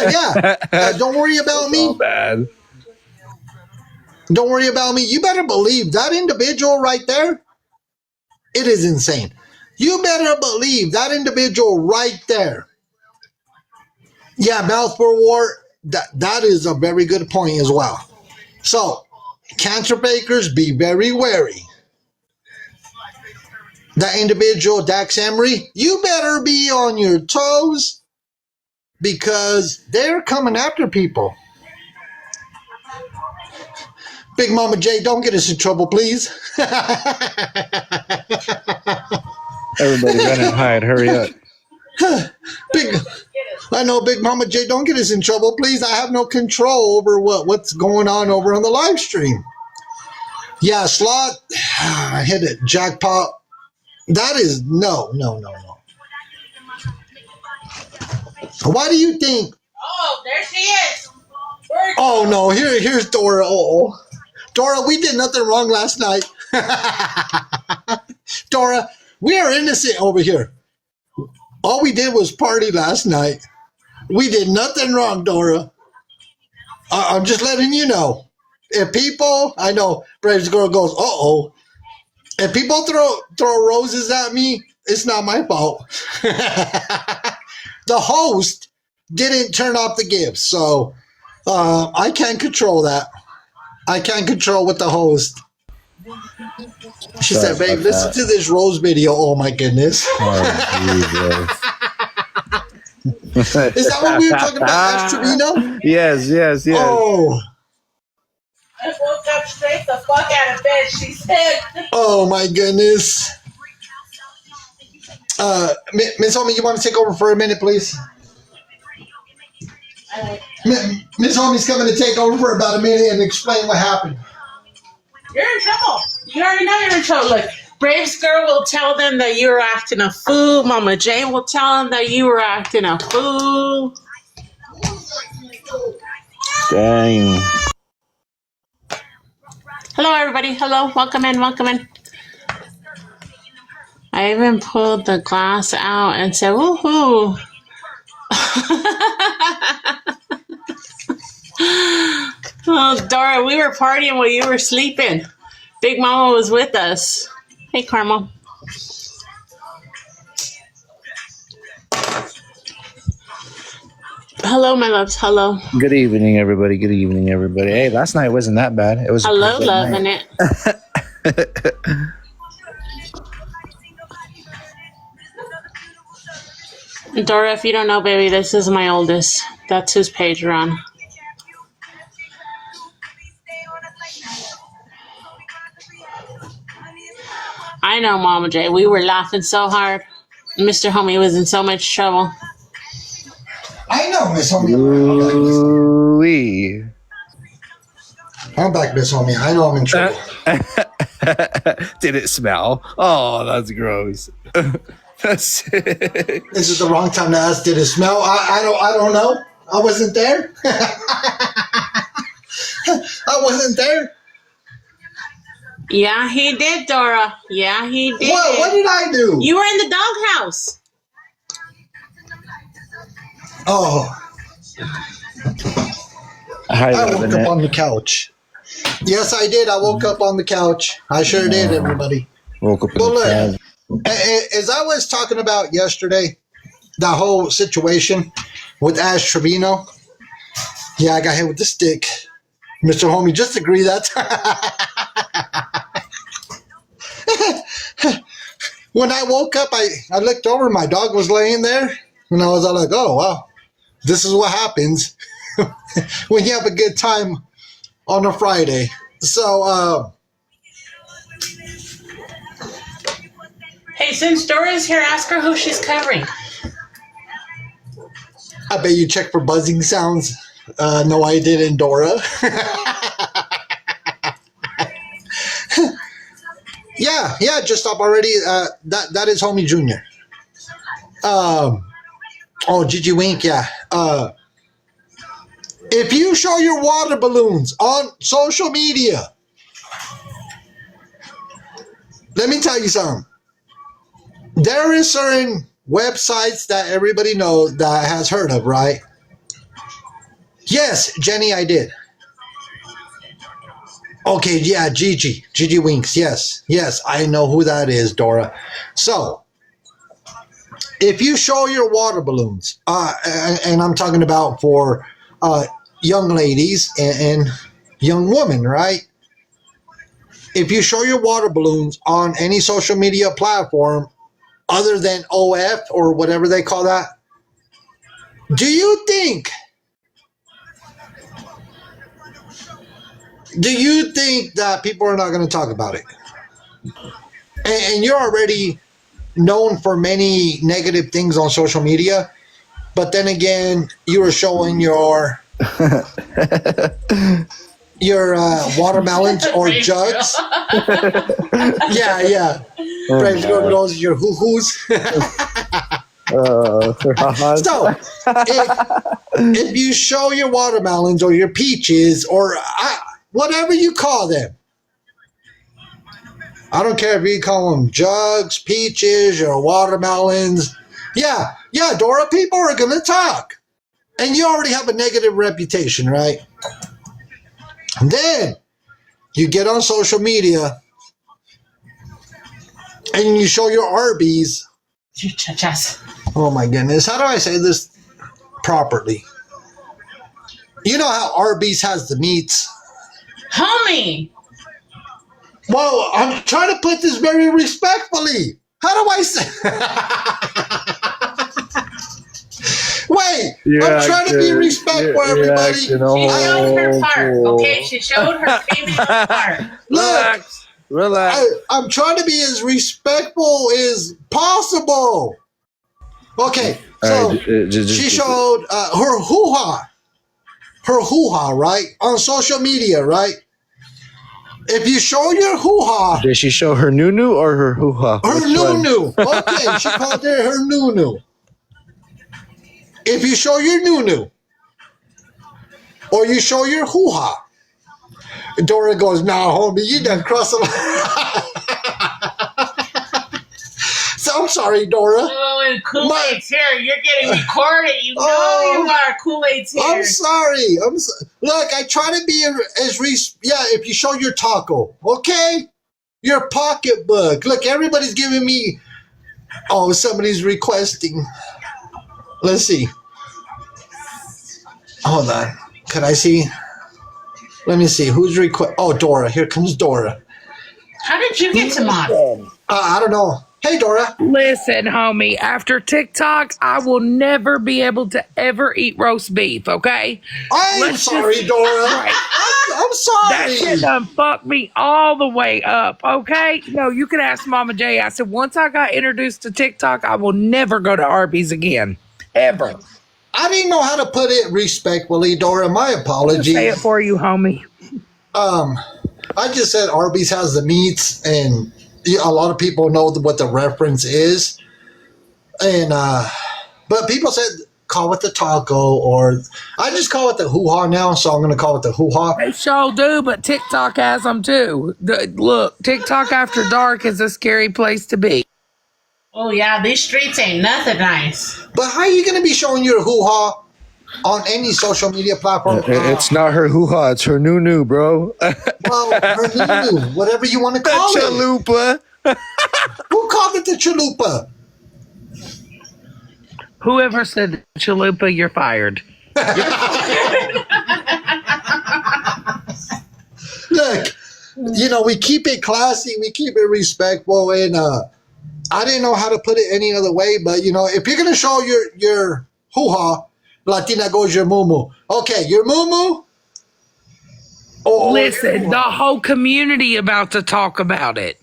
Yeah. Don't worry about me. So bad. Don't worry about me. You better believe that individual right there, it is insane. You better believe that individual right there. Yeah, mouth for war, that is a very good point as well. So, cancer fakers, be very wary. That individual, Dax Emery, you better be on your toes because they're coming after people. Big Mama J, don't get us in trouble, please. Everybody run and hide. Hurry up. I know, Big Mama J, don't get us in trouble, please. I have no control over what's going on over on the live stream. Yeah, slot. I hit it. Jackpot. That is no. Why do you think? Oh, there she is. Oh no, here's Dora. Oh, Dora, we did nothing wrong last night. Dora, we are innocent over here. All we did was party last night. We did nothing wrong, Dora. I'm just letting you know. If people, I know, Braves Girl goes, uh-oh. If people throw roses at me, it's not my fault. The host didn't turn off the gifts, so I can't control that. I can't control with the host. She said, babe, listen to this rose video. Oh, my goodness. Oh, Is that what we were talking about, Ash Trevino? Yes. Oh. I woke up straight the fuck out of bed, she said. Oh, my goodness. Miss Homie, you want to take over for a minute, please? Miss Homie's coming to take over for about a minute and explain what happened. You're in trouble. You already know you're in trouble. Look, Braves Girl will tell them that you were acting a fool. Mama J will tell them that you were acting a fool. Dang. Hello, everybody. Hello. Welcome in. I even pulled the glass out and said, woohoo. Oh, Dora, we were partying while you were sleeping. Big Mama was with us. Hey, Carmel. Hello, my loves. Hello. Good evening, everybody. Hey, last night wasn't that bad. It was. Hello, loving it. Dora, if you don't know, baby, this is my oldest. That's whose page we're on. I know, Mama J. We were laughing so hard. Mr. Homie was in so much trouble. I know, Miss Homie. Ooh-wee. I'm back, Miss Homie. I know I'm in trouble. Did it smell? Oh, that's gross. That's sick. This is the wrong time to ask. Did it smell? I don't know. I wasn't there. I wasn't there. Yeah, he did, Dora. Yeah, he did. What did I do? You were in the doghouse. Oh. I woke up on the couch. Yes, I did. I woke up on the couch. I sure did, everybody. Woke up in Well, the look, as I was talking about yesterday, that whole situation with Ash Trevino, yeah, I got hit with the stick. Mr. Homie, just agree that. When I woke up, I looked over, my dog was laying there, and I was all like, oh, wow, this is what happens when you have a good time on a Friday. So, Hey, since Dora's here, ask her who she's covering. I bet you checked for buzzing sounds. No, I didn't, Dora. Yeah, just stop already. That is Homie Junior. Oh, Gigi Wink, yeah. If you show your water balloons on social media, let me tell you something. There is certain websites that everybody knows that has heard of, right? Yes, Jenny, I did. Okay, yeah, Gigi Winks. Yes, I know who that is, Dora. So, if you show your water balloons, and I'm talking about for young ladies and young women, right? If you show your water balloons on any social media platform other than OF or whatever they call that, do you think that people are not going to talk about it? And you're already known for many negative things on social media, but then again, you were showing your watermelons or jugs. Yeah. Brave girl knows your hoo-hoos. So, if you show your watermelons or your peaches or whatever you call them, I don't care if you call them jugs, peaches, or watermelons. Yeah, Dora, people are going to talk. And you already have a negative reputation, right? And then you get on social media and you show your Arby's. Oh my goodness. How do I say this properly? You know how Arby's has the meats? Homie! Well, I'm trying to put this very respectfully. How do I say? Wait, I'm trying to be respectful, everybody. She showed her part, okay? She showed her female part. Look, Relax. I'm trying to be as respectful as possible. Okay, so she showed her hoo-ha, right? On social media, right? If you show your hoo-ha. Did she show her nunu or her hoo-ha? Her nunu. Okay, she called it her nunu. If you show your nunu or you show your hoo-ha, Dora goes, nah, homie, you done crossed the line. So I'm sorry, Dora. Oh, and Kool-Aid's here. You're getting recorded. You know you are. Kool-Aid's here. I'm sorry. Look, I try to be if you show your taco, okay? Your pocketbook. Look, everybody's giving me, somebody's requesting. Let's see. Hold on. Could I see? Let me see. Who's request? Oh, Dora. Here comes Dora. How did you get to mod? I don't know. Hey, Dora. Listen, homie, after TikTok, I will never be able to ever eat roast beef, okay? I'm sorry, Dora. I'm sorry. That shit done fucked me all the way up, okay? No, you can ask Mama J. I said, once I got introduced to TikTok, I will never go to Arby's again. Ever. I didn't know how to put it respectfully, Dora. My apologies. Say it for you, homie. I just said Arby's has the meats, and a lot of people know what the reference is. And but people said call it the taco, or I just call it the hoo-ha now, so I'm going to call it the hoo-ha. They sure do, but TikTok has them too. Look, TikTok after dark is a scary place to be. Oh, yeah, these streets ain't nothing nice. But how are you going to be showing your hoo-ha on any social media platform? It's not her hoo-ha, it's her nunu, bro. Well, her nunu, whatever you want to call it. Chalupa. Who called it the chalupa? Whoever said chalupa, you're fired. Look, we keep it classy, we keep it respectful, and I didn't know how to put it any other way, but if you're gonna show your hoo-ha, Latina goes your moo-moo. Okay, your moo-moo. Listen, the whole community about to talk about it.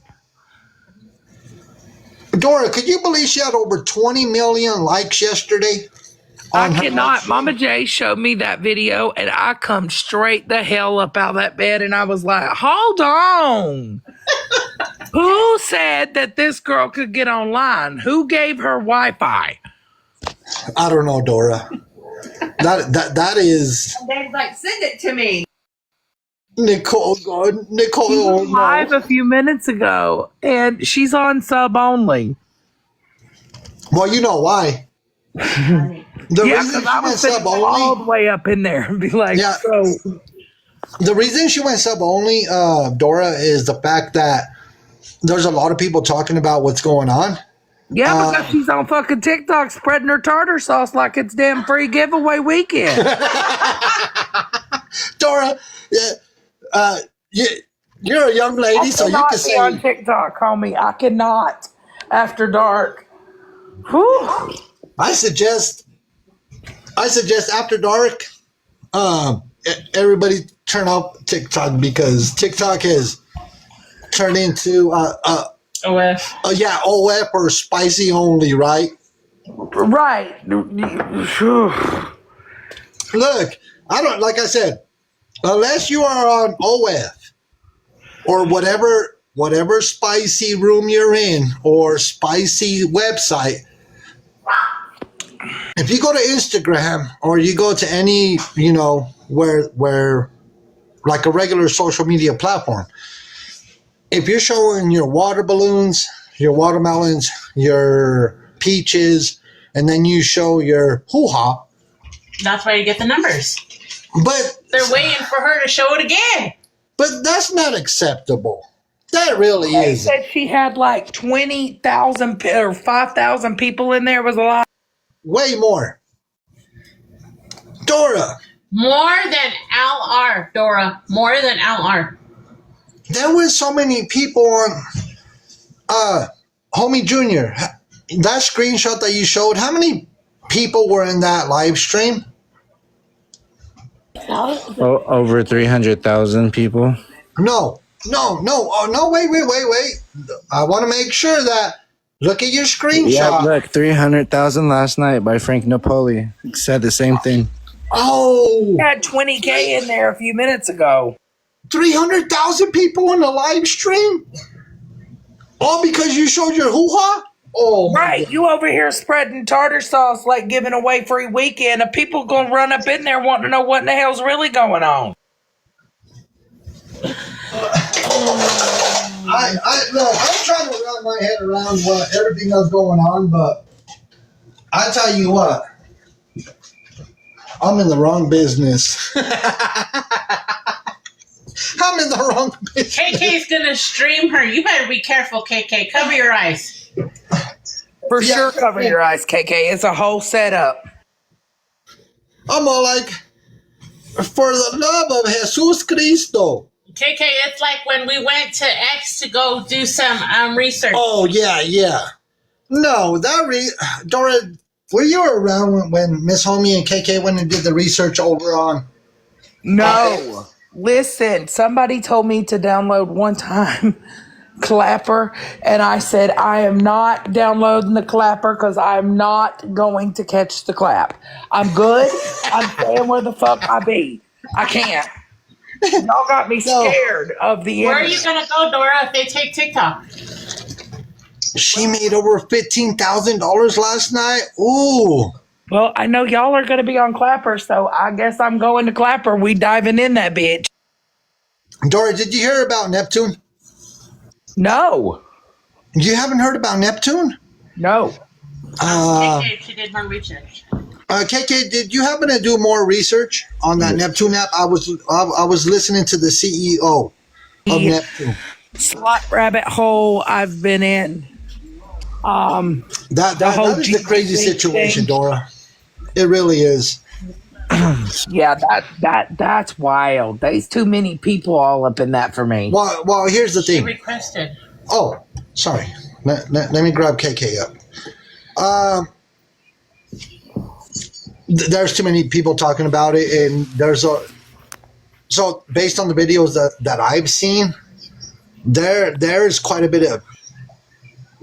Dora, could you believe she had over 20 million likes yesterday? I cannot. Mama J showed me that video, and I come straight the hell up out of that bed, and I was like, hold on. Who said that this girl could get online? Who gave her Wi-Fi? I don't know, Dora. That is Dave's like, send it to me. Nicole. Nicole. Live a few minutes ago, and she's on sub only. Well, you know why. The Yeah, reason because I she went was sitting sub all only. the way up in there and be like, Yeah. so The reason she went sub only, Dora, is the fact that there's a lot of people talking about what's going on. yeah, because she's on fucking TikTok spreading her tartar sauce like it's damn free giveaway weekend. Dora, yeah, you're a young lady, so you cannot can be say. on TikTok, homie. I cannot after dark. Whew. I suggest after dark, everybody turn off TikTok because TikTok has turned into OF. OF or spicy only, right? Right. Phew. Look, I don't like I said, unless you are on OF or whatever spicy room you're in or spicy website. If you go to Instagram or you go to any, where like a regular social media platform, if you're showing your water balloons, your watermelons, your peaches, and then you show your hoo-ha, That's why you get the numbers. but They're waiting for her to show it again. that's not acceptable. That really They is. said she had like 20,000 or 5,000 people in there. Was a lot. Way more. Dora, More than LR, Dora. More than LR. there was so many people on Homie Junior. That screenshot that you showed, how many people were in that live stream? Over 300,000 people. No. Oh, no, wait. I want to make sure that, look at your Yeah, screenshot. look, 300,000 last night by Frank Napoli. Said the same thing. Oh, Had 20K in there a few minutes ago. 300,000 people in the live stream? All because you showed your hoo-ha? Oh, my Right, you over here spreading tartar sauce like giving away free weekend, and people gonna run up in there wanting to know what in the hell's really going on. Look, I'm trying to wrap my head around what everything that's going on, but I tell you what, I'm in the wrong business. I'm in the wrong business. KK's gonna stream her. You better be careful, KK. Cover your eyes. For Yeah. sure, cover your eyes, KK. It's a whole setup. I'm all like, for the love of Jesus Cristo. KK, it's like when we went to X to go do some research. Oh, yeah. No, Dora, were you around when Miss Homie and KK went and did the research over on? No. Listen, somebody told me to download one time Clapper, and I said, I am not downloading the Clapper because I'm not going to catch the clap. I'm good. I'm staying where the fuck I be. I can't. Y'all got me scared of the Where are internet. you gonna go, Dora, if they take TikTok? She made over $15,000 last night. Ooh. Well, I know y'all are going to be on Clapper, so I guess I'm going to Clapper. We diving in that bitch. Dora, did you hear about Neptune? No. You haven't heard about Neptune? No. KK, she did more research. KK, did you happen to do more research on that Neptune app? I was listening to the CEO of Yeah. Neptune. Slot rabbit hole I've been in. That whole is a crazy GP situation, thing. Dora. It really is. Yeah, that's wild. There's too many people all up in that for me. Well, here's the She thing. requested. Oh, sorry. Let me grab KK up. There's too many people talking about it, and so based on the videos that I've seen, there's quite a bit of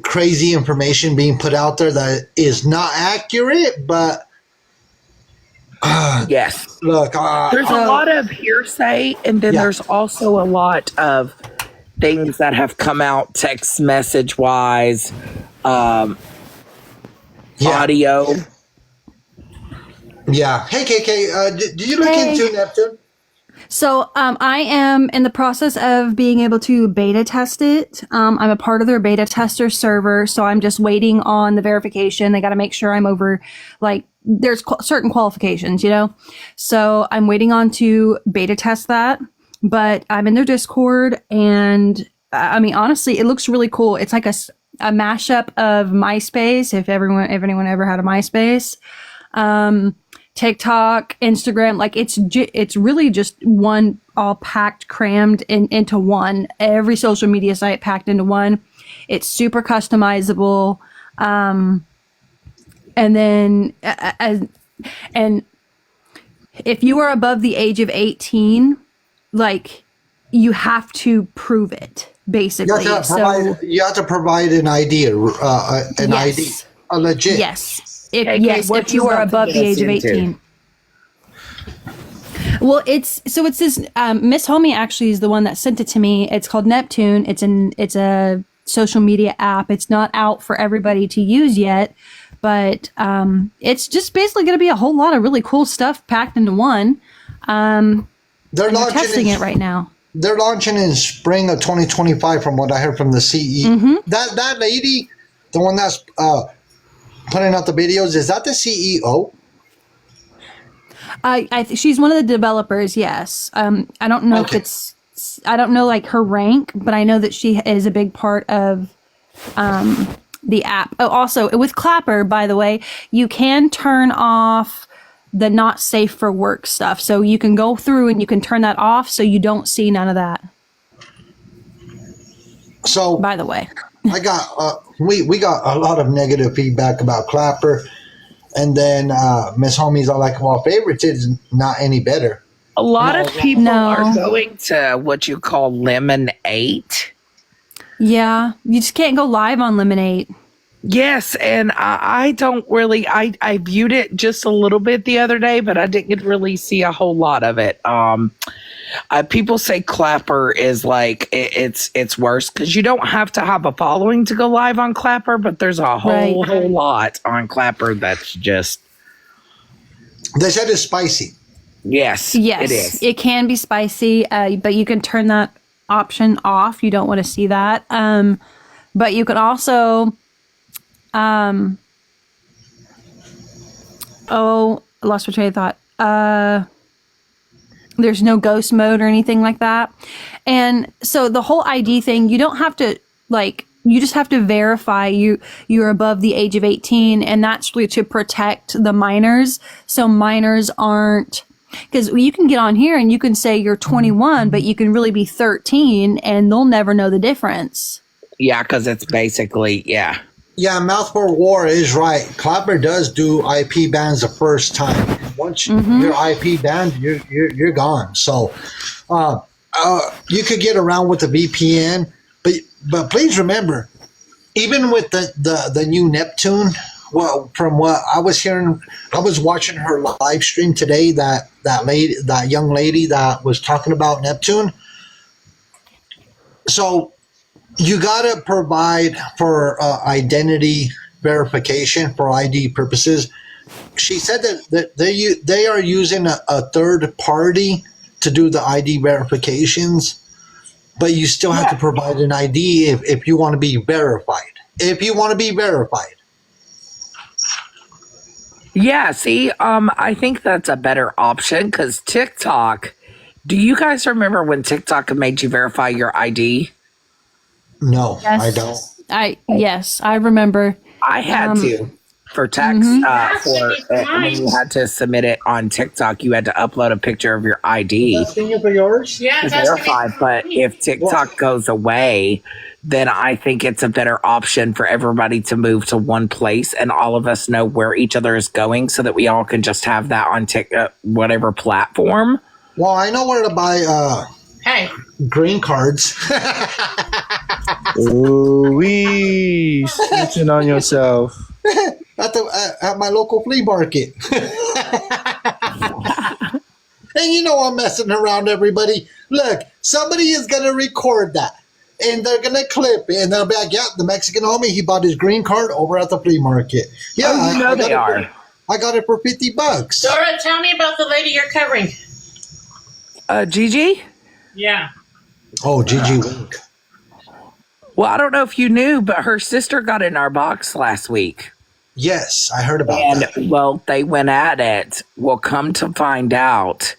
crazy information being put out there that is not accurate, but Yes. look, There's a lot of hearsay, and then Yeah. there's also a lot of things that have come out text message wise, yeah, audio. yeah. Hey, KK, did you look Hey. into Neptune? So I am in the process of being able to beta test it. I'm a part of their beta tester server, so I'm just waiting on the verification. They got to make sure I'm over, like, there's certain qualifications, you know? So I'm waiting on to beta test that, but I'm in their Discord, and I mean, honestly, it looks really cool. It's like a mashup of MySpace, if anyone ever had a MySpace. TikTok, Instagram, like it's really just one all packed, crammed into one. Every social media site packed into one. It's super customizable. And then, and if you are above the age of 18, like, you have to prove it, basically. You have to provide an ID, ID, a legit. Yes. If what you you are about to above get the us age of into? 18. Well, it's this Miss Homie actually is the one that sent it to me. It's called Neptune. It's a social media app. It's not out for everybody to use yet, but it's just basically going to be a whole lot of really cool stuff packed into one. They're We're testing it right now. They're launching in spring of 2025, from what I heard from the CE. That lady, the one that's putting out the videos, is that the CEO? She's one of the developers. Yes. I don't know if it's. I don't know like her rank, but I know that she is a big part of the app. Oh, also with Clapper, by the way, you can turn off the not safe for work stuff. So you can go through and you can turn that off, so you don't see none of that. So, by the way, I got we got a lot of negative feedback about Clapper, and then Miss Homie's all like, "Well, favorites is not any better." A lot of people No. are going to what you call Lemon 8. yeah, you just can't go live on Lemonade. Yes, and I don't really. I viewed it just a little bit the other day, but I didn't really see a whole lot of it. People say Clapper is like it's worse because you don't have to have a following to go live on Clapper, but there's a whole lot on Clapper that's just. They said it's spicy. Yes, Yes, it is. it can be spicy, but you can turn that option off. You don't want to see that. But you can also, oh, I lost my train of thought. There's no ghost mode or anything like that. And so the whole ID thing, you don't have to you just have to verify you're above the age of 18, and that's really to protect the minors. So minors aren't, because you can get on here and you can say you're 21, but you can really be 13 and they'll never know the difference. Yeah, because it's basically, yeah. Yeah, Mouth for War is right. Clapper does do IP bans the first time. Once you're IP banned, you're gone. So you could get around with the VPN, but please remember, even with the new Neptune, well, from what I was hearing, I was watching her live stream today. That young lady that was talking about Neptune. So you got to provide for identity verification for ID purposes. She said that they are using a third party to do the ID verifications, but you still have to provide an ID if you want to be verified. If you want to be verified. Yeah, see, I think that's a better option because TikTok. Do you guys remember when TikTok made you verify your ID? No, Yes. I don't. Yes, I remember. I had to for text when you had to submit it on TikTok. You had to upload a picture of your ID Asking you for yours? Yeah, to that's verify. But if TikTok goes away, then I think it's a better option for everybody to move to one place and all of us know where each other is going, so that we all can just have that on whatever platform. Well, I know where to buy Hey, green cards. Ooh-wee. Snitching on yourself. at my local flea market. And you know I'm messing around, everybody. Look, somebody is going to record that. And they're going to clip it. And they'll be like, yeah, the Mexican homie, he bought his green card over at the flea market. Yeah, Oh, you know they are. I got it for $50. Dora, tell me about the lady you're covering. Gigi? Yeah. Oh, Gigi Wink. Well, I don't know if you knew, but her sister got in our box last week. Yes, I heard about And, that. well, they went at it. Well, come to find out,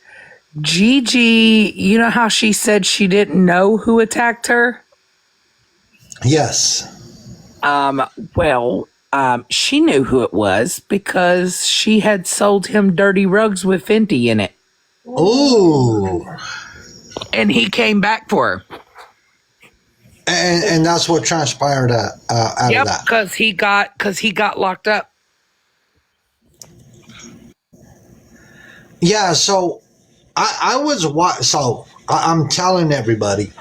Gigi, you know how she said she didn't know who attacked her? Yes. She knew who it was because she had sold him dirty rugs with Fenty in it. Ooh. And he came back for her. And that's what transpired out of Yep, that. because he got locked up. Yeah, so I'm telling everybody,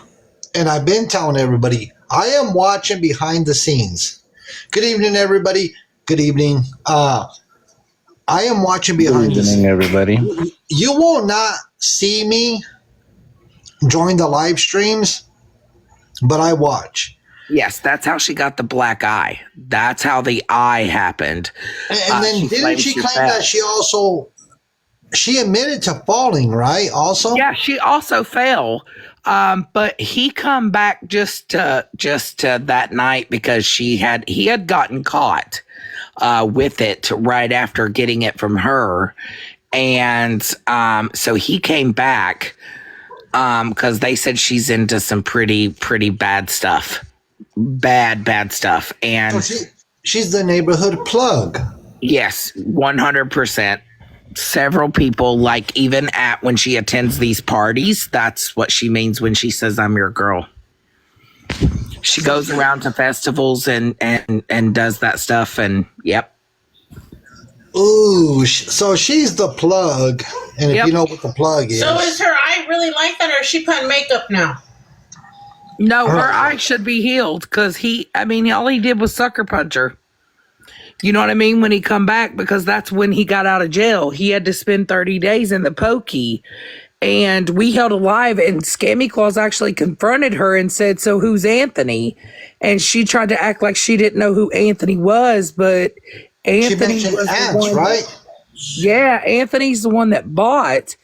and I've been telling everybody, I am watching behind the scenes. Good evening, everybody. Good evening. I am watching behind the Good scenes. evening, everybody. You will not see me join the live streams, but I watch. Yes, that's how she got the black eye. That's how the eye happened. And then didn't claims she claim fell. that she admitted to falling, right? Also? Yeah, she also fell. But he come back just to that night because he had gotten caught with it right after getting it from her. And so he came back because they said she's into some pretty bad stuff. Bad stuff. And She's the neighborhood plug. yes, 100%. Several people, like even at when she attends these parties, that's what she means when she says I'm your girl. She goes around to festivals and does that stuff, and yep. Ooh, so she's the plug. And if Yep. you know what the plug is. So is her eye really like that, or is she putting makeup now? No, her eye should be healed because all he did was sucker punch her. You know what I mean? When he come back, because that's when he got out of jail. He had to spend 30 days in the pokey. And we held alive, and Scammy Claus actually confronted her and said, so who's Anthony? And she tried to act like she didn't know who Anthony was, but she Anthony mentioned was the ants, one. right? Yeah, Anthony's the one that bought,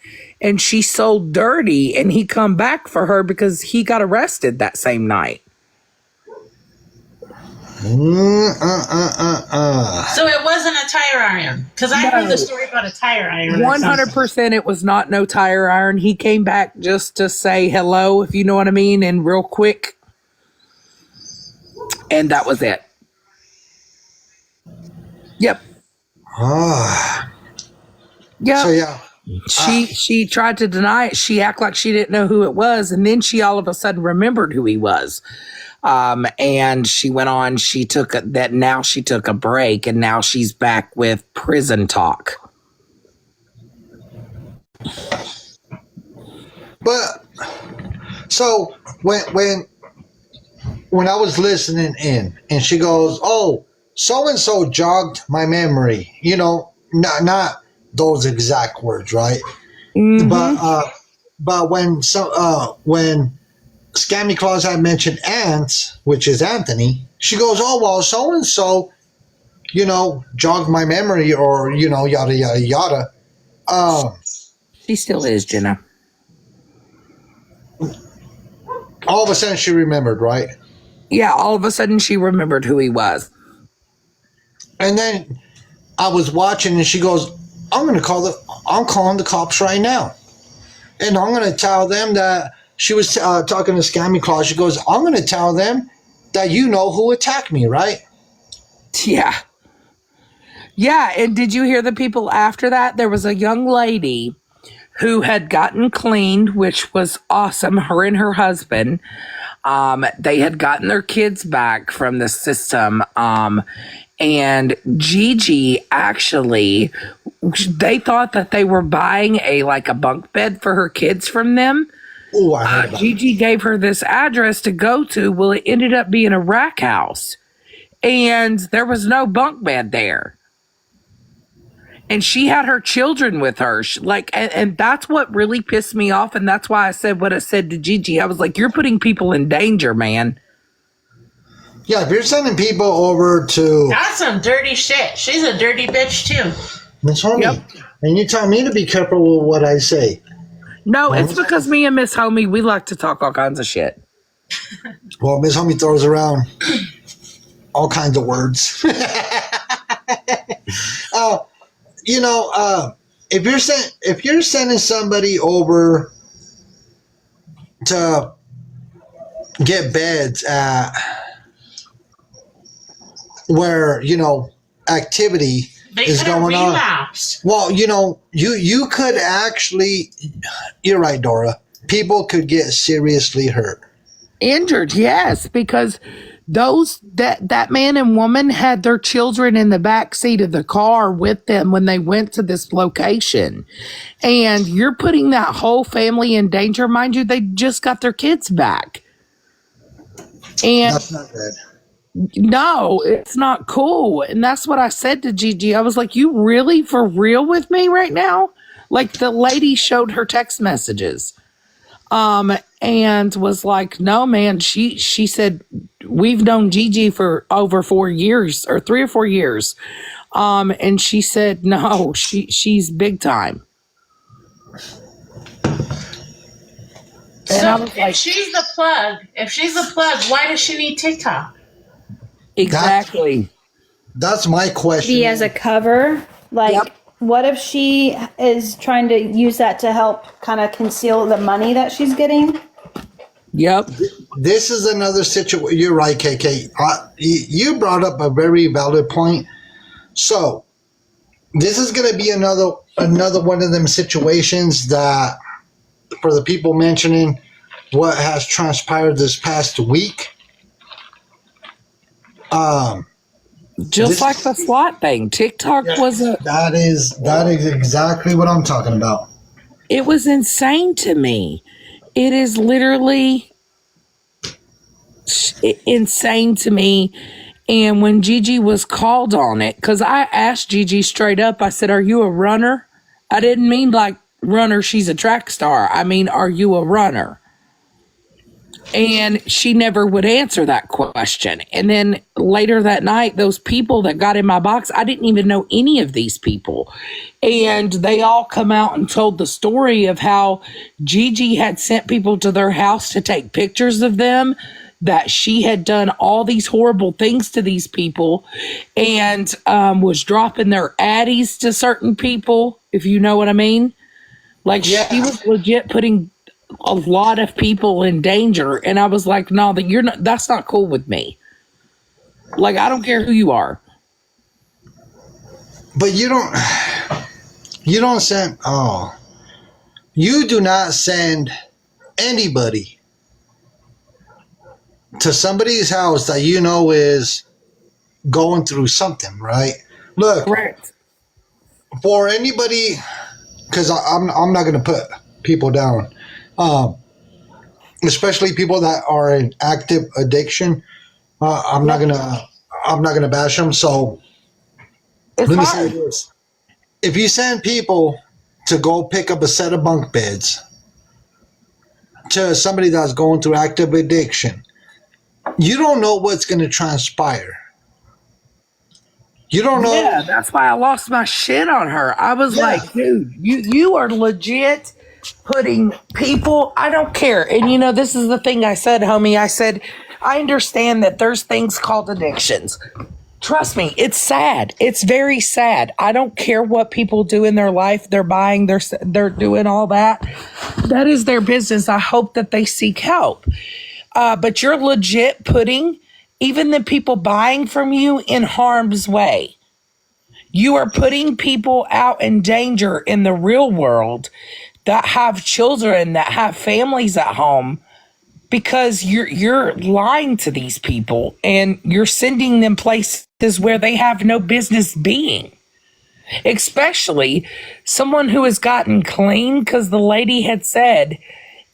and she sold dirty, and he come back for her because he got arrested that same night. So it wasn't a tire iron, because I heard the story about a tire iron. 100% it was not no tire iron. He came back just to say hello, if you know what I mean, and real quick. And that was it. Yep. Yep. So yeah. She tried to deny it. She acted like she didn't know who it was, and then she all of a sudden remembered who he was. And she went on. She took a break, and now she's back with prison talk. But so when I was listening in, and she goes, "Oh, so and so jogged my memory," not those exact words, right? Mm-hmm. But when Scammy Claus had mentioned ants, which is Anthony, she goes, "Oh well, so and so, jogged my memory," or yada yada yada. She still is, Jenna. All of a sudden, she remembered, right? Yeah, all of a sudden she remembered who he was. And then I was watching, and she goes, I'm calling the cops right now. And I'm going to tell them that," she was talking to Scammy Claus. She goes, "I'm going to tell them that you know who attacked me, right?" Yeah. Yeah, and did you hear the people after that? There was a young lady who had gotten cleaned, which was awesome, her and her husband. They had gotten their kids back from the system. And Gigi actually, they thought that they were buying a bunk bed for her kids from them. Oh, I heard about Gigi gave her this address to go to. Well, it ended up being a rack house, and there was no bunk bed there. And she had her children with her. And that's what really pissed me off. And that's why I said what I said to Gigi. I was like, you're putting people in danger, man. Yeah, if you're sending people over to That's some dirty shit. She's a dirty bitch too. Miss Honey, Yep. and you tell me to be careful with what I say. No, it's because me and Miss Homie, we like to talk all kinds of shit. Well, Miss Homie throws around all kinds of words. If you're sending somebody over to get beds at where activity They is could have going on. relapsed. Well, you could actually. You're right, Dora. People could get seriously hurt. Injured, yes, because that man and woman had their children in the back seat of the car with them when they went to this location. And you're putting that whole family in danger. Mind you, they just got their kids back. And That's not good. no, it's not cool. And that's what I said to Gigi. I was like, you really for real with me right now? Like the lady showed her text messages. And was like, no, man, she said, we've known Gigi for over 4 years or 3 or 4 years. And she said, no, she's big time. And I So was if like, she's the plug, why does she need TikTok? exactly. That's my question. Be as a cover. Like, Yep. what if she is trying to use that to help kind of conceal the money that she's getting? Yep. This is another situation. You're right, KK. You brought up a very valid point. So this is going to be another one of them situations that, for the people mentioning what has transpired this past week, Just This- like the SWAT thing. TikTok was that is exactly what I'm talking about. it was insane to me. It is literally insane to me. And when Gigi was called on it, because I asked Gigi straight up, I said, are you a runner? I didn't mean like runner, she's a track star. I mean, are you a runner? And she never would answer that question. And then later that night, those people that got in my box, I didn't even know any of these people. And they all come out and told the story of how Gigi had sent people to their house to take pictures of them, that she had done all these horrible things to these people, and was dropping their addies to certain people, if you know what I mean. Like, Yeah. she was legit putting a lot of people in danger. And I was like, no, that's not cool with me. Like, I don't care who you are. But you do not send anybody to somebody's house that you know is going through something, right? Look, Correct. for anybody, because I'm not going to put people down, especially people that are in active addiction. I'm not gonna bash them. So It's let me hard. say this: if you send people to go pick up a set of bunk beds to somebody that's going through active addiction, you don't know what's going to transpire. You don't know. Yeah, that's why I lost my shit on her. I was Yeah. like, dude, you are legit putting people, I don't care. And you know, this is the thing I said, homie. I said, I understand that there's things called addictions. Trust me, it's sad. It's very sad. I don't care what people do in their life. They're buying, they're doing all that. That is their business. I hope that they seek help. But you're legit putting even the people buying from you in harm's way. You are putting people out in danger in the real world that have children, that have families at home, because you're lying to these people and you're sending them places where they have no business being. Especially someone who has gotten clean, because the lady had said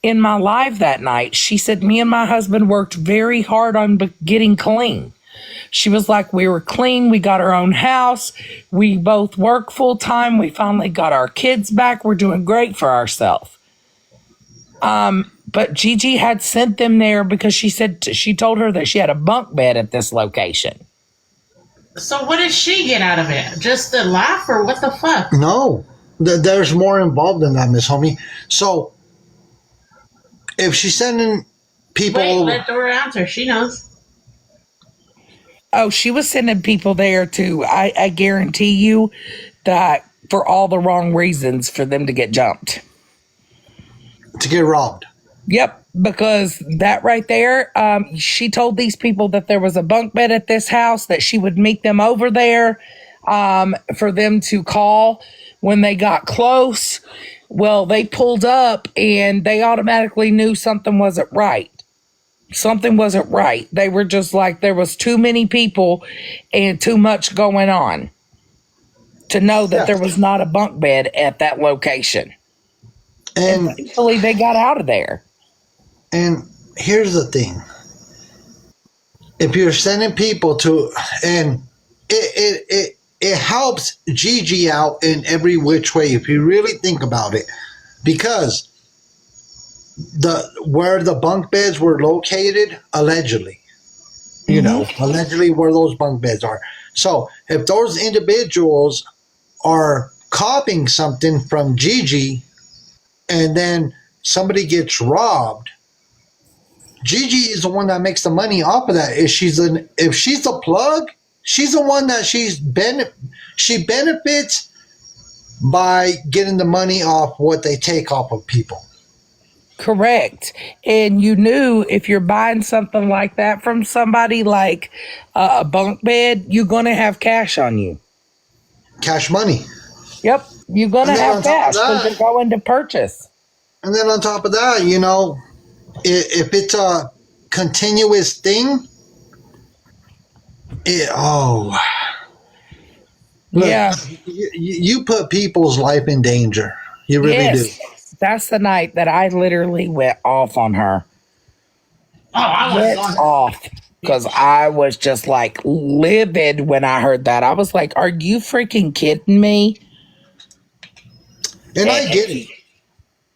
in my live that night, she said, me and my husband worked very hard on getting clean. She was like, we were clean. We got our own house. We both work full time. We finally got our kids back. We're doing great for ourselves. But Gigi had sent them there because she told her that she had a bunk bed at this location. So what did she get out of it? Just the laugh, or what the fuck? No, there's more involved than that, Miss Homie. So if she's sending people Wait, over, let Dora answer. She knows. Oh, she was sending people there to, I guarantee you that for all the wrong reasons for them to get jumped. to get robbed. Yep, because that right there, she told these people that there was a bunk bed at this house, that she would meet them over there for them to call when they got close. Well, they pulled up and they automatically knew something wasn't right. Something wasn't right. They were just like, there was too many people and too much going on to know that there was not a bunk bed at that location. And Thankfully, they got out of there. and here's the thing: if you're sending people to, and it helps Gigi out in every which way if you really think about it, because where the bunk beds were located, allegedly, allegedly where those bunk beds are. So if those individuals are copying something from Gigi, and then somebody gets robbed, Gigi is the one that makes the money off of that. If she's the plug, she's the one that she benefits by getting the money off what they take off of people. Correct. And you knew if you're buying something like that from somebody like a bunk bed, you're going to have cash on you. Cash money. Yep. You're going to And then have on top of cash because that- you're going to purchase. And then on top of that, if it's a continuous thing, look, Yeah. you put people's life in danger. You really do. That's the night that I literally went off on her. Oh, I Went was off because I was just like livid when I heard that. I was like, are you freaking kidding me? And I get it.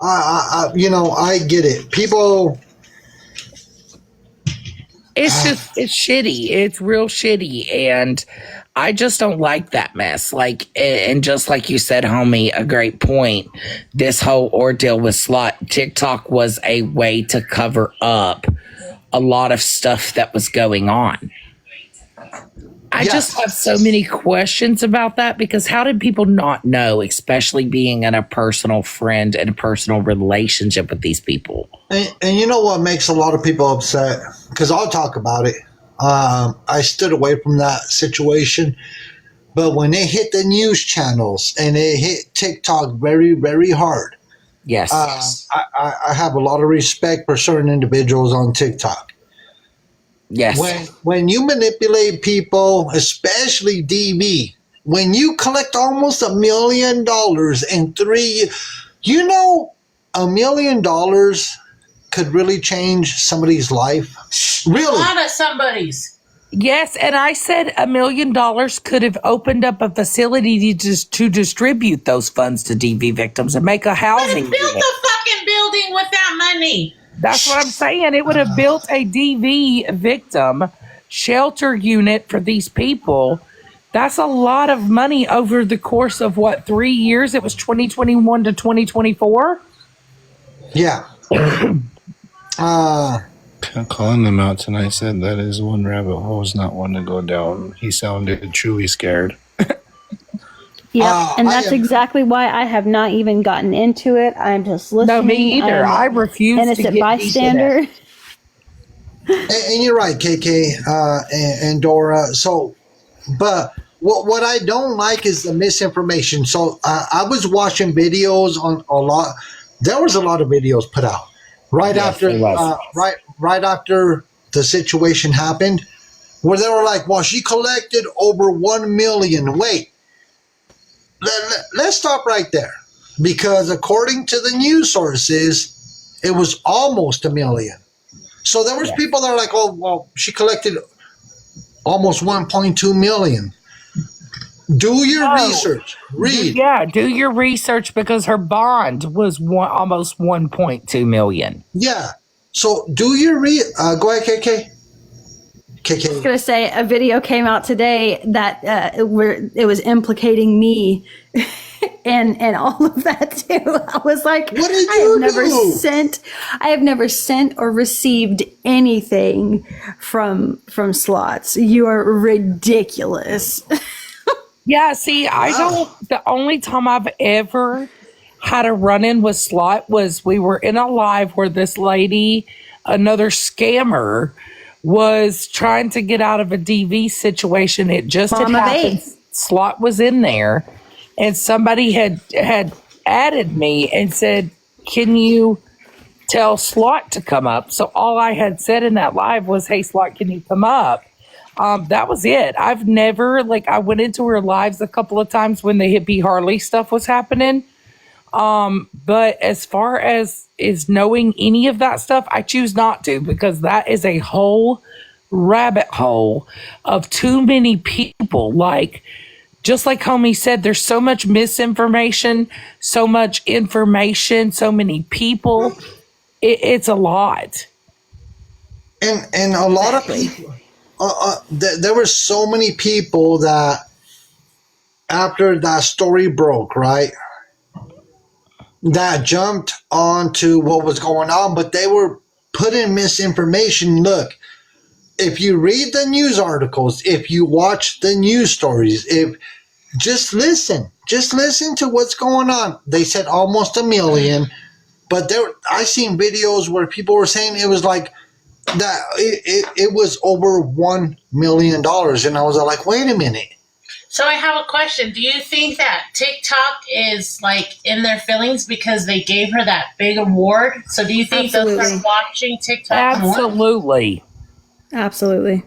I get it. People. It's shitty. It's real shitty. And I just don't like that mess. Like, and just like you said, homie, a great point. This whole ordeal with Slot, TikTok was a way to cover up a lot of stuff that was going on. I just have so many questions about that because how did people not know, especially being in a personal friend and a personal relationship with these people? And you know what makes a lot of people upset? Because I'll talk about it. I stood away from that situation. But when it hit the news channels and it hit TikTok very, very hard, Yes. I have a lot of respect for certain individuals on TikTok. Yes. When you manipulate people, especially DV, when you collect almost $1 million in 3 years, $1 million could really change somebody's life. a Really? lot of somebody's. Yes, and I said $1 million could have opened up a facility to distribute those funds to DV victims and make a But housing it built unit. the fucking building with that money. That's what I'm saying. It would have built a DV victim shelter unit for these people. That's a lot of money over the course of 3 years? It was 2021 to 2024. Yeah. Calling them out tonight said that is one rabbit hole is not one to go down. He sounded truly scared. Yeah, and I that's am- exactly why I have not even gotten into it. I'm just listening. No, me either. I I'm refuse to innocent get deep in bystander. it. And you're right, KK and Dora. So, but what I don't like is the misinformation. So I was watching videos on a lot. There was a lot of videos put out right after there was. right after the situation happened, where they were like, "Well, she collected over 1 million." Wait, let's stop right there, because according to the news sources, it was almost 1 million. So there was people that are like, "Oh, well, she collected almost 1.2 million." Do your research. Read. Yeah, do your research because her bond was almost 1.2 million. Yeah. So do your go ahead, KK. KK. Gonna say a video came out today that where it was implicating me and all of that too. I was like, What did I you have never sent or received anything from Slots. You are ridiculous. Yeah, see, I don't. The only time I've ever had a run in with Slot was we were in a live where this lady, another scammer, was trying to get out of a DV situation. It just had Mama happened. Bae. Slot was in there, and somebody had added me and said, "Can you tell Slot to come up?" So all I had said in that live was, "Hey, Slot, can you come up?" That was it. I've never, like, I went into her lives a couple of times when the hippie Harley stuff was happening. But as far as is knowing any of that stuff, I choose not to, because that is a whole rabbit hole of too many people. Like, just like homie said, there's so much misinformation, so much information, so many people. It's a lot. And a lot of people, there were so many people that after that story broke, right, that jumped onto what was going on, but they were putting misinformation. Look, if you read the news articles, if you watch the news stories, if just listen to what's going on. They said almost 1 million, but I seen videos where people were saying it was like that it was over $1 million, and I was like, wait a minute. So I have a question. Do you think that TikTok is like in their feelings because they gave her that big award? So do you think they'll start watching TikTok more? Absolutely. Absolutely.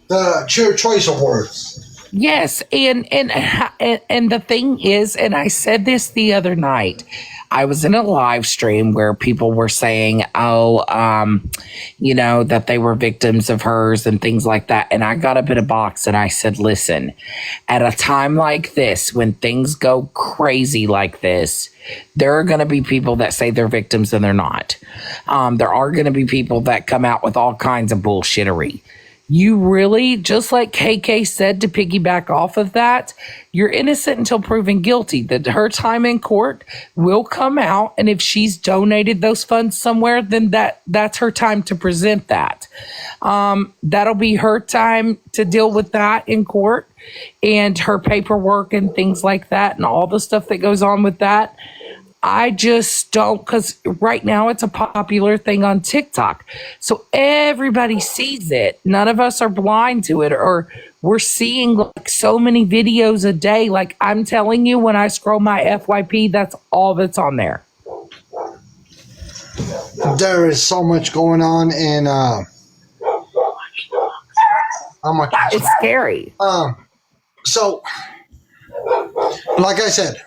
The Cheer Choice Awards. Yes, and the thing is, and I said this the other night, I was in a live stream where people were saying, that they were victims of hers and things like that. And I got up in a box and I said, listen, at a time like this, when things go crazy like this, there are going to be people that say they're victims and they're not. There are going to be people that come out with all kinds of bullshittery. You really, just like KK said, to piggyback off of that, you're innocent until proven guilty. That her time in court will come out, and if she's donated those funds somewhere, then that's her time to present that. That'll be her time to deal with that in court, and her paperwork and things like that, and all the stuff that goes on with that. I just don't, because right now it's a popular thing on TikTok. So everybody sees it. None of us are blind to it, or we're seeing like so many videos a day. Like, I'm telling you, when I scroll my FYP, that's all that's on there. There is so much going on, and It's scary. So, like I said,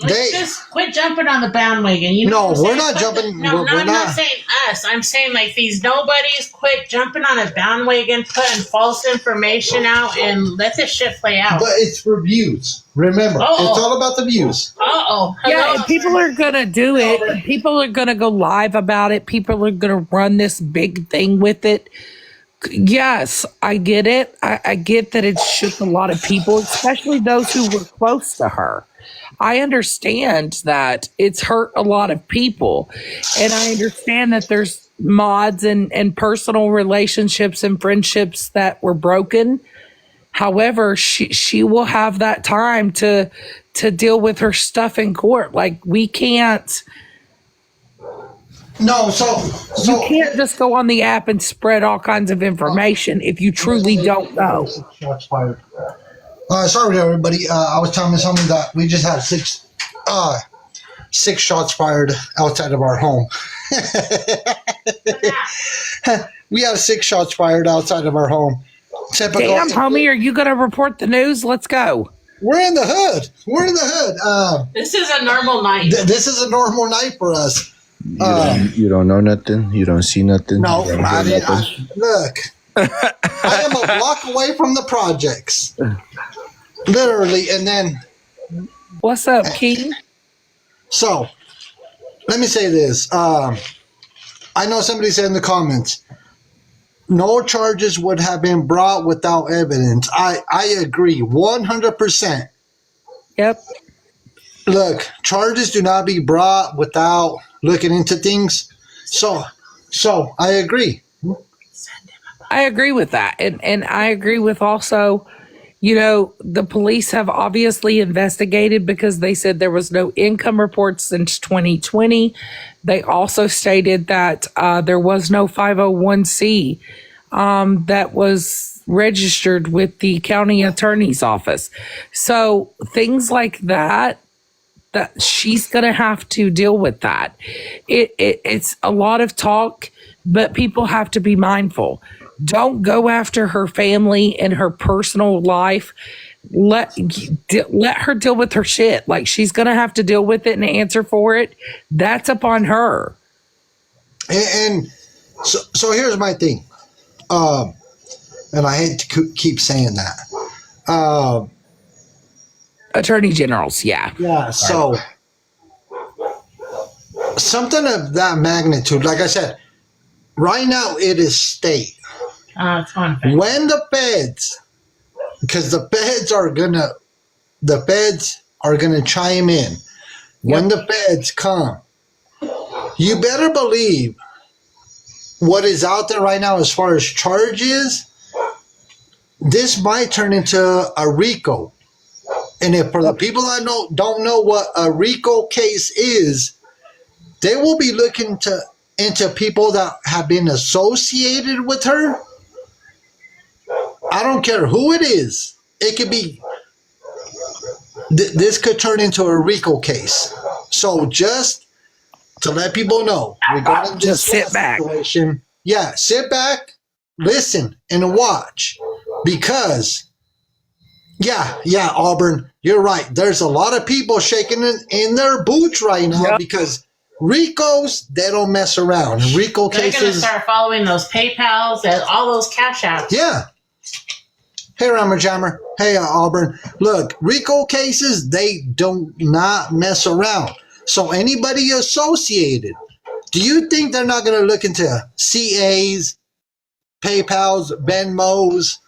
Let's just quit jumping on the bandwagon. You No, know what I'm we're saying? not jumping. No, we're I'm not. not saying us. I'm saying like these nobodies quit jumping on a bandwagon, putting false information out, and let this shit play out. But it's for views. Remember, it's all about the views. Yeah, and people are going to do it. People are going to go live about it. People are going to run this big thing with it. Yes, I get it. I get that it shook a lot of people, especially those who were close to her. I understand that it's hurt a lot of people, and I understand that there's mods and personal relationships and friendships that were broken. However, she will have that time to deal with her stuff in court. Like, we can't. No, so You can't just go on the app and spread all kinds of information if you truly don't know. Shots fired. Sorry, everybody. I was telling something that we just had six shots fired outside of our home. We had 6 shots fired outside of our home. Typical. Damn, homie, are you going to report the news? Let's go. We're in the hood. This is a normal night. This is a normal night for us. You don't know nothing. You don't see nothing. No, you don't I hear didn't. nothing. Look, I am a block away from the projects. Literally, and then. What's up, King? So, let me say this. I know somebody said in the comments, no charges would have been brought without evidence. I agree 100%. Yep. Look, charges do not be brought without looking into things. So I agree. I agree with that. And I agree with also, the police have obviously investigated because they said there was no income reports since 2020. They also stated that there was no 501c that was registered with the county attorney's office. So things like that she's going to have to deal with that. It's a lot of talk, but people have to be mindful. Don't go after her family and her personal life. Let her deal with her shit. Like, she's going to have to deal with it and answer for it. That's upon her. And so here's my thing. And I hate to keep saying that. Attorney generals, yeah. Yeah, so something of that magnitude, like I said, right now it is state. It's fun. When the feds, because the feds are gonna chime in. When the feds come, you better believe what is out there right now as far as charges, this might turn into a RICO. And if for the people that don't know what a RICO case is, they will be looking into people that have been associated with her. I don't care who it is. It could be. This could turn into a RICO case. So just to let people know, regarding this Just sit back. situation, yeah, sit back, listen, and watch, because. Yeah, Auburn, you're right. There's a lot of people shaking in their boots right now because RICOs, they don't mess around. RICO They're going to cases. start following those PayPals and all those cash apps. Yeah. Hey, Rammer Jammer. Hey, Auburn. Look, RICO cases, they do not mess around. So anybody associated, do you think they're not going to look into CAs, PayPals, Venmos,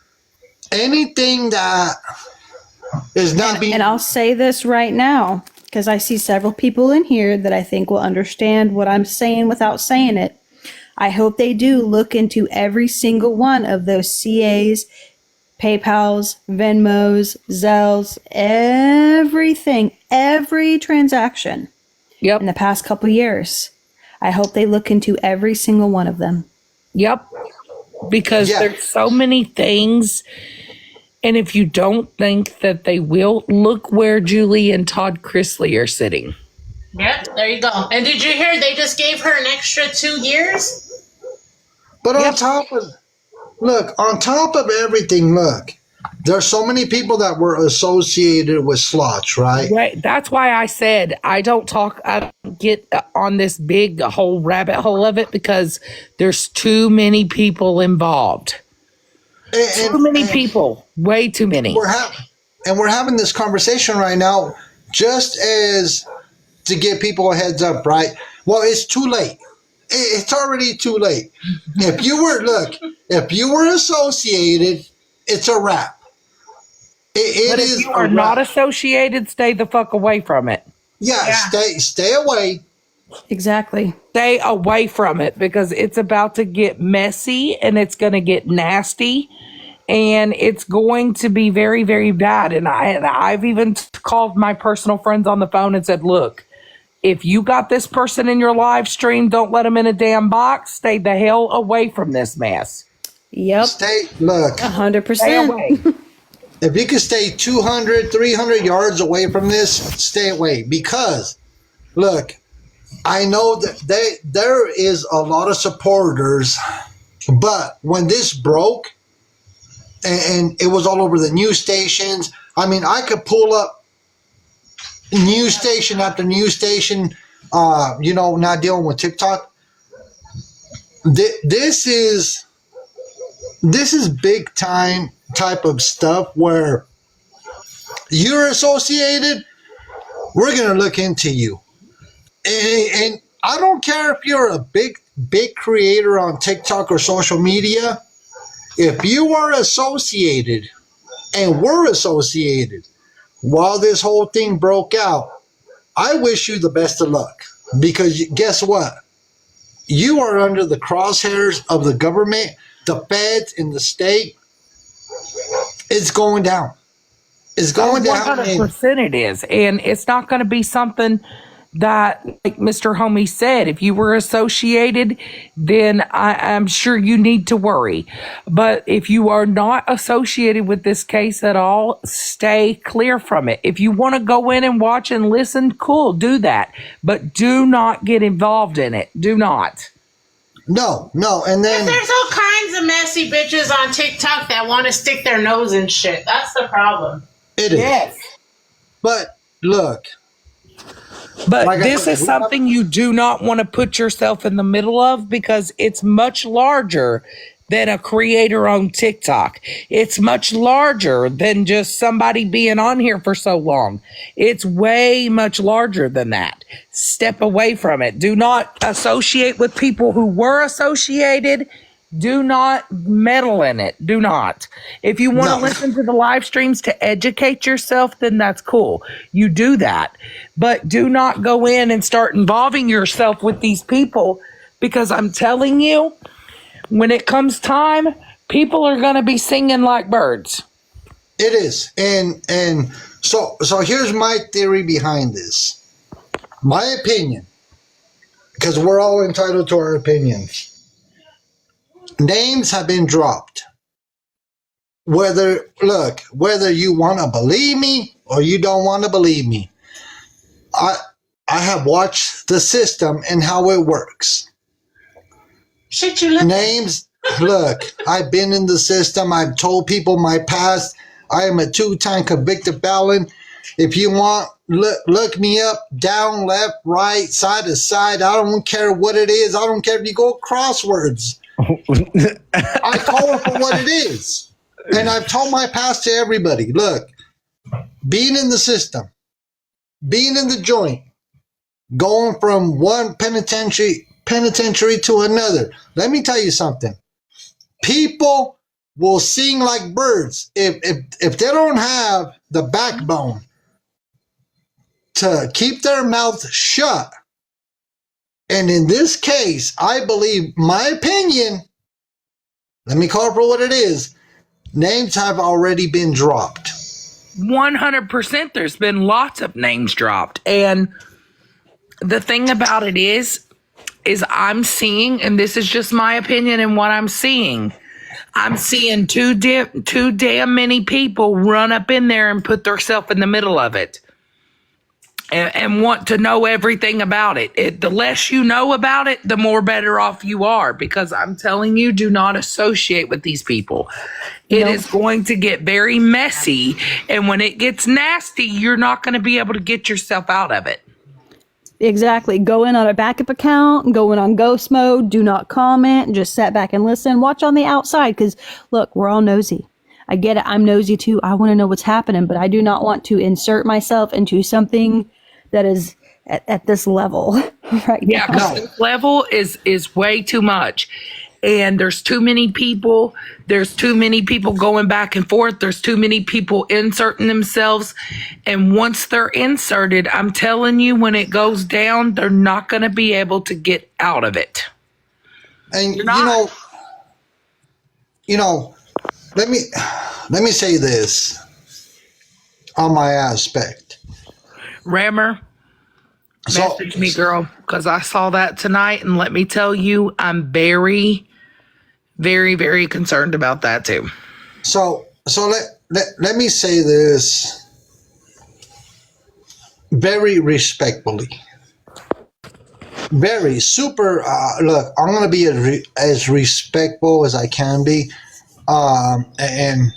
anything that is not being... And I'll say this right now, because I see several people in here that I think will understand what I'm saying without saying it. I hope they do look into every single one of those CAs, PayPals, Venmos, Zells, everything, every transaction in the past couple years. I hope they look into every single one of them. Yep. Because there's so many things. And if you don't think that they will, look where Julie and Todd Chrisley are sitting. Yep, there you go. And did you hear they just gave her an extra 2 years? But on top of everything, look, there's so many people that were associated with slots, right? Right. That's why I said I don't get on this big whole rabbit hole of it, because there's too many people involved. Too many people. Way too many. We're having this conversation right now just as to give people a heads up, right? Well, it's too late. It's already too late. If you were associated, it's a wrap. But if you are not associated, stay the fuck away from it. Yeah. Stay away. Exactly. Stay away from it, because it's about to get messy and it's going to get nasty and it's going to be very, very bad. And I've even called my personal friends on the phone and said, look, if you got this person in your live stream, don't let them in a damn box. Stay the hell away from this mess. Yep. 100%. Stay away. If you can stay 200, 300 yards away from this, stay away. Because, look, I know that there is a lot of supporters, but when this broke and it was all over the news stations, I mean, I could pull up news station after news station, not dealing with TikTok. This is big time type of stuff where you're associated, we're going to look into you. And I don't care if you're a big creator on TikTok or social media. If you are associated and were associated while this whole thing broke out, I wish you the best of luck, because guess what? You are under the crosshairs of the government, the feds, and the state. It's going down. It's going down. 100% it is. And it's not going to be something that, like Mr. Homie said, if you were associated, then I'm sure you need to worry. But if you are not associated with this case at all, stay clear from it. If you want to go in and watch and listen, cool, do that. But do not get involved in it. Do not. No. And then There's all kinds of messy bitches on TikTok that want to stick their nose in shit. That's the problem. it is. Yes. But look, But like I this said, is something you do not want to put yourself in the middle of, because it's much larger than a creator on TikTok. It's much larger than just somebody being on here for so long. It's way much larger than that. Step away from it. Do not associate with people who were associated. Do not meddle in it. Do not. If you want to No. listen to the live streams to educate yourself, then that's cool. You do that. But do not go in and start involving yourself with these people, because I'm telling you, when it comes time, people are going to be singing like birds. it is. And so here's my theory behind this. My opinion, because we're all entitled to our opinions. Names have been dropped. Whether you want to believe me or you don't want to believe me, I have watched the system and how it works. Shit, you look. Names, look, I've been in the system. I've told people my past. I am a 2-time convicted felon. If you want, look me up, down, left, right, side to side. I don't care what it is. I don't care if you go crosswords. I call it for what it is. And I've told my past to everybody. Look, being in the system, being in the joint, going from one penitentiary to another. Let me tell you something. People will sing like birds if they don't have the backbone to keep their mouth shut. And in this case, I believe, my opinion, let me call it for what it is, names have already been dropped. 100%. There's been lots of names dropped. And the thing about it is I'm seeing, and this is just my opinion and what I'm seeing too damn many people run up in there and put themselves in the middle of it. And want to know everything about it. The less you know about it, the more better off you are. Because I'm telling you, do not associate with these people. It is going to get very messy. And when it gets nasty, you're not going to be able to get yourself out of it. Exactly. Go in on a backup account, go in on ghost mode, do not comment, just sit back and listen. Watch on the outside, because look, we're all nosy. I get it. I'm nosy too. I want to know what's happening, but I do not want to insert myself into something that is at this level right Yeah, now. because this level is way too much. And there's too many people. There's too many people going back and forth. There's too many people inserting themselves. And once they're inserted, I'm telling you, when it goes down, they're not going to be able to get out of it. And You're not. let me say this on my aspect. Rammer, message me, girl, because I saw that tonight. And let me tell you, I'm very, very, very concerned about that too. So let me say this very respectfully. Very super. Look, I'm going to be as respectful as I can be. And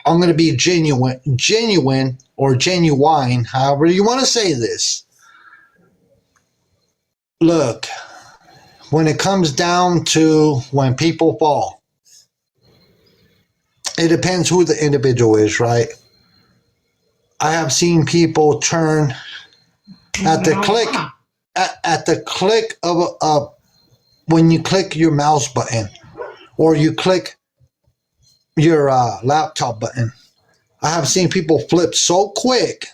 I'm going to be genuine or genuine, however you want to say this. Look, when it comes down to when people fall, it depends who the individual is, right? I have seen people turn at the click of when you click your mouse button or you click your laptop button. I have seen people flip so quick.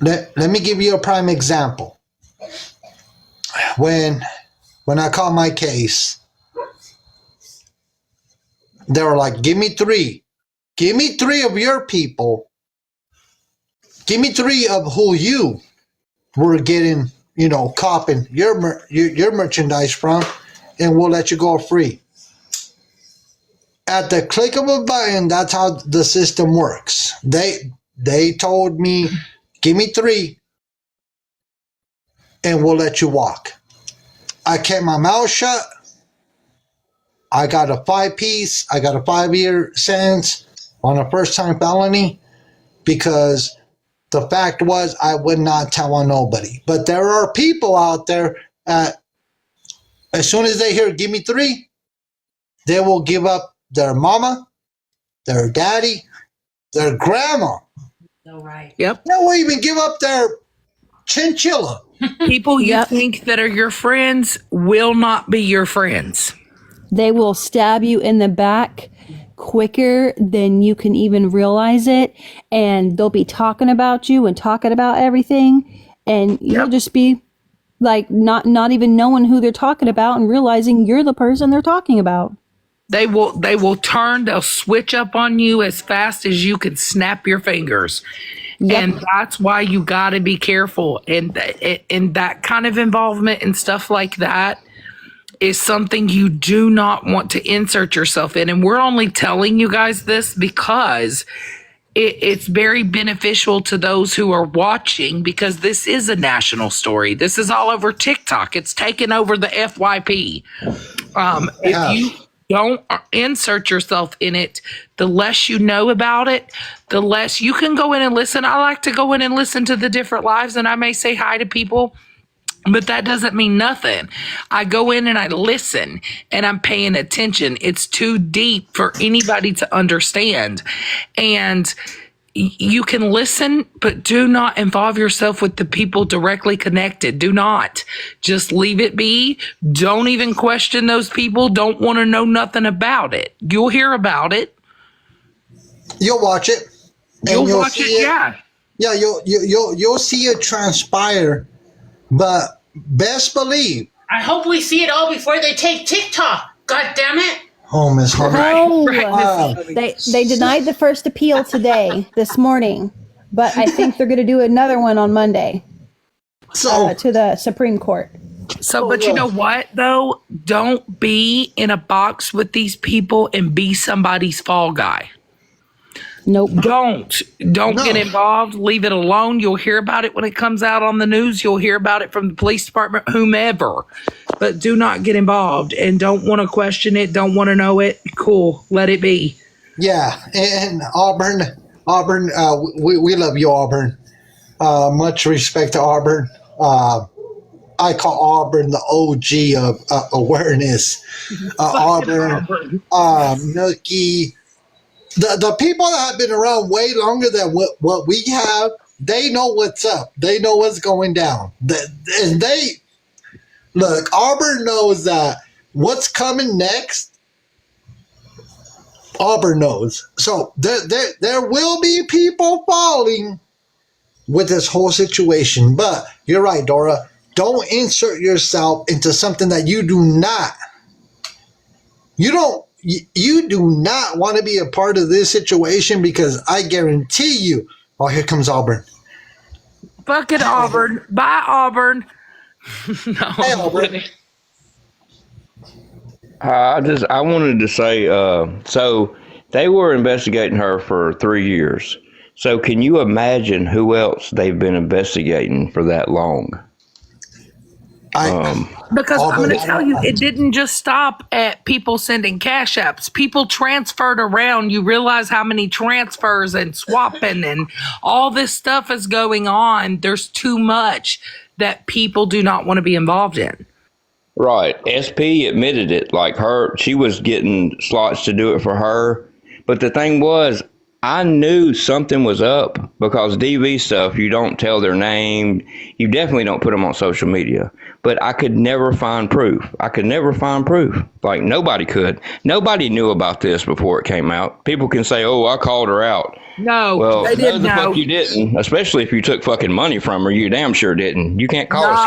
Let me give you a prime example. When I caught my case, they were like, give me three. Give me three of your people. Give me three of who you were getting, copping your merchandise from, and we'll let you go free. At the click of a button, that's how the system works. They told me, give me three, and we'll let you walk. I kept my mouth shut. I got a 5-piece. I got a 5-year sentence on a first-time felony because the fact was I would not tell on nobody. But there are people out there as soon as they hear give me three, they will give up their mama, their daddy, their grandma. So right. Yep. They will even give up their chinchilla. People you Yep. think that are your friends will not be your friends. They will stab you in the back quicker than you can even realize it. And they'll be talking about you and talking about everything. And you'll just be like not even knowing who they're talking about and realizing you're the person they're talking about. They'll switch up on you as fast as you can snap your fingers. Yep. And that's why you got to be careful. And that kind of involvement and stuff like that is something you do not want to insert yourself in. And we're only telling you guys this because it's very beneficial to those who are watching, because this is a national story. This is all over TikTok. It's taken over the FYP. If you don't insert yourself in it, the less you know about it, the less you can go in and listen. I like to go in and listen to the different lives, and I may say hi to people, but that doesn't mean nothing. I go in and I listen and I'm paying attention. It's too deep for anybody to understand. And you can listen, but do not involve yourself with the people directly connected. Do not. Just leave it be. Don't even question those people. Don't want to know nothing about it. You'll hear about it. You'll watch it. And You'll watch see it, yeah. Yeah, you'll see it transpire. But best believe. I hope we see it all before they take TikTok. God damn it. Oh, Miss Hunter. No, they denied the first appeal this morning, but I think they're going to do another one on Monday So to the Supreme Court. So, but you know what, though? Don't be in a box with these people and be somebody's fall guy. Nope. Don't get involved. Leave it alone. You'll hear about it when it comes out on the news. You'll hear about it from the police department, whomever. But do not get involved and don't want to question it. Don't want to know it. Cool. Let it be. yeah, and Auburn, we love you, Auburn. Much respect to Auburn. I call Auburn the OG of awareness. Auburn, Nookie. The people that have been around way longer than what we have, they know what's up. They know what's going down. And look, Auburn knows that what's coming next, Auburn knows. So there will be people falling with this whole situation. But you're right, Dora. Don't insert yourself into something that you do not want to be a part of this situation, because I guarantee you, oh, here comes Auburn. Fuck it, Auburn. Bye, Auburn. No. Hey, Auburn. I wanted to say, so they were investigating her for 3 years. So can you imagine who else they've been investigating for that long? Because I'm Auburn. going to tell you, it didn't just stop at people sending cash apps. People transferred around. You realize how many transfers and swapping and all this stuff is going on. There's too much that people do not want to be involved in. Right. SP admitted it. Like she was getting slots to do it for her. But the thing was, I knew something was up because DV stuff, you don't tell their name. You definitely don't put them on social media. But I could never find proof. Like, nobody could. Nobody knew about this before it came out. People can say, oh, I called her out. No, Well, they didn't no, the know. fuck you didn't. Especially if you took fucking money from her. You damn sure didn't. You can't call a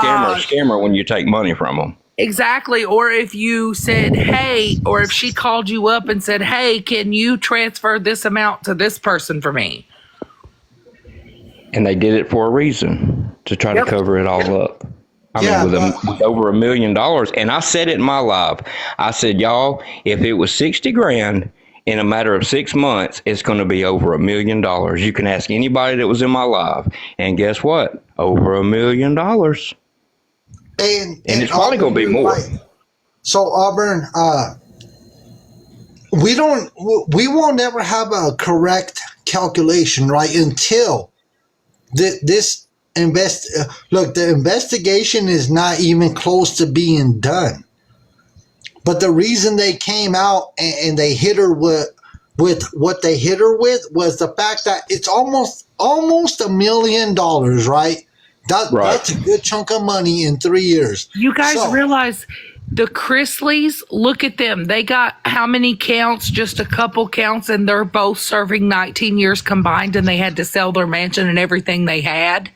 scammer when you take money from them. Exactly. Or if you said, hey, or if she called you up and said, hey, can you transfer this amount to this person for me? And they did it for a reason, to try to cover it all up. I Yeah, mean, with over $1 million. And I said it in my live. I said, y'all, if it was 60 grand in a matter of 6 months, it's going to be over $1 million. You can ask anybody that was in my live. And guess what? Over $1 million. And it's probably going to be more. Right. So Auburn, we won't ever have a correct calculation, right? Until the investigation is not even close to being done. But the reason they came out and they hit her with what they hit her with was the fact that it's almost $1 million, right? That's a good chunk of money in 3 years. You guys realize the Chrisleys, look at them. They got how many counts? Just a couple counts, and they're both serving 19 years combined, and they had to sell their mansion and everything they had.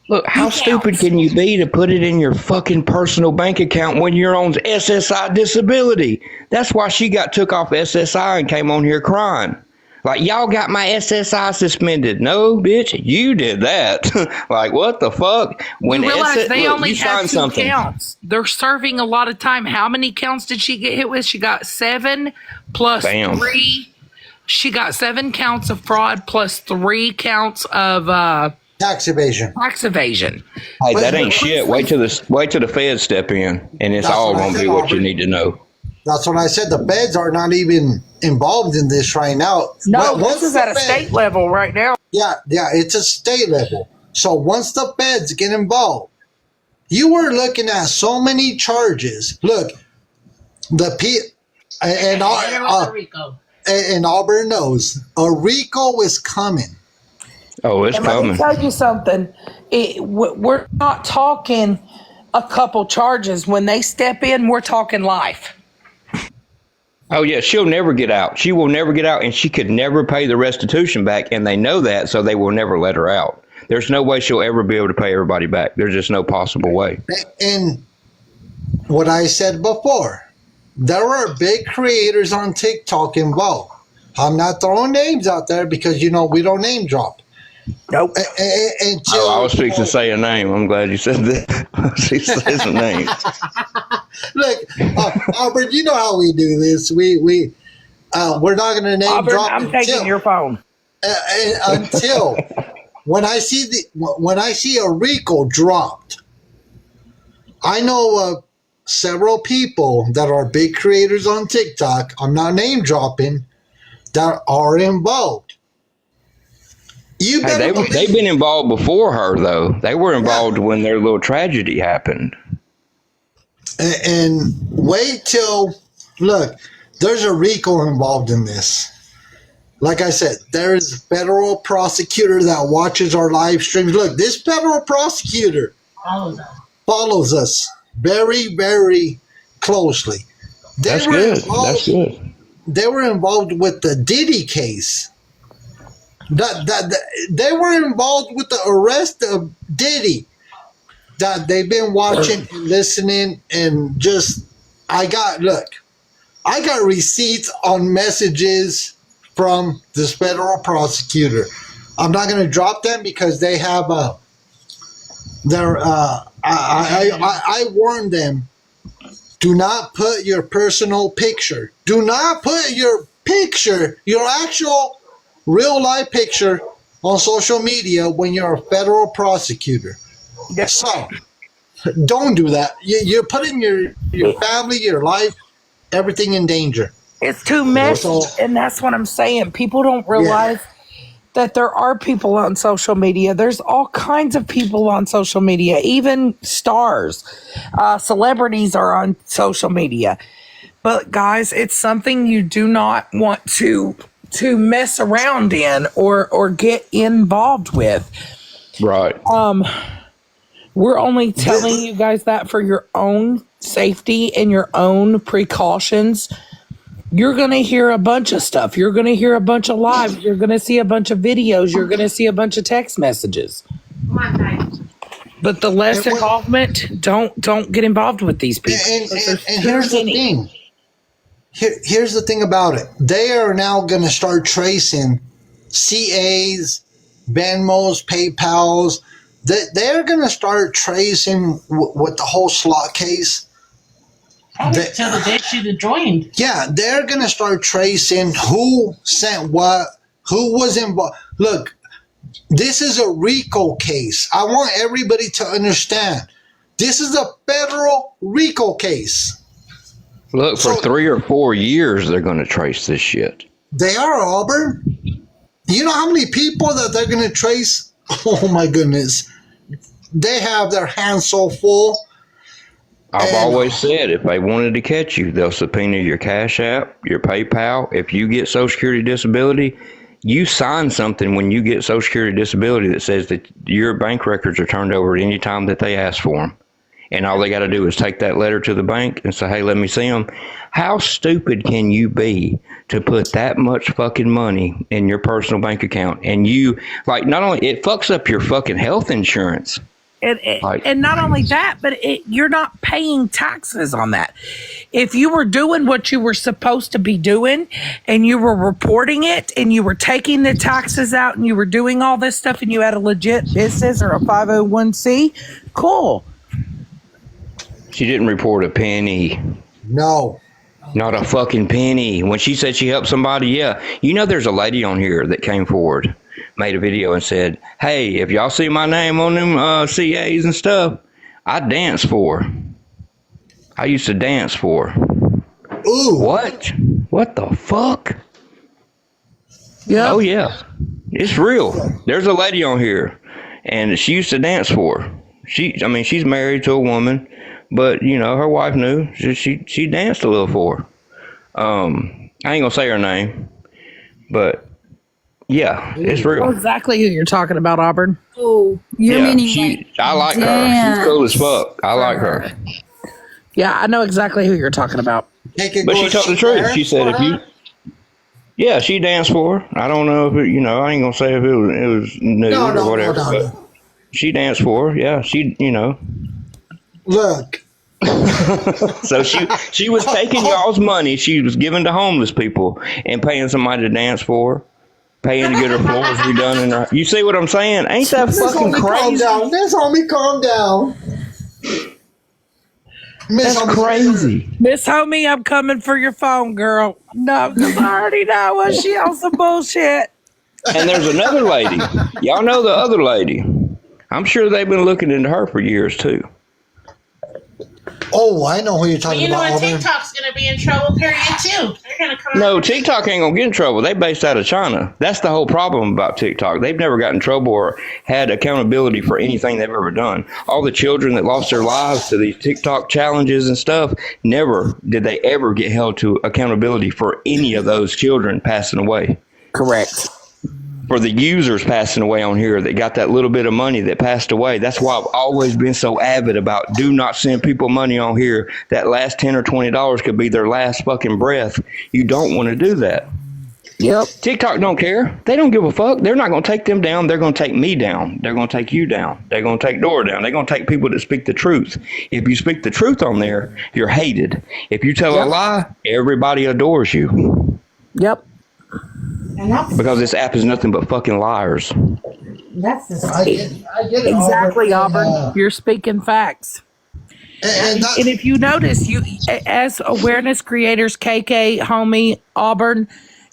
Look, how stupid can you be to put it in your fucking personal bank account when you're on SSI disability? That's why she got took off SSI and came on here crying. Like, y'all got my SSI suspended. No, bitch, you did that. Like, what the fuck? When you realize they only you had signed 2 counts. They're serving a lot of time. How many counts did she get hit with? She got 7 plus 3. She got 7 counts of fraud plus 3 counts of tax evasion. Hey, that ain't shit. Wait till the feds step in, and it's all gonna be what you need to know. That's what I said. The feds are not even involved in this right now. No, this is at a state level right now. Yeah, it's a state level. So once the feds get involved, you were looking at so many charges. Look, and Auburn knows a RICO is coming. Oh, it's coming. Let me tell you something. We're not talking a couple charges. When they step in, we're talking life. Oh, yeah, she'll never get out. She will never get out, and she could never pay the restitution back, and they know that, so they will never let her out. There's no way she'll ever be able to pay everybody back. There's just no possible way. And what I said before, there are big creators on TikTok involved. I'm not throwing names out there because, we don't name drop. Nope. I was fixing to say a name. I'm glad you said that. She says a name. Look, Auburn, you know how we do this. We're not going to name Auburn, drop. I'm taking your phone. Until when I see a RICO dropped, I know of several people that are big creators on TikTok. I'm not name dropping, that are involved. They've been involved before her, though. They were involved when their little tragedy happened. And wait till, look, there's a RICO involved in this. Like I said, there is a federal prosecutor that watches our live streams. Look, this federal prosecutor follows us very, very closely. That's good. They were involved with the Diddy case. They were involved with the arrest of Diddy. That they've been watching and listening, and I got receipts on messages from this federal prosecutor. I'm not going to drop them because they have I warned them, do not put your personal picture. Do not put your picture, your actual real life picture on social media when you're a federal prosecutor. Yes. So don't do that. You're putting your family, your life, everything in danger. It's too messy, and that's what I'm saying. People don't realize that there are people on social media. There's all kinds of people on social media, even stars. Celebrities are on social media. But guys, it's something you do not want to to mess around in or get involved with. Right. We're only telling you guys that for your own safety and your own precautions. You're going to hear a bunch of stuff. You're going to hear a bunch of lives. You're going to see a bunch of videos. You're going to see a bunch of text messages. But the less involvement, don't get involved with these people. And here's the thing. Here's the thing about it. They are now going to start tracing CAs, Venmos, PayPals. They're going to start tracing with the whole slot case. Probably until the day she joined. Yeah, they're going to start tracing who sent what, who was involved. Look, this is a RICO case. I want everybody to understand. This is a federal RICO case. Look, for 3 or 4 years, they're going to trace this shit. They are, Auburn. You know how many people that they're going to trace? Oh, my goodness. They have their hands so full. I've always said if they wanted to catch you, they'll subpoena your Cash App, your PayPal. If you get Social Security disability, you sign something when you get Social Security disability that says that your bank records are turned over at any time that they ask for them. And all they got to do is take that letter to the bank and say, hey, let me see them. How stupid can you be to put that much fucking money in your personal bank account? And you, like, not only, it fucks up your fucking health insurance. And not only that, but you're not paying taxes on that. If you were doing what you were supposed to be doing and you were reporting it and you were taking the taxes out and you were doing all this stuff and you had a legit business or a 501c, cool. She didn't report a penny. No. Not a fucking penny. When she said she helped somebody, yeah. You know there's a lady on here that came forward, made a video and said, hey, if y'all see my name on them CAs and stuff, I dance for. I used to dance for. Ooh. What? What the fuck? Yeah. Oh, yeah. It's real. There's a lady on here, and she used to dance for. She's married to a woman, but, you know, her wife knew. She danced a little for her. I ain't gonna say her name, but yeah, it's real. I know exactly who you're talking about, Auburn. Oh, you're meaning I like her. She's cool as fuck. I like her. Yeah, I know exactly who you're talking about. But she told the truth. She said if you... Yeah, she danced for her. I don't know if it, you know, I ain't gonna say if it was nude or whatever, but she danced for her. Yeah, she, you know. Look. So she was taking y'all's money she was giving to homeless people and paying somebody to dance for her, paying to get her floors redone in her. You see what I'm saying? Ain't that fucking crazy? Miss Homie, calm down. That's crazy. Miss Homie, I'm coming for your phone, girl. No, because I already know what she on some bullshit. And there's another lady. Y'all know the other lady. I'm sure they've been looking into her for years too. Oh, I know who you're talking you know about. what? TikTok's going to be in trouble, period, too. They're going to come No, TikTok ain't going to get in trouble. They based out of China. That's the whole problem about TikTok. They've never got in trouble or had accountability for anything they've ever done. All the children that lost their lives to these TikTok challenges and stuff, never did they ever get held to accountability for any of those children passing away. Correct. For the users passing away on here that got that little bit of money that passed away. That's why I've always been so avid about do not send people money on here. That last $10 or $20 could be their last fucking breath. You don't want to do that. Yep. TikTok don't care. They don't give a fuck. They're not going to take them down. They're going to take me down. They're going to take you down. They're going to take Dora down. They're going to take people that speak the truth. If you speak the truth on there, you're hated. If you tell a lie, everybody adores you. Yep. Because this app is nothing but fucking liars. I get it, Exactly, Auburn. You're speaking facts. And if you notice, you as awareness creators, KK, Homie, Auburn,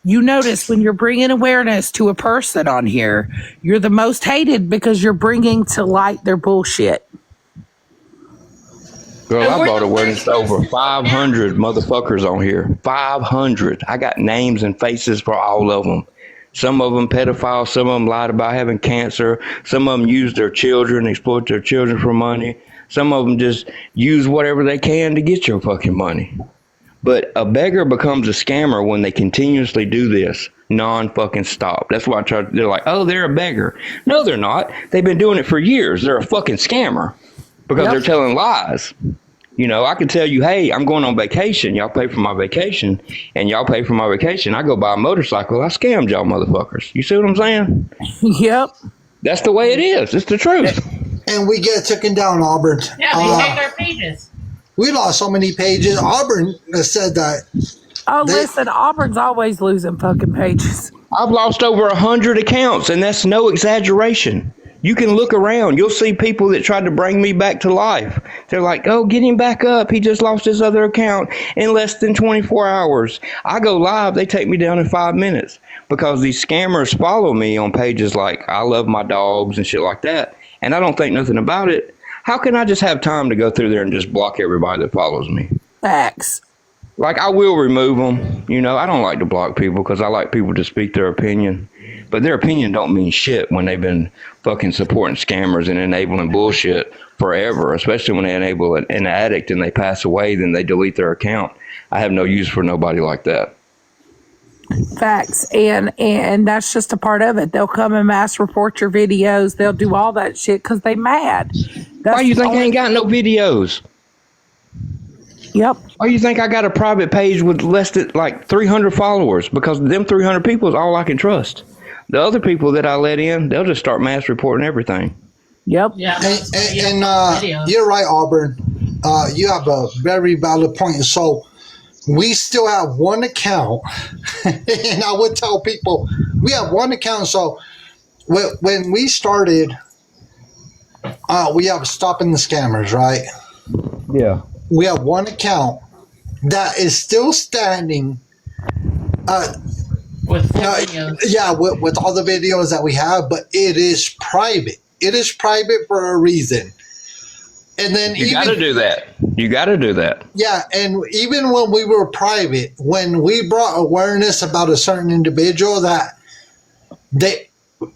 you notice when you're bringing awareness to a person on here, you're the most hated because you're bringing to light their bullshit. Girl, I brought awareness to over 500 motherfuckers on here. 500. I got names and faces for all of them. Some of them pedophiles. Some of them lied about having cancer. Some of them use their children, exploit their children for money. Some of them just use whatever they can to get your fucking money. But a beggar becomes a scammer when they continuously do this. non-fucking stop. That's why they're like, oh, they're a beggar. No, they're not. They've been doing it for years. They're a fucking scammer because they're telling lies. You know, I can tell you, hey, I'm going on vacation. Y'all pay for my vacation, and y'all pay for my vacation. I go buy a motorcycle. I scammed y'all motherfuckers. You see what I'm saying? Yep. That's the way it is. It's the truth. And we get taken down, Auburn. Yeah, they take our pages. We lost so many pages. Auburn said that. Oh, listen, Auburn's always losing fucking pages. I've lost over 100 accounts, and that's no exaggeration. You can look around. You'll see people that tried to bring me back to life. They're like, oh, get him back up. He just lost his other account in less than 24 hours. I go live. They take me down in 5 minutes because these scammers follow me on pages like I love my dogs and shit like that. And I don't think nothing about it. How can I just have time to go through there and just block everybody that follows me? Facts. Like, I will remove them. You know, I don't like to block people because I like people to speak their opinion. But their opinion don't mean shit when they've been fucking supporting scammers and enabling bullshit forever, especially when they enable an addict and they pass away, then they delete their account. I have no use for nobody like that. Facts. And that's just a part of it. They'll come and mass report your videos. They'll do all that shit because they mad. Why you think I ain't got no videos? Yep. Why you think I got a private page with less than like 300 followers? Because them 300 people is all I can trust. The other people that I let in, they'll just start mass reporting everything. Yep. Yeah. And you're right, Auburn. You have a very valid point. So we still have one account, and I would tell people we have one account. So when we started, we have Stopping the Scammers, right? Yeah. We have one account that is still standing. With videos. Yeah, with all the videos that we have, but it is private. It is private for a reason. And then You got to do that. You got to do that. Yeah, and even when we were private, when we brought awareness about a certain individual that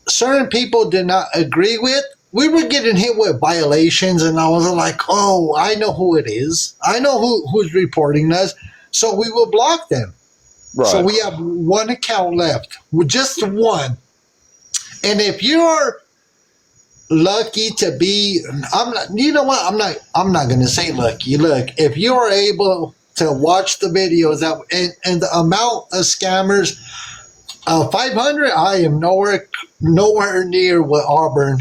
certain people did not agree with, we were getting hit with violations, and I was like, oh, I know who it is. I know who's reporting us. So we will block them. Right. So we have one account left, just one. And if you're lucky to be, you know what? I'm not going to say lucky. Look, if you are able to watch the videos and the amount of scammers, 500, I am nowhere near what Auburn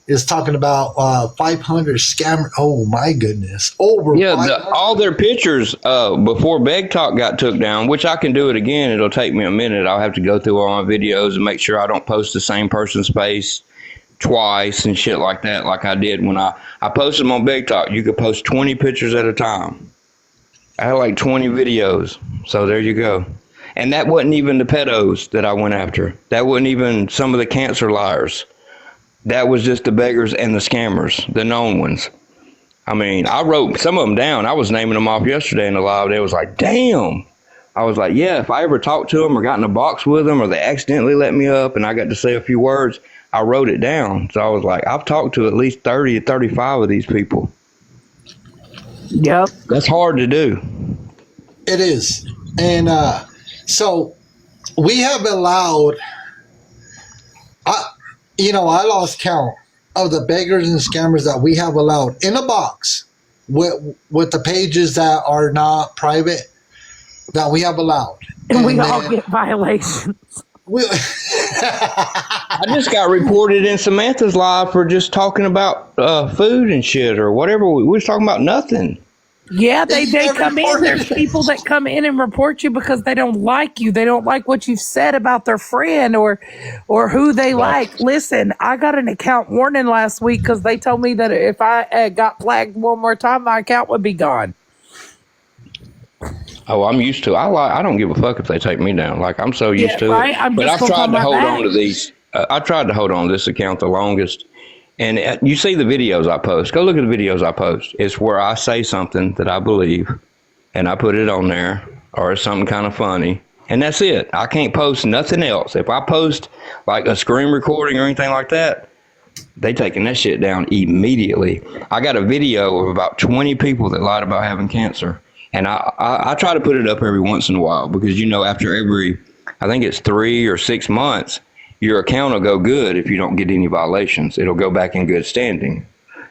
is talking about. 500 scammer. Oh my goodness. Over. Yeah, all their pictures before Beg Talk got took down, which I can do it again. It'll take me a minute. I'll have to go through all my videos and make sure I don't post the same person's face twice and shit like that, like I did when I posted them on Big Talk. You could post 20 pictures at a time. I had like 20 videos. So there you go. And that wasn't even the pedos that I went after. That wasn't even some of the cancer liars. That was just the beggars and the scammers, the known ones. I mean, I wrote some of them down. I was naming them off yesterday in the live. They was like, damn. I was like, yeah, if I ever talked to them or got in a box with them or they accidentally let me up and I got to say a few words, I wrote it down. So I was like, I've talked to at least 30 to 35 of these people. Yep. That's hard to do. It is. And so we have allowed, I lost count of the beggars and scammers that we have allowed in a box with the pages that are not private that we have allowed. And we all get violations. I just got reported in Samantha's live for just talking about food and shit or whatever. We was talking about nothing. Yeah, they come in. There's people that come in and report you because they don't like you. They don't like what you've said about their friend or who they like. Listen, I got an account warning last week because they told me that if I got flagged one more time, my account would be gone. Oh, I'm used to it. I don't give a fuck if they take me down. Like, I'm so used to right? it. But I've tried to hold on to these. I tried to hold on to this account the longest. And you see the videos I post. Go look at the videos I post. It's where I say something that I believe, and I put it on there, or it's something kind of funny. And that's it. I can't post nothing else. If I post like a screen recording or anything like that, they taking that shit down immediately. I got a video of about 20 people that lied about having cancer. And I try to put it up every once in a while because, after every I think it's 3 or 6 months, your account will go good if you don't get any violations. It'll go back in good standing,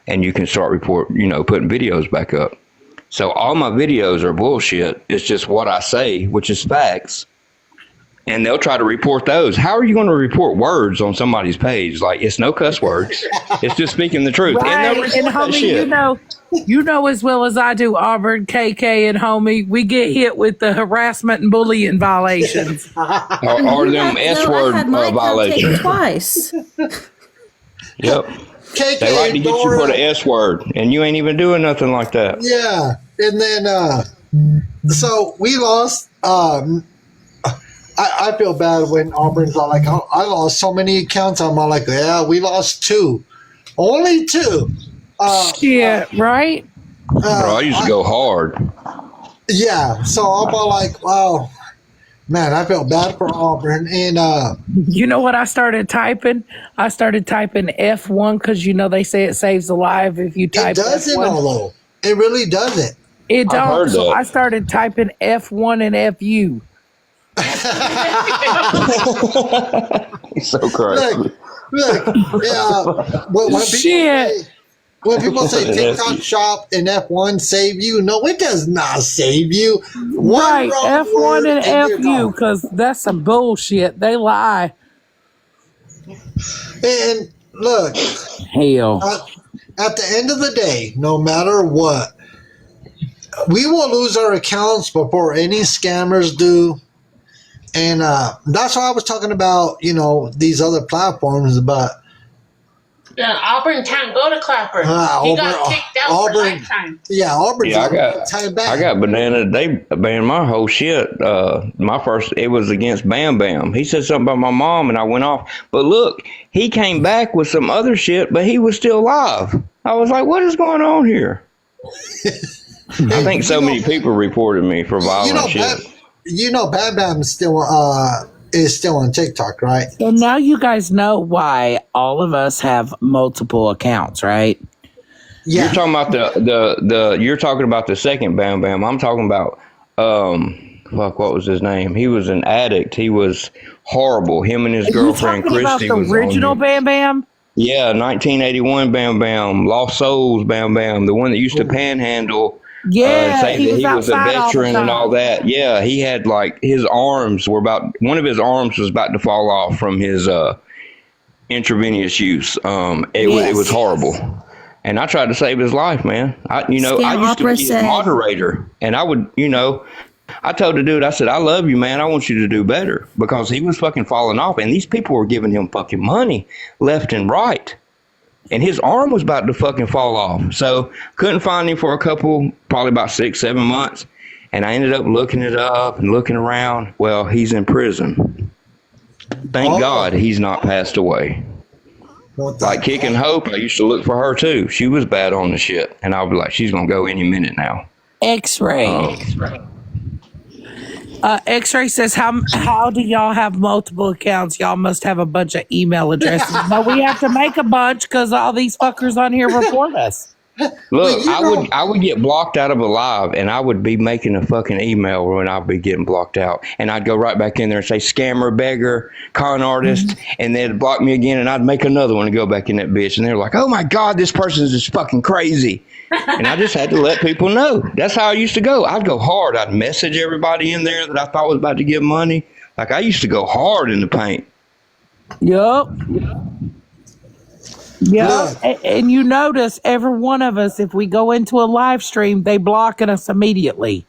and you can start putting videos back up. So all my videos are bullshit. It's just what I say, which is facts. And they'll try to report those. How are you going to report words on somebody's page? Like, it's no cuss words. It's just speaking the truth. Right. And they'll And report that homie, shit. you know as well as I do, Auburn, KK, and homie, we get hit with the harassment and bullying violations. Or them S-word I had my account taken violations. twice. Yep. KK They like to get you for the S word, and you ain't even doing nothing like that. Yeah, and then so we lost. I feel bad when Auburn's all like, oh, I lost so many accounts. I'm all like, yeah, we lost 2, only 2. Shit, right? Bro, I used to go hard. Yeah, so I'm all like, wow, man, I felt bad for Auburn, and You know what I started typing? I started typing F1 because they say it saves a life if you type it doesn't, F1. although it really doesn't. It I've don't. heard So that. I started typing F1 and FU. He's so crazy. Look, yeah. When people say TikTok Shop and F1 save you, no, it does not save you. One Right, wrong word F1 and you're FU gone. because that's some bullshit. They lie. And look, Hell. at the end of the day, no matter what, we will lose our accounts before any scammers do. And that's why I was talking about, these other platforms, but Yeah, Auburn can't go to Clapper. He Auburn- got kicked out for Auburn- lifetime. yeah, Auburn's Yeah, time back. I got banana. They banned my whole shit. It was against Bam Bam. He said something about my mom, and I went off. But look, he came back with some other shit, but he was still alive. I was like, what is going on here? I think so many people reported me for violent shit. Bam Bam is still on TikTok, right? So now you guys know why all of us have multiple accounts, right? Yeah. You're talking about you're talking about the second Bam Bam. I'm talking about what was his name? He was an addict. He was horrible. Him and his Are you girlfriend talking about Christy the was on original there. Bam Bam? Yeah, 1981 Bam Bam, Lost Souls Bam Bam, the one that used to panhandle. Yeah, Say he that was he was a outside all the veteran and time. all that. Yeah, he had his arms were one of his arms was about to fall off from his intravenous use. It was horrible. And I tried to save his life, man. I used to be his moderator, and I would, I told the dude, I said, I love you, man. I want you to do better, because he was fucking falling off, and these people were giving him fucking money left and right. And his arm was about to fucking fall off. So couldn't find him for probably about 6-7 months. And I ended up looking it up and looking around. Well, he's in prison. Thank God he's not passed away. Like Kicking Hope, I used to look for her too. She was bad on the shit. And I'll be like, she's going to go any minute now. X-Ray. X-Ray says, how do y'all have multiple accounts? Y'all must have a bunch of email addresses. No, we have to make a bunch because all these fuckers on here report us. Look, I would get blocked out of a live, and I would be making a fucking email when I'd be getting blocked out, and I'd go right back in there and say scammer, beggar, con artist, and they'd block me again, and I'd make another one and go back in that bitch, and they're like, oh my God, this person's just fucking crazy. And I just had to let people know. That's how I used to go. I'd go hard. I'd message everybody in there that I thought was about to get money. Like, I used to go hard in the paint. Yup. Yeah, and you notice every one of us, if we go into a live stream, they blocking us immediately.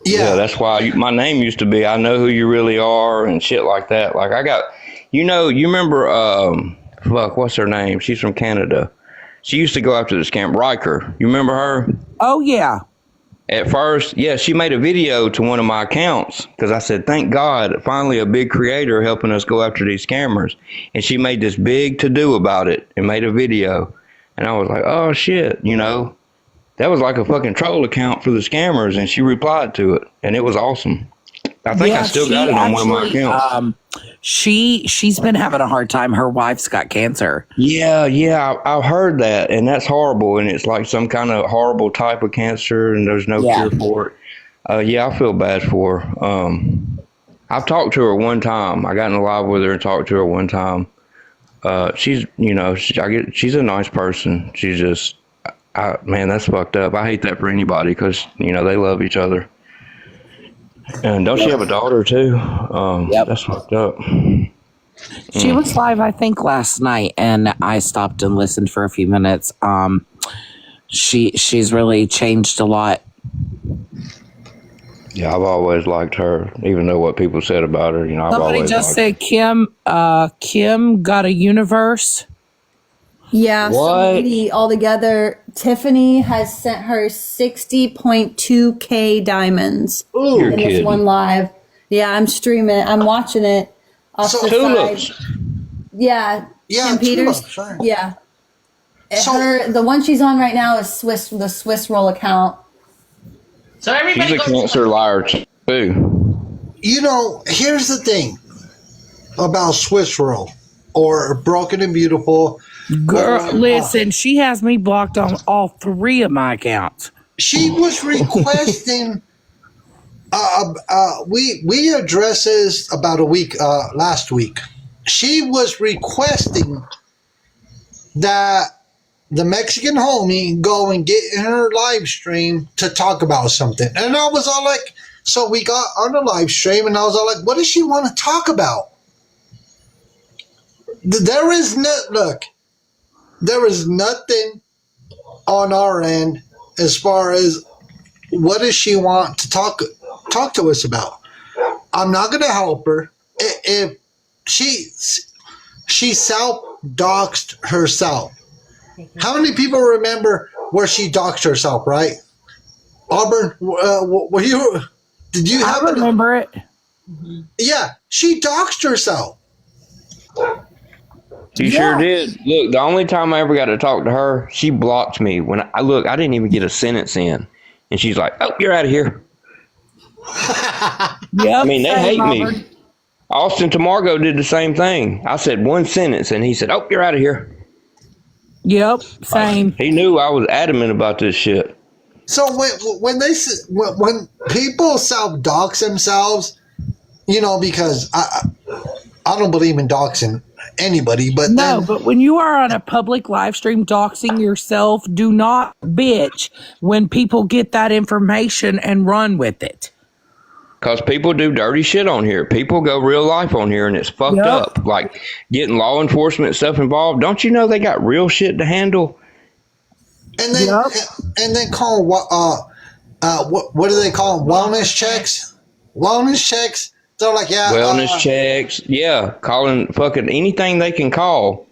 Yeah, that's why my name used to be I Know Who You Really Are and shit like that. Like, I got, you remember, what's her name? She's from Canada. She used to go after the scam, Riker. You remember her? Oh, yeah. At first, yeah, she made a video to one of my accounts because I said, thank God, finally a big creator helping us go after these scammers. And she made this big to-do about it and made a video. And I was like, oh, shit, that was like a fucking troll account for the scammers. And she replied to it. And it was awesome. I think I still got it on one of my accounts. She's been having a hard time. Her wife's got cancer. Yeah, I've heard that, and that's horrible. And it's like some kind of horrible type of cancer, and there's no cure for it. I feel bad for her. I've talked to her one time. I got in a live with her and talked to her one time. She's, she's a nice person. She's just, man, that's fucked up. I hate that for anybody because, they love each other. And don't she have a daughter too? Yep. That's fucked up. She was live, I think, last night, and I stopped and listened for a few minutes. She's really changed a lot. Yeah, I've always liked her, even though what people said about her. I've Somebody always just liked said Kim got a universe. Yeah, so What? maybe altogether, Tiffany has sent her 60.2K diamonds You're in this kidding. one live. Yeah, I'm streaming it. I'm watching it off So the Tulips. side. Yeah, Yeah, Kim Peters. Tulips, right. Yeah. So- The one she's on right now is the Swiss roll account. So everybody She's a goes. cancer liar too. Here's the thing about Swiss roll or Broken and Beautiful. Girl, listen, she has me blocked on all 3 of my accounts. She was requesting. We addressed this about a week last week. She was requesting that the Mexican homie go and get in her live stream to talk about something, and I was all like, so we got on the live stream, and I was all like, what does she want to talk about? There is nothing on our end as far as what does she want to talk to us about. I'm not going to help her if she self-doxed herself. How many people remember where she doxed herself, right? Auburn, did you I happen to? remember it. Yeah, She doxed herself. she sure did. Look, the only time I ever got to talk to her, she blocked me. When I didn't even get a sentence in. And she's like, oh, you're out of here. Yep, I mean, they same, hate me. Auburn. Austin Tamargo did the same thing. I said one sentence, and he said, oh, you're out of here. Yep, same. He knew I was adamant about this shit. So when people self-dox themselves, because I don't believe in doxing anybody, but No, then, but when you are on a public live stream doxing yourself, do not bitch when people get that information and run with it. Because people do dirty shit on here. People go real life on here, and it's fucked Yep. up. Like getting law enforcement stuff involved. Don't you know they got real shit to handle? and then Yep. and then call what do they call them? Wellness checks. They're like, yeah, Wellness checks. Yeah, calling fucking anything they can call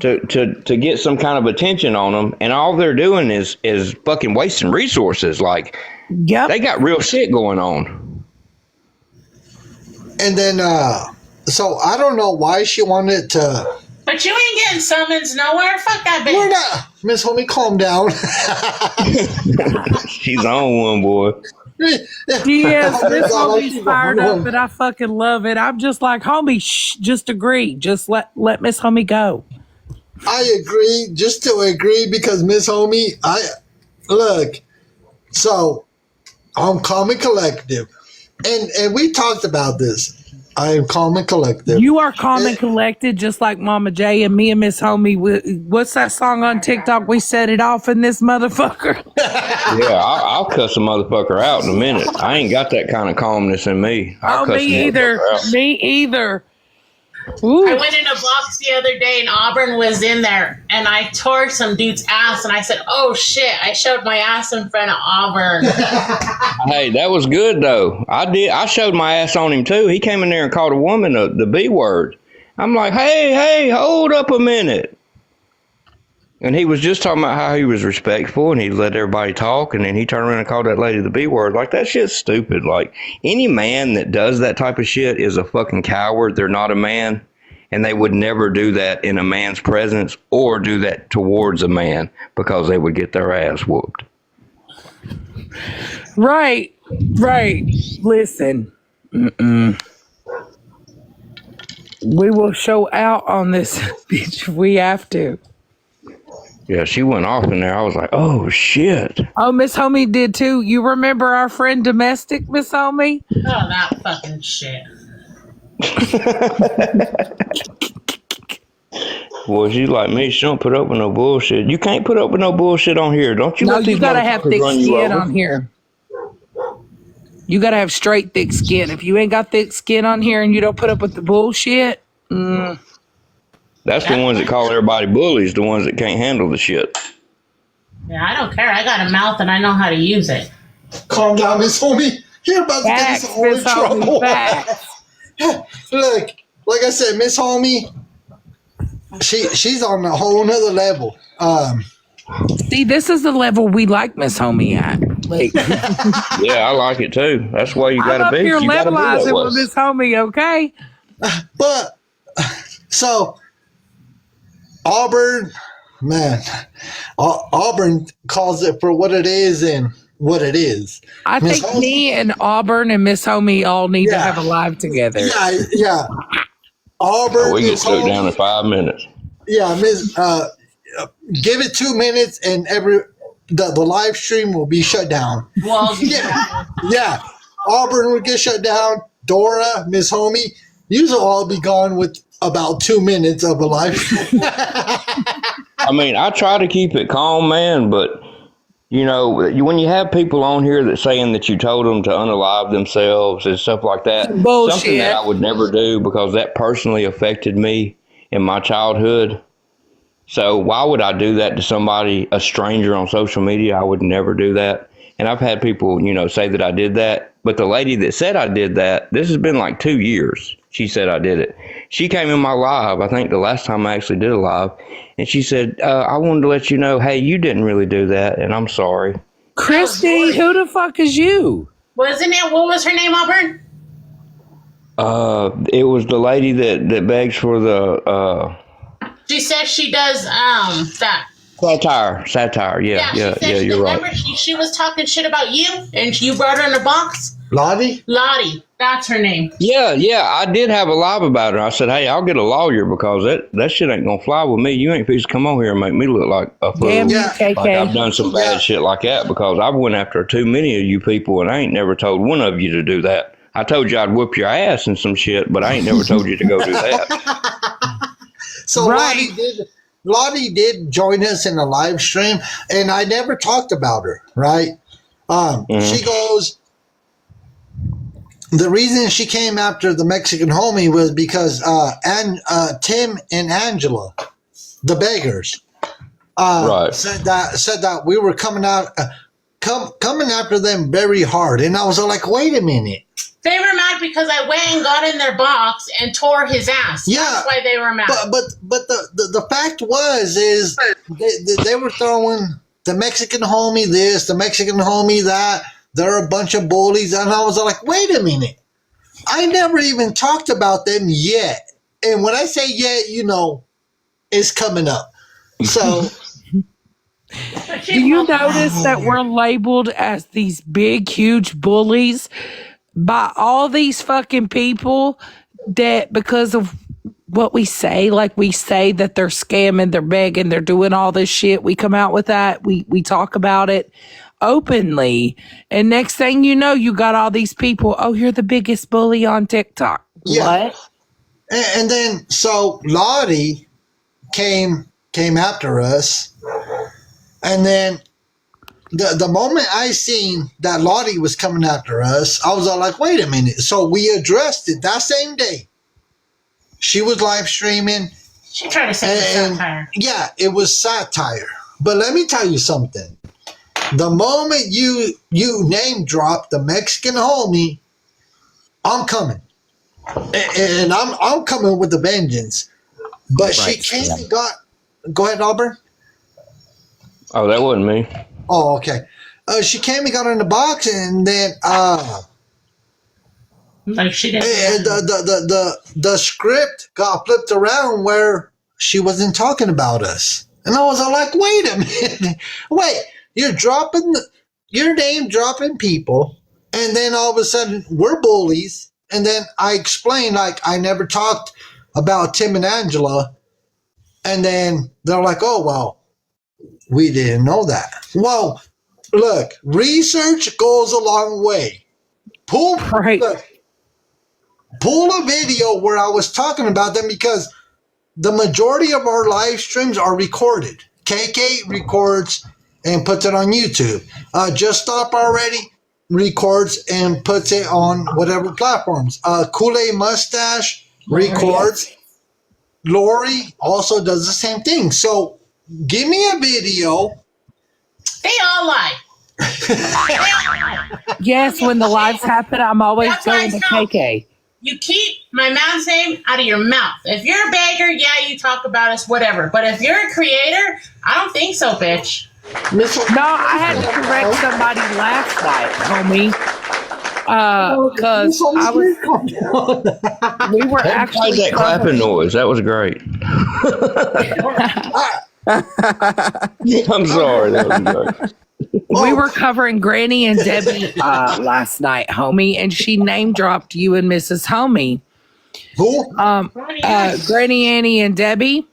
to get some kind of attention on them, and all they're doing is fucking wasting resources. Like Yep. they got real shit going on. and then so I don't know why she wanted to. But you ain't getting summons nowhere. Fuck that bitch. We're not, Miss Homie, calm down. She's on one, boy. Yes, this I like homie's you. fired up, but I fucking love it. I'm just like, homie, shh, just agree. Just let Miss Homie go. I agree, just to agree, because Miss Homie, so I'm calm and collective, and we talked about this. I am calm and collective. You are calm and collected, just like Mama J and me and Miss Homie. What's that song on TikTok? We set it off in this motherfucker. Yeah, I'll cuss a motherfucker out in a minute. I ain't got that kind of calmness in me. I'll Oh, cuss a me either. motherfucker out. Me either. I Ooh. went in a box the other day and Auburn was in there and I tore some dude's ass and I said, oh shit, I showed my ass in front of Auburn. Hey, that was good though. I did. I showed my ass on him too. He came in there and called a woman the B word. I'm like, hey, hold up a minute. And he was just talking about how he was respectful and he let everybody talk, and then he turned around and called that lady the B word. Like, that shit's stupid. Like, any man that does that type of shit is a fucking coward. They're not a man, and they would never do that in a man's presence or do that towards a man because they would get their ass whooped. Right. Listen. We will show out on this bitch. We have to. Yeah, she went off in there. I was like, oh, shit. Oh, Miss Homie did too. You remember our friend Domestic, Miss Homie? Oh, that fucking shit. Well, she's like me. She don't put up with no bullshit. You can't put up with no bullshit on here. Don't you? No, let these you gotta have motherfuckers thick run you skin over. on here. You gotta have straight thick skin. If you ain't got thick skin on here and you don't put up with the bullshit, That's the ones that call everybody bullies, the ones that can't handle the shit. Yeah, I don't care. I got a mouth and I know how to use it. Calm down, Miss Homie. You're about to get us facts, all in Miss Homie, trouble. facts. Look, like I said, Miss Homie, she's on a whole nother level. See, this is the level we like Miss Homie at. Like, Yeah, I like it too. That's why you I'm gotta up be. here You gotta be that levelizing way. with Miss Homie, okay? But so Auburn, man, Auburn calls it for what it is and what it is. I Miss think Homie- me and Auburn and Miss Homie all need to Yeah. have a live together. Yeah. Auburn, We get Miss shut down Homie, in 5 minutes. yeah, Miss. Give it 2 minutes and the live stream will be shut down. Well, Yeah, Auburn would get shut down. Dora, Miss Homie, you'll all be gone with about 2 minutes of a live stream. I mean, I try to keep it calm, man, but you know, when you have people on here that saying that you told them to unalive themselves and stuff like that, Bullshit. something that I would never do because that personally affected me in my childhood. So why would I do that to somebody, a stranger on social media? I would never do that. And I've had people, you know, say that I did that. But the lady that said I did that, this has been like 2 years. She said I did it. She came in my live, I think the last time I actually did a live, and she said, I wanted to let you know, hey, you didn't really do that, and I'm sorry. Christy, who the fuck is you? wasn't it? What was her name, Auburn? It was the lady that begs for the She says she does that. satire. Yeah, she said she, you're remember right. she was talking shit about you and you brought her in a box? Lottie? Lottie. That's her name. Yeah, I did have a live about her. I said, hey, I'll get a lawyer because that shit ain't gonna fly with me. You ain't supposed to come on here and make me look like a fool. Damn you, Yeah. KK. Like I've done some bad shit like that because I've went after too many of you people and I ain't never told one of you to do that. I told you I'd whoop your ass and some shit, but I ain't never told you to go do that. So Right. Lottie did join us in a live stream, and I never talked about her, right? She goes, the reason she came after the Mexican homie was because Tim and Angela, the beggars, Right. said that we were coming after them very hard, and I was like, wait a minute. They were mad because I went and got in their box and tore his ass. Yeah. That's why they were mad. But the fact is they were throwing the Mexican homie this, the Mexican homie that. They're a bunch of bullies, and I was like, wait a minute, I never even talked about them yet. And when I say yet, you know, it's coming up. So Do you notice that we're labeled as these big, huge bullies by all these fucking people that because of what we say, like we say that they're scamming, they're begging, they're doing all this shit. We come out with that. We talk about it openly. And next thing you know, you got all these people, oh, you're the biggest bully on TikTok. Yeah. What? and then so Lottie came after us, and then the moment I seen that Lottie was coming after us, I was all like, wait a minute. So we addressed it that same day. She was live streaming. She tried to say it was And satire. yeah, it was satire. But let me tell you something. The moment you name drop the Mexican homie, I'm coming. And I'm coming with a vengeance. But she came and got. Go ahead, Auburn. Oh, that wasn't me. Oh, okay. She came and got in the box, and then Like she didn't. the script got flipped around where she wasn't talking about us, and I was all like, "Wait a minute, wait! You're name dropping people, and then all of a sudden we're bullies." And then I explained like I never talked about Tim and Angela, and then they're like, "Oh well, we didn't know that." Well, look, research goes a long way. Right. Look, pull a video where I was talking about them because the majority of our live streams are recorded. KK records and puts it on YouTube. Just Stop Already records and puts it on whatever platforms. Kool-Aid Mustache records. Lori also does the same thing. So give me a video. They all lie. Yes, when the lives happen, I'm always That's why going to I tell- KK. You keep my mom's name out of your mouth. If you're a beggar, yeah, you talk about us, whatever. But if you're a creator, I don't think so, bitch. No, I had to correct somebody last night, homie. Because I was, we were Why actually that clapping noise? That was great. I'm sorry. That was great. We were covering Granny and Debbie last night, homie, and she name dropped you and Mrs. Homie. Who? Granny Annie and Debbie.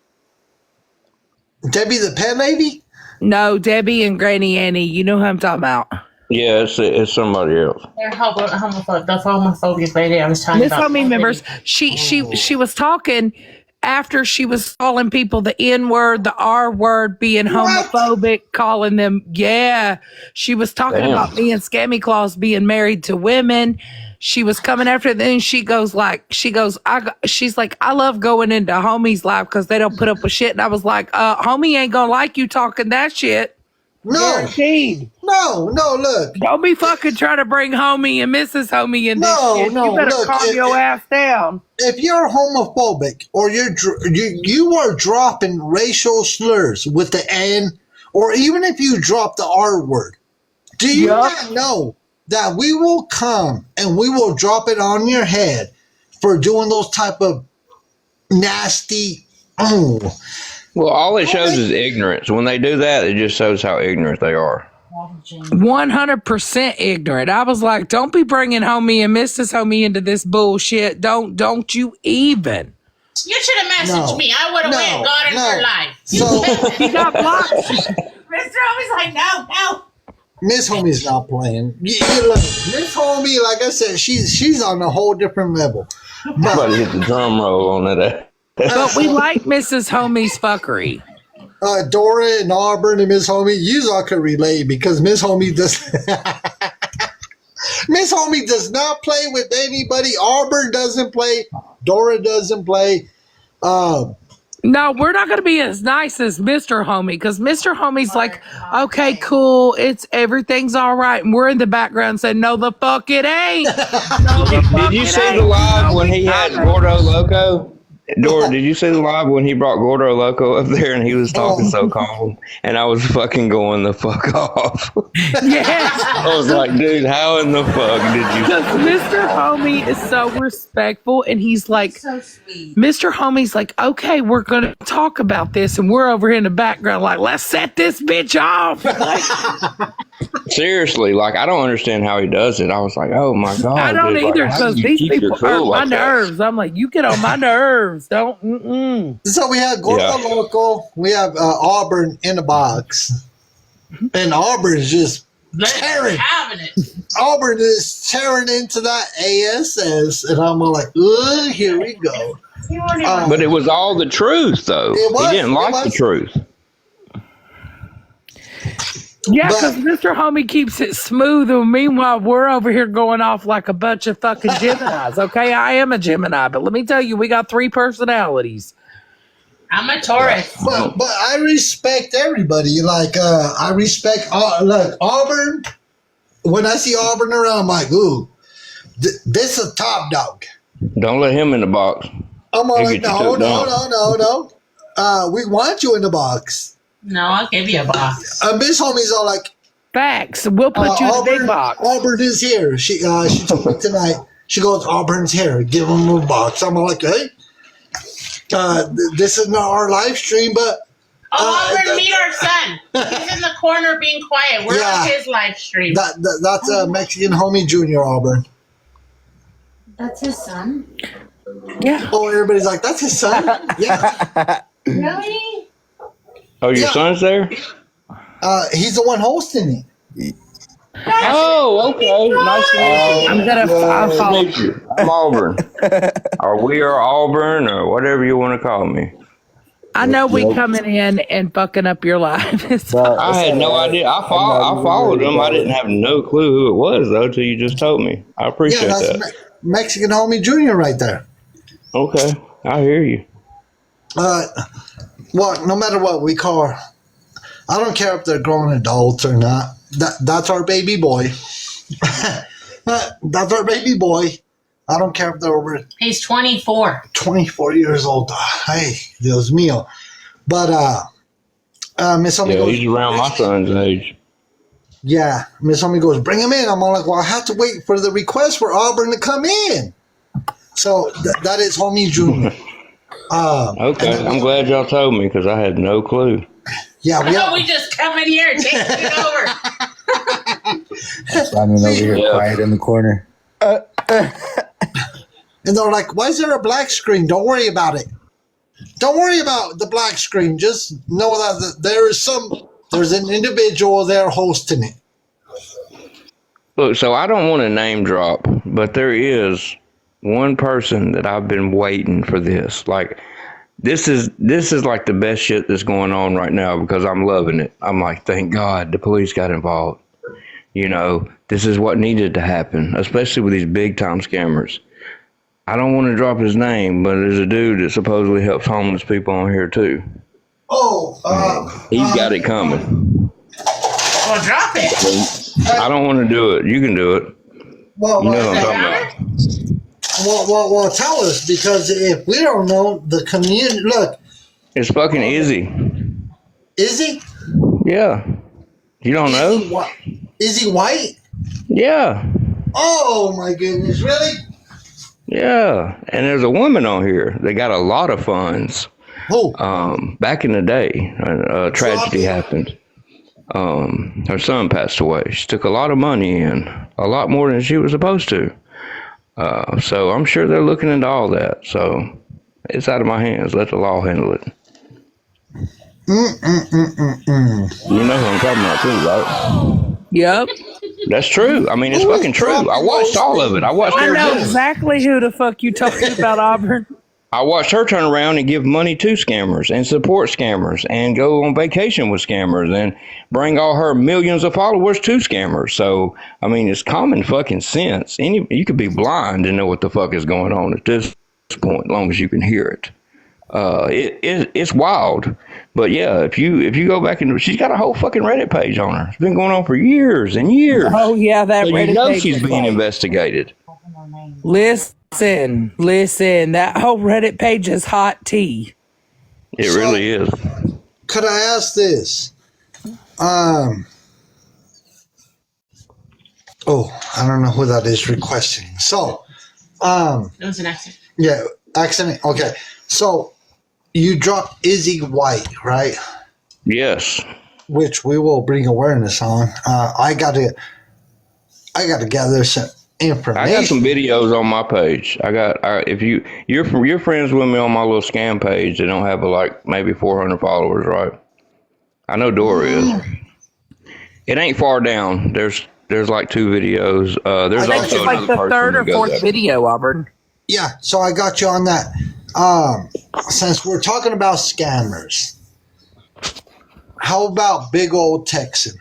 Debbie the pet lady? No, Debbie and Granny Annie. You know who I'm talking about. Yeah, it's somebody else. They're homophobic. The homophobic lady I was talking Miss about. Homie members, she was talking after she was calling people the N word, the R word, being homophobic, calling them, yeah. She was talking about me and Scammy Claus being married to women. She was coming after it. Then she's like, I love going into homie's life because they don't put up with shit. And I was like, homie ain't gonna like you talking that shit. No. Guaranteed. No, look. Don't be fucking trying to bring homie and Mrs. Homie in this No, shit. no, You better look, calm your ass down. If you're homophobic or you are dropping racial slurs with the N, or even if you drop the R word, do you not know that we will come and we will drop it on your head for doing those type of nasty? Well, all it shows is ignorance. When they do that, it just shows how ignorant they are. 100% ignorant. I was like, don't be bringing homie and Mrs. Homie into this bullshit. Don't you even. You should have messaged me. I would have went and got in her life. So He got blocked. Mr. Homie's like, no. Miss Homie's not playing. Look, Miss Homie, like I said, she's on a whole different level. Somebody hit the drum roll on that. But we like Mrs. Homie's fuckery. Dora and Auburn and Miss Homie, you all can relate because Miss Homie does. Miss Homie does not play with anybody. Auburn doesn't play. Dora doesn't play. No, we're not going to be as nice as Mr. Homie because Mr. Homie's like, okay, cool, everything's all right, and we're in the background saying, no, the fuck it ain't. Did you see the live when he had Gordo Loco? Dora, did you see the live when he brought Gordo Loco up there and he was talking so calm and I was fucking going the fuck off? Yes. I was like, dude, how in the fuck did you? Because Mr. Homie is so respectful and he's like, So sweet. Mr. Homie's like, okay, we're going to talk about this. And we're over here in the background like, let's set this bitch off. Like, Seriously, like, I don't understand how he does it. I was like, oh my God. I don't dude, either like, how because do you these keep your people are cool my like that? nerves. I'm like, you get on my nerves. Don't. So we have Gordo Loco. We have Auburn in the box. And Auburn is just tearing. Having it. Auburn is tearing into that ASS. And I'm all like, ugh, here we go. But it was all the truth, though. It was, He didn't it like was. the truth. Yeah, But- because Mr. Homie keeps it smooth, and meanwhile, we're over here going off like a bunch of fucking Geminis. Okay, I am a Gemini, but let me tell you, we got 3 personalities. I'm a Taurus. But I respect everybody. Like, I respect, look, Auburn. When I see Auburn around, I'm like, ooh, this is a top dog. Don't let him in the box. I'm all He'll like, get you no. took down. We want you in the box. No, I'll give you a box. Miss Homie's all like, Facts. We'll put you in the big box. Auburn is here. She told me tonight. She goes, Auburn's here. Give him a box. I'm all like, hey, this is not our live stream, but. Auburn, meet our son. He's in the corner being quiet. We're on his live stream. That's a Mexican homie, Junior Auburn. That's his son? Yeah. Oh, everybody's like, that's his son? Yeah. Really? Oh, your Yeah. son's there? He's the one hosting it. Oh, okay. Nice to meet you. I'm going to Nice to follow. meet you. I'm Auburn. Or we are Auburn, or whatever you want to call me. I know we coming in and fucking up your life. I had no idea. I followed them. I didn't have no clue who it was, though, till you just told me. I appreciate that. Mexican Homie Jr. right there. Okay, I hear you. Well, no matter what we call her, I don't care if they're grown adults or not. That's our baby boy. That's our baby boy. I don't care if they're over. He's 24. 24 years old. Hey, Dios mío. But Miss Homie goes, he's around my son's age. Yeah, Miss Homie goes, bring him in. I'm all like, well, I have to wait for the request for Auburn to come in. So that is Homie Junior. Okay, I'm glad y'all told me because I had no clue. Yeah, we just come in here and take it over. Simon over here quiet in the corner. And they're like, why is there a black screen? Don't worry about it. Don't worry about the black screen. Just know that there's an individual there hosting it. Look, so I don't want to name drop, but there is one person that I've been waiting for this. Like, this is like the best shit that's going on right now because I'm loving it. I'm like, thank God the police got involved. You know, this is what needed to happen, especially with these big time scammers. I don't want to drop his name, but there's a dude that supposedly helps homeless people on here too. He's got it coming. Well, drop it. I don't want to do it. You can do it. Well, you know what I'm talking about. Well, tell us, because if we don't know, the community, look. It's fucking Izzy. Izzy? Yeah. You don't know? Izzy White? Yeah. Oh, my goodness. Really? Yeah. And there's a woman on here that got a lot of funds. Back in the day, a tragedy happened. Her son passed away. She took a lot of money in, a lot more than she was supposed to. So I'm sure they're looking into all that. So it's out of my hands. Let the law handle it. You know who I'm talking about too, right? Yep. That's true. I mean, it's fucking true. I watched all of it. I know exactly who the fuck you talking about, Auburn. I watched her turn around and give money to scammers and support scammers and go on vacation with scammers and bring all her millions of followers to scammers. So, I mean, it's common fucking sense. You could be blind and know what the fuck is going on at this point, as long as you can hear it. It's wild. But yeah, if you go back and she's got a whole fucking Reddit page on her. It's been going on for years and years. Oh yeah, that so Reddit you know page she's being investigated. Listen, that whole Reddit page is hot tea. It really is. Could I ask this? I don't know who that is requesting. So, it was an accident. Yeah, accident. Okay. So, you dropped Izzy White, right? Yes. Which we will bring awareness on. I gotta gather some information. I got some videos on my page. If you're friends with me on my little scam page that don't have like maybe 400 followers, right? I know Dora is. It ain't far down. There's like 2 videos. There's I think also it's like the third or fourth video, Auburn. Yeah, so I got you on that. Since we're talking about scammers, how about big old Texan?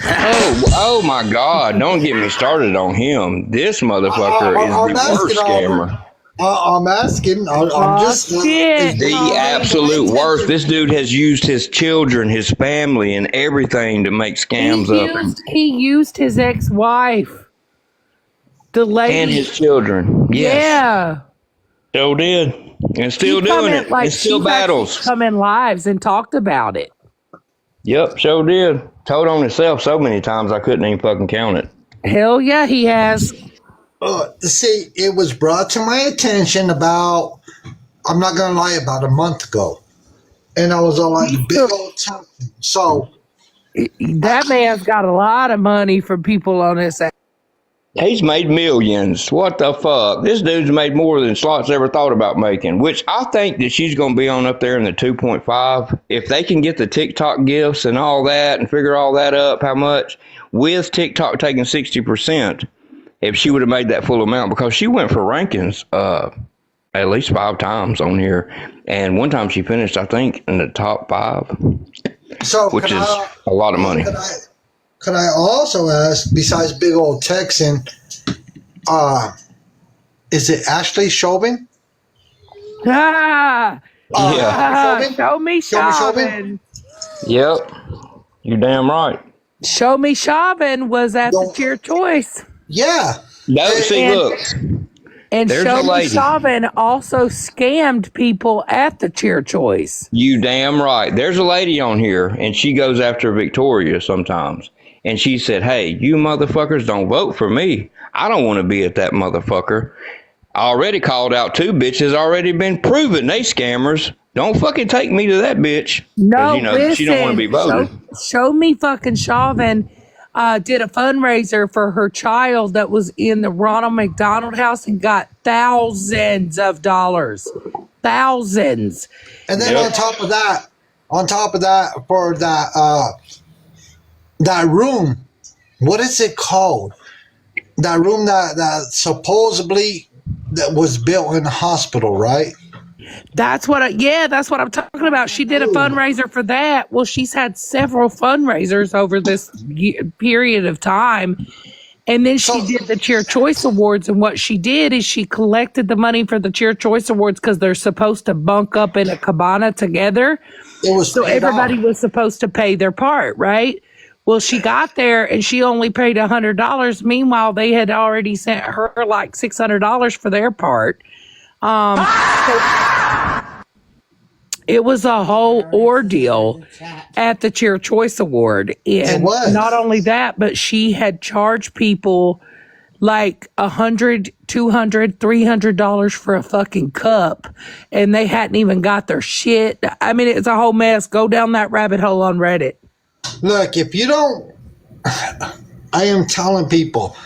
Oh my God! Don't get me started on him. This motherfucker is the worst scammer. I'm asking. I'm just the absolute worst. This dude has used his children, his family, and everything to make scams up. He used his ex-wife, the lady, and his children. Yes. Yeah. Still did. And still doing it. Like, it's still battles. Come in lives and talked about it. Yep, sure did. Told on himself so many times I couldn't even fucking count it. Hell yeah, he has. See, it was brought to my attention about, I'm not going to lie, about a month ago. And I was all like, big old Texan. So. That man's got a lot of money from people on this. He's made millions. What the fuck? This dude's made more than Slots ever thought about making, which I think that she's going to be on up there in the 2.5. If they can get the TikTok gifts and all that and figure all that up, how much, with TikTok taking 60%, if she would have made that full amount, because she went for rankings at least 5 times on here, and one time she finished, I think, in the top 5, So which is a lot of money. Could I also ask, besides big old Texan, is it Ashley Chauvin? Ah, Yeah. show me Chauvin. Yep. You're damn right. Show me Chauvin was at the Cheer Choice. Yeah. No, see, And- look. And There's Show a Me lady. Chauvin also scammed people at the Cheer Choice. You damn right. There's a lady on here, and she goes after Victoria sometimes. And she said, hey, you motherfuckers don't vote for me. I don't want to be at that motherfucker. I already called out 2 bitches, already been proven they scammers. Don't fucking take me to that bitch. 'Cause, No, you know, listen, she don't want to be voted. Show Me fucking Chauvin did a fundraiser for her child that was in the Ronald McDonald House and got thousands of dollars. Thousands. And then Yep. on top of that, for that room, what is it called? That room that supposedly that was built in the hospital, right? That's what I'm talking about. She did a fundraiser for that. Well, she's had several fundraisers over this period of time. And then she did the Cheer Choice Awards. And what she did is she collected the money for the Cheer Choice Awards because they're supposed to bunk up in a cabana together. It was So paid everybody off. was supposed to pay their part, right? Well, she got there and she only paid $100. Meanwhile, they had already sent her like $600 for their part. It was a whole ordeal at the Cheer Choice Award. And was. not only that, but she had charged people like $100, $200, $300 for a fucking cup, and they hadn't even got their shit. I mean, it's a whole mess. Go down that rabbit hole on Reddit. Look, if you don't, I am telling people.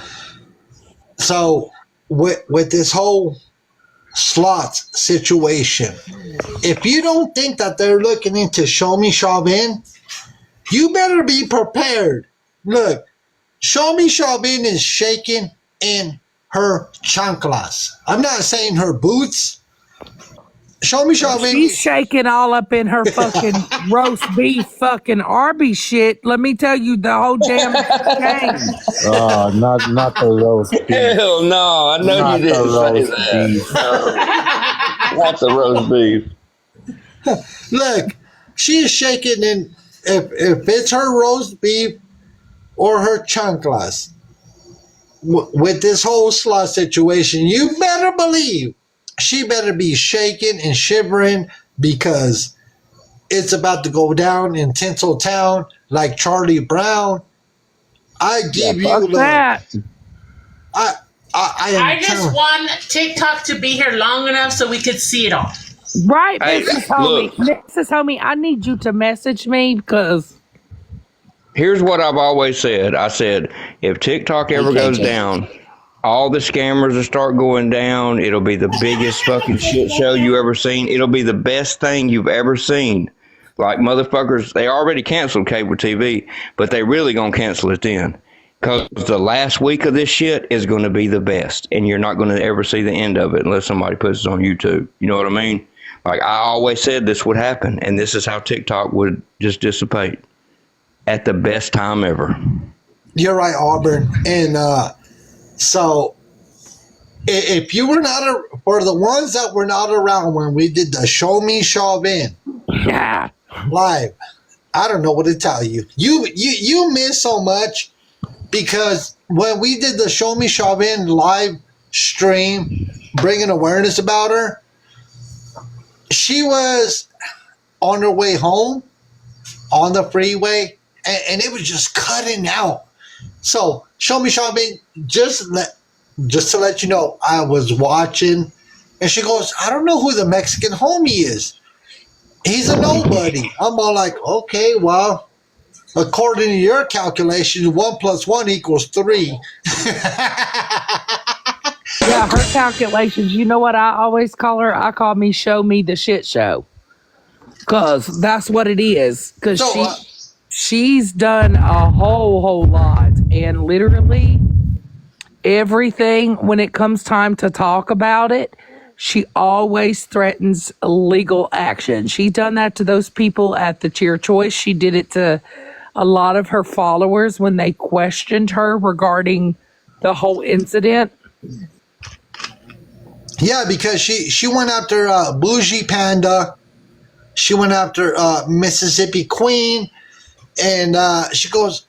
So with this whole slots situation, if you don't think that they're looking into Show Me Chauvin, you better be prepared. Look, Show Me Chauvin is shaking in her chanclas. I'm not saying her boots. Show Me Chauvin. She's shaking all up in her fucking roast beef fucking Arby's shit. Let me tell you, the whole damn game. Oh, not the roast beef. Hell no. I know Not you didn't the say roast that. beef. Not the roast beef. Look, she is shaking in if it's her roast beef or her chanclas. With this whole slot situation, you better believe she better be shaking and shivering because it's about to go down in Tinseltown like Charlie Brown. I give you Fuck that. I am I just telling- want TikTok to be here long enough so we could see it all. Right, Hey, Mrs. Homie. Mrs. Homie, I need you to message me because Here's what I've always said. I said, if TikTok ever goes down, all the scammers will start going down. It'll be the biggest fucking shit show you ever seen. It'll be the best thing you've ever seen. Like motherfuckers, they already canceled cable TV, but they really gonna cancel it then. Because the last week of this shit is going to be the best, and you're not going to ever see the end of it unless somebody puts it on YouTube. You know what I mean? Like I always said this would happen, and this is how TikTok would just dissipate at the best time ever. You're right, Auburn. And so if you were not for the ones that were not around when we did the Show Me Chauvin yeah. live, I don't know what to tell you. You missed so much because when we did the Show Me Chauvin live stream, bringing awareness about her, she was on her way home on the freeway, and it was just cutting out. So Show Me Chauvin, just to let you know, I was watching, and she goes, I don't know who the Mexican homie is. He's a nobody. I'm all like, okay, well, according to your calculation, 1 + 1 = 3. Yeah, her calculations. You know what I always call her? I call me Show Me the Shit Show. Because that's what it is. Because So, she's done a whole lot. And literally, everything, when it comes time to talk about it, she always threatens legal action. She's done that to those people at the Cheer Choice. She did it to a lot of her followers when they questioned her regarding the whole incident. Yeah, because she went after Bougie Panda. She went after Mississippi Queen. And she goes,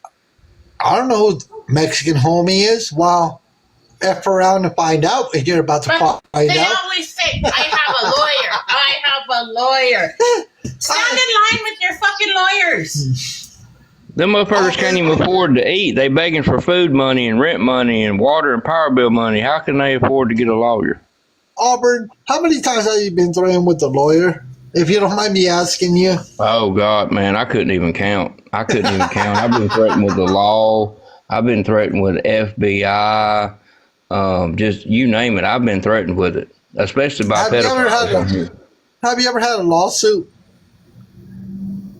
I don't know who Mexican homie is. Well, F around and find out. And you're about to find They out. always say, I have a lawyer. I have a lawyer. Stand in line with your fucking lawyers. Them motherfuckers can't even afford to eat. They begging for food money and rent money and water and power bill money. How can they afford to get a lawyer? Auburn, how many times have you been threatened with a lawyer? If you don't mind me asking you. Oh, God, man, I couldn't even count. I've been threatened with the law. I've been threatened with FBI. Just you name it. I've been threatened with it, especially by pedophiles. Have you ever had a lawsuit?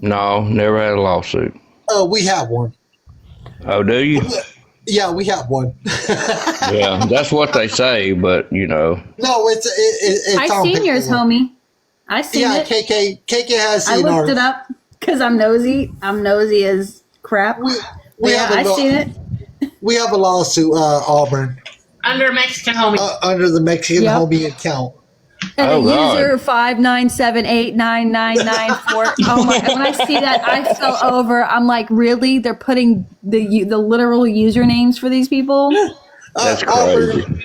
No, never had a lawsuit. Oh, we have one. Oh, do you? Yeah, we have one. Yeah, that's what they say, but you know. No, it's I've on seen yours, paper. homie. I seen Yeah, it. KK has I seen looked ours. it up because I'm nosy. I'm nosy as crap. We Yeah, have a I've seen it. We have a lawsuit, Auburn, Under Mexican homie. under the Mexican Yep. homie account. And Oh, the God. user 597899994. Oh my! When I see that, I fell over. I'm like, really? They're putting the literal usernames for these people? That's Auburn,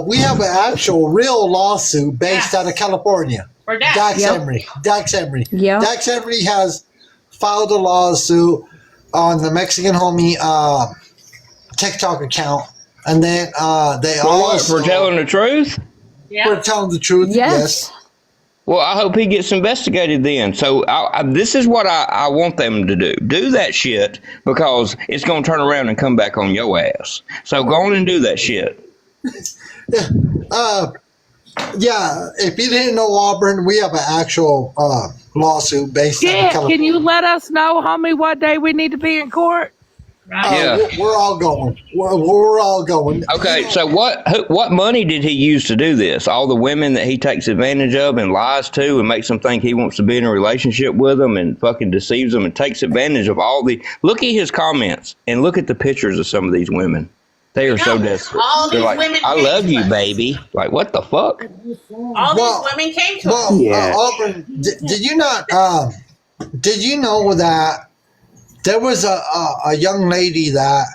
we have an actual real lawsuit based out of California. For that. Dax Yep. Emery. Dax Emery. Yep. Dax Emery has filed a lawsuit on the Mexican homie TikTok account, and then they For what? also For telling the truth? Yeah. for telling the truth. Yes. Well, I hope he gets investigated then. So this is what I want them to do. Do that shit because it's going to turn around and come back on your ass. So go on and do that shit. Yeah, if you didn't know, Auburn, we have an actual lawsuit based out of Yeah, California. can you let us know, homie, what day we need to be in court? Yeah. We're all going. We're all going. Okay, so what money did he use to do this? All the women that he takes advantage of and lies to and makes them think he wants to be in a relationship with them and fucking deceives them and takes advantage of all the... Look at his comments and look at the pictures of some of these women. They are so desperate. all They're these like, women I came love to you, us. baby. Like, what the fuck? All Well- these women came to us. Well, Yeah. Auburn, did you not? Did you know that there was a young lady that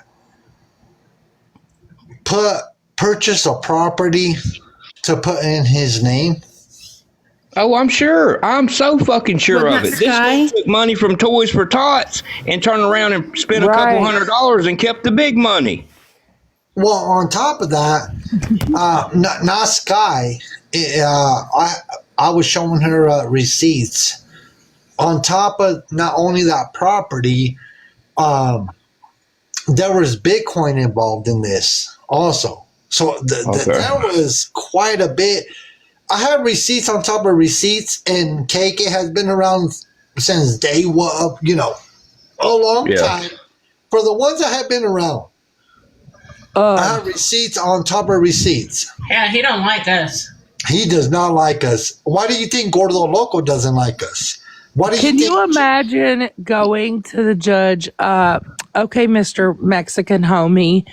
purchased a property to put in his name? Oh, I'm sure. I'm so fucking sure Wasn't of it. that This guy Sky? took money from Toys for Tots and turned around and spent a couple Right. $100 and kept the big money. Well, on top of that, not Sky. I was showing her receipts. On top of not only that property, there was Bitcoin involved in this also. So Okay. there was quite a bit. I have receipts on top of receipts, and KK has been around since day one. You know, a long Yeah. time. For the ones that have been around, I have receipts on top of receipts. Yeah, he don't like us. He does not like us. Why do you think Gordo Loco doesn't like us? Why do Can you think? you imagine going to the judge, okay, Mr. Mexican homie,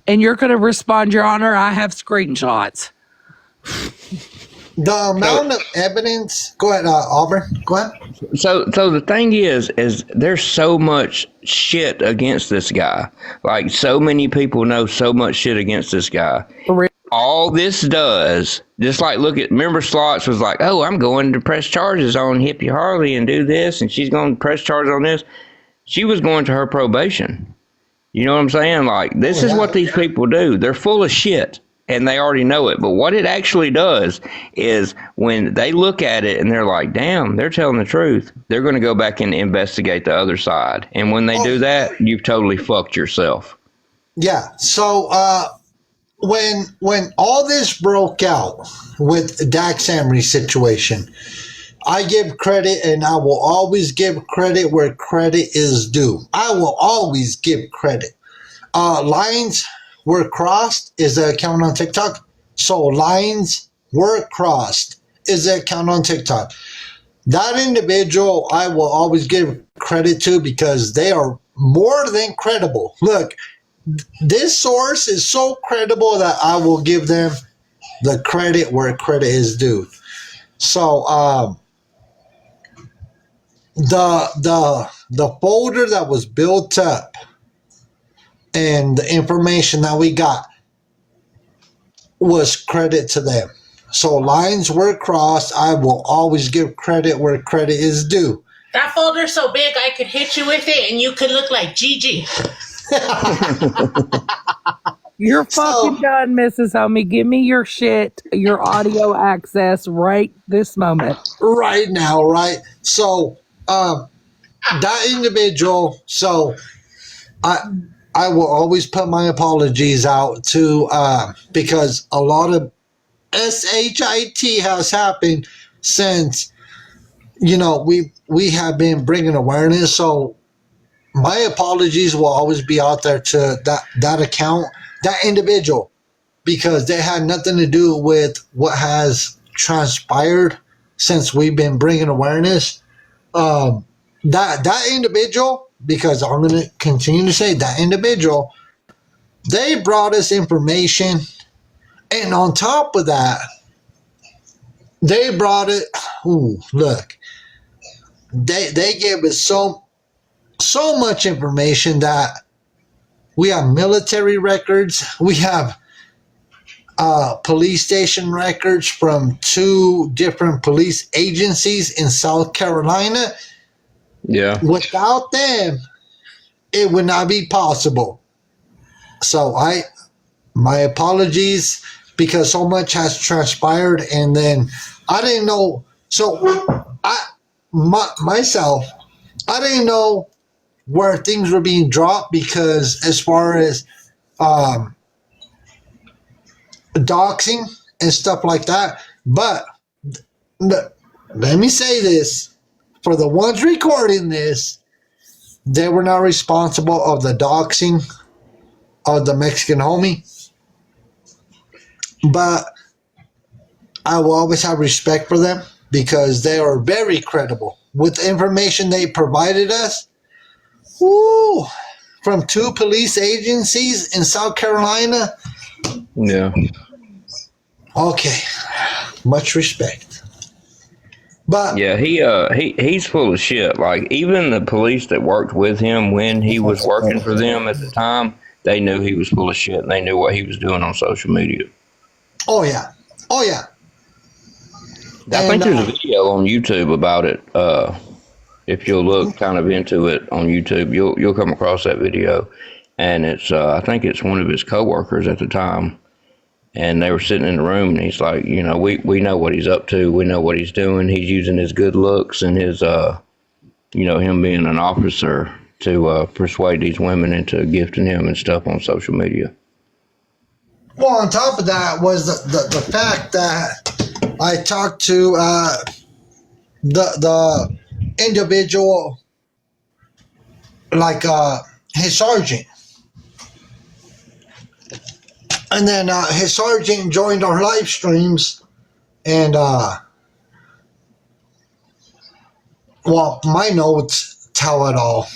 and you're going to respond, Your Honor, I have screenshots. The amount of evidence. Go ahead, Auburn. Go ahead. So the thing is there's so much shit against this guy. Like, so many people know so much shit against this guy. All this does, just like, remember Slots was like, oh, I'm going to press charges on Hippie Harley and do this, and she's going to press charges on this. She was going to her probation. You know what I'm saying? Like, this is what these people do. They're full of shit, and they already know it. But what it actually does is when they look at it and they're like, damn, they're telling the truth, they're going to go back and investigate the other side. And when they do that, you've totally fucked yourself. Yeah. So when all this broke out with Dax Emery's situation, I give credit, and I will always give credit where credit is due. I will always give credit. Lions were crossed is the account on TikTok. So lines were crossed is the account on TikTok. That individual I will always give credit to because they are more than credible. Look, this source is so credible that I will give them the credit where credit is due. So the folder that was built up and the information that we got was credit to them. So lines were crossed. I will always give credit where credit is due. That folder's so big I could hit you with it and you could look like Gigi. You're fucking done, Mrs. Homie. Give me your shit, your audio access right this moment. Right now, right? So that individual, so I will always put my apologies out to because a lot of SHIT has happened since, you know, we have been bringing awareness. So my apologies will always be out there to that account, that individual, because they had nothing to do with what has transpired since we've been bringing awareness. That individual, because I'm going to continue to say that individual, they brought us information. And on top of that, they brought it. Ooh, look, they gave us so much information that we have military records, we have police station records from 2 different police agencies in South Carolina. Yeah. Without them, it would not be possible. So my apologies, because so much has transpired, and then I didn't know. So myself, I didn't know where things were being dropped, because as far as doxing and stuff like that. But let me say this, for the ones recording this, they were not responsible of the doxing of the Mexican homie. But I will always have respect for them because they are very credible with the information they provided us. Woo, from 2 police agencies in South Carolina. Yeah. Okay, much respect. But yeah, he's full of shit. Like, even the police that worked with him when he was working for them at the time, they knew he was full of shit, and they knew what he was doing on social media. Oh yeah. I think there's a video on YouTube about it. If you'll look kind of into it on YouTube, you'll come across that video, and it's I think it's one of his coworkers at the time, and they were sitting in the room, and he's like, you know, we know what he's up to, we know what he's doing. He's using his good looks and his you know, him being an officer to persuade these women into gifting him and stuff on social media. Well, on top of that was the fact that I talked to the individual, like his sergeant, and then his sergeant joined our live streams, and well, my notes tell it all.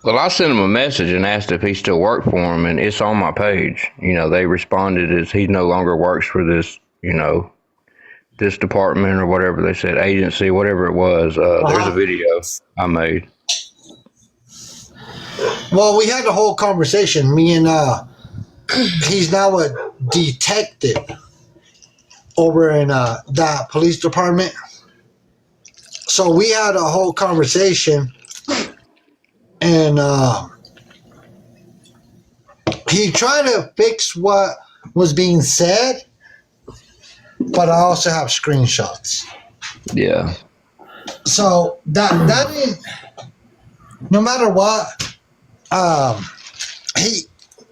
Well, I sent him a message and asked if he still worked for him, and it's on my page. You know, they responded as he no longer works for this, you know, this department or whatever they said, agency, whatever it was. There's a video I made. Well, we had a whole conversation. Me and he's now a detective over in that police department. So we had a whole conversation, and he tried to fix what was being said, but I also have screenshots. Yeah. So that is, no matter what,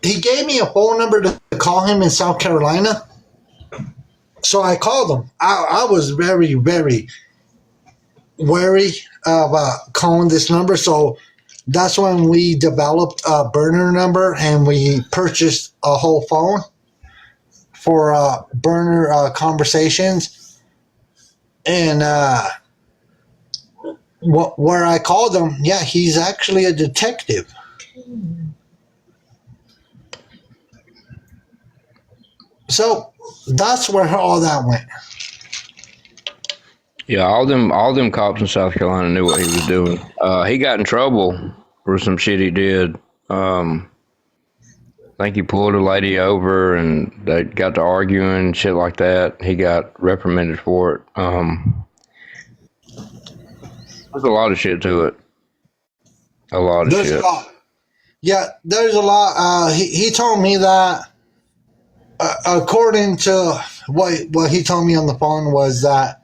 he gave me a phone number to call him in South Carolina. So I called him. I was very, very wary of calling this number. So that's when we developed a burner number and we purchased a whole phone for burner conversations. And where I called him, yeah, he's actually a detective. So that's where all that went. Yeah, all them cops in South Carolina knew what he was doing. He got in trouble for some shit he did. I think he pulled a lady over and they got to arguing and shit like that. He got reprimanded for it. There's a lot of shit to it. A lot of shit. Yeah, there's a lot. He told me that according to what he told me on the phone was that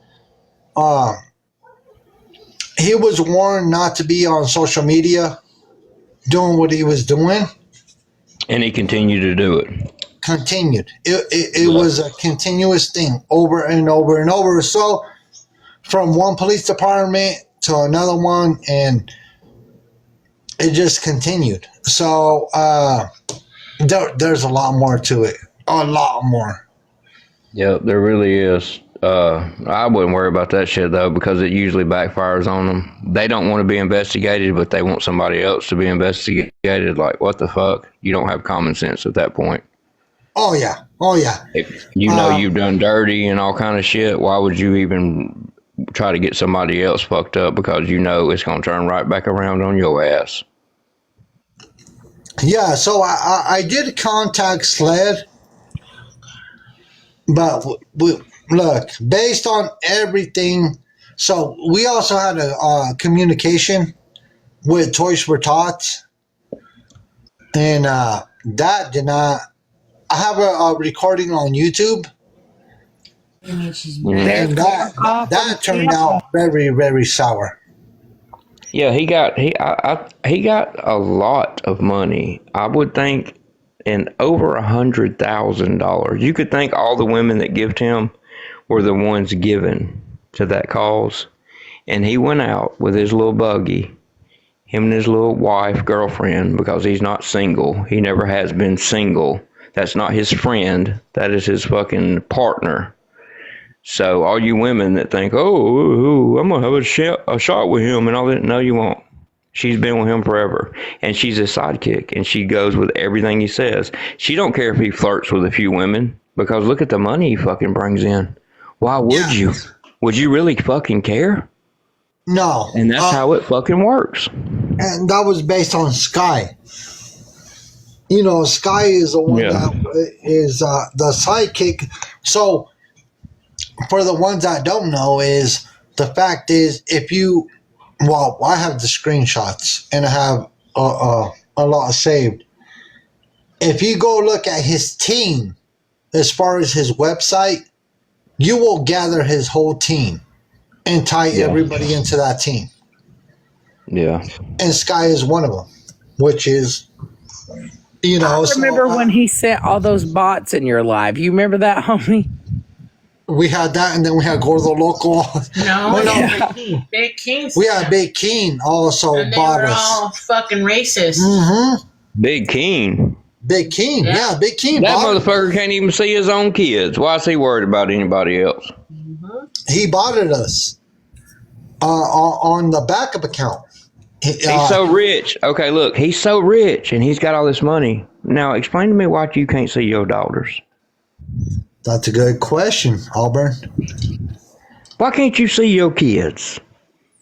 he was warned not to be on social media doing what he was doing. And he continued to do it. Continued. It was a continuous thing over and over and over. So from one police department to another one, and it just continued. So there's a lot more to it. A lot more. Yeah, there really is. I wouldn't worry about that shit though, because it usually backfires on them. They don't want to be investigated, but they want somebody else to be investigated. Like, what the fuck? You don't have common sense at that point. Oh yeah. Oh yeah. If you know you've done dirty and all kind of shit, why would you even try to get somebody else fucked up? Because you know it's gonna turn right back around on your ass. Yeah. So I did contact SLED, but look, based on everything, so we also had a communication with Toys for Tots, and that did not. I have a recording on YouTube, and that turned out very, very sour. Yeah, he got a lot of money. I would think, in over $100,000. You could think all the women that gifted him were the ones given to that cause. And he went out with his little buggy, him and his little wife, girlfriend, because he's not single. He never has been single. That's not his friend. That is his fucking partner. So all you women that think, oh, I'm going to have a shot with him and all that, no, you won't. She's been with him forever, and she's his sidekick, and she goes with everything he says. She don't care if he flirts with a few women, because look at the money he fucking brings in. Why would you? Would you really fucking care? No. And that's how it fucking works. And that was based on Sky. You know, Sky is the one that is the sidekick. So, for the ones that don't know, is the fact is, if you, well, I have the screenshots and I have a lot saved. If you go look at his team, as far as his website, you will gather his whole team and tie everybody into that team. Yeah. And Sky is one of them, which is, you know. I remember when he sent all those bots in your live. You remember that, homie? We had that, and then we had Gordo Loco. No, Big King. We had Big King also and they bought were us. all fucking racist. Mm-hmm. Big King. Big King, yeah, Big King. That motherfucker can't even see his own kids. Why is he worried about anybody else? He bought us on the backup account. He's so rich. Okay, look, he's so rich, and he's got all this money. Now, explain to me why you can't see your daughters. That's a good question, Auburn. Why can't you see your kids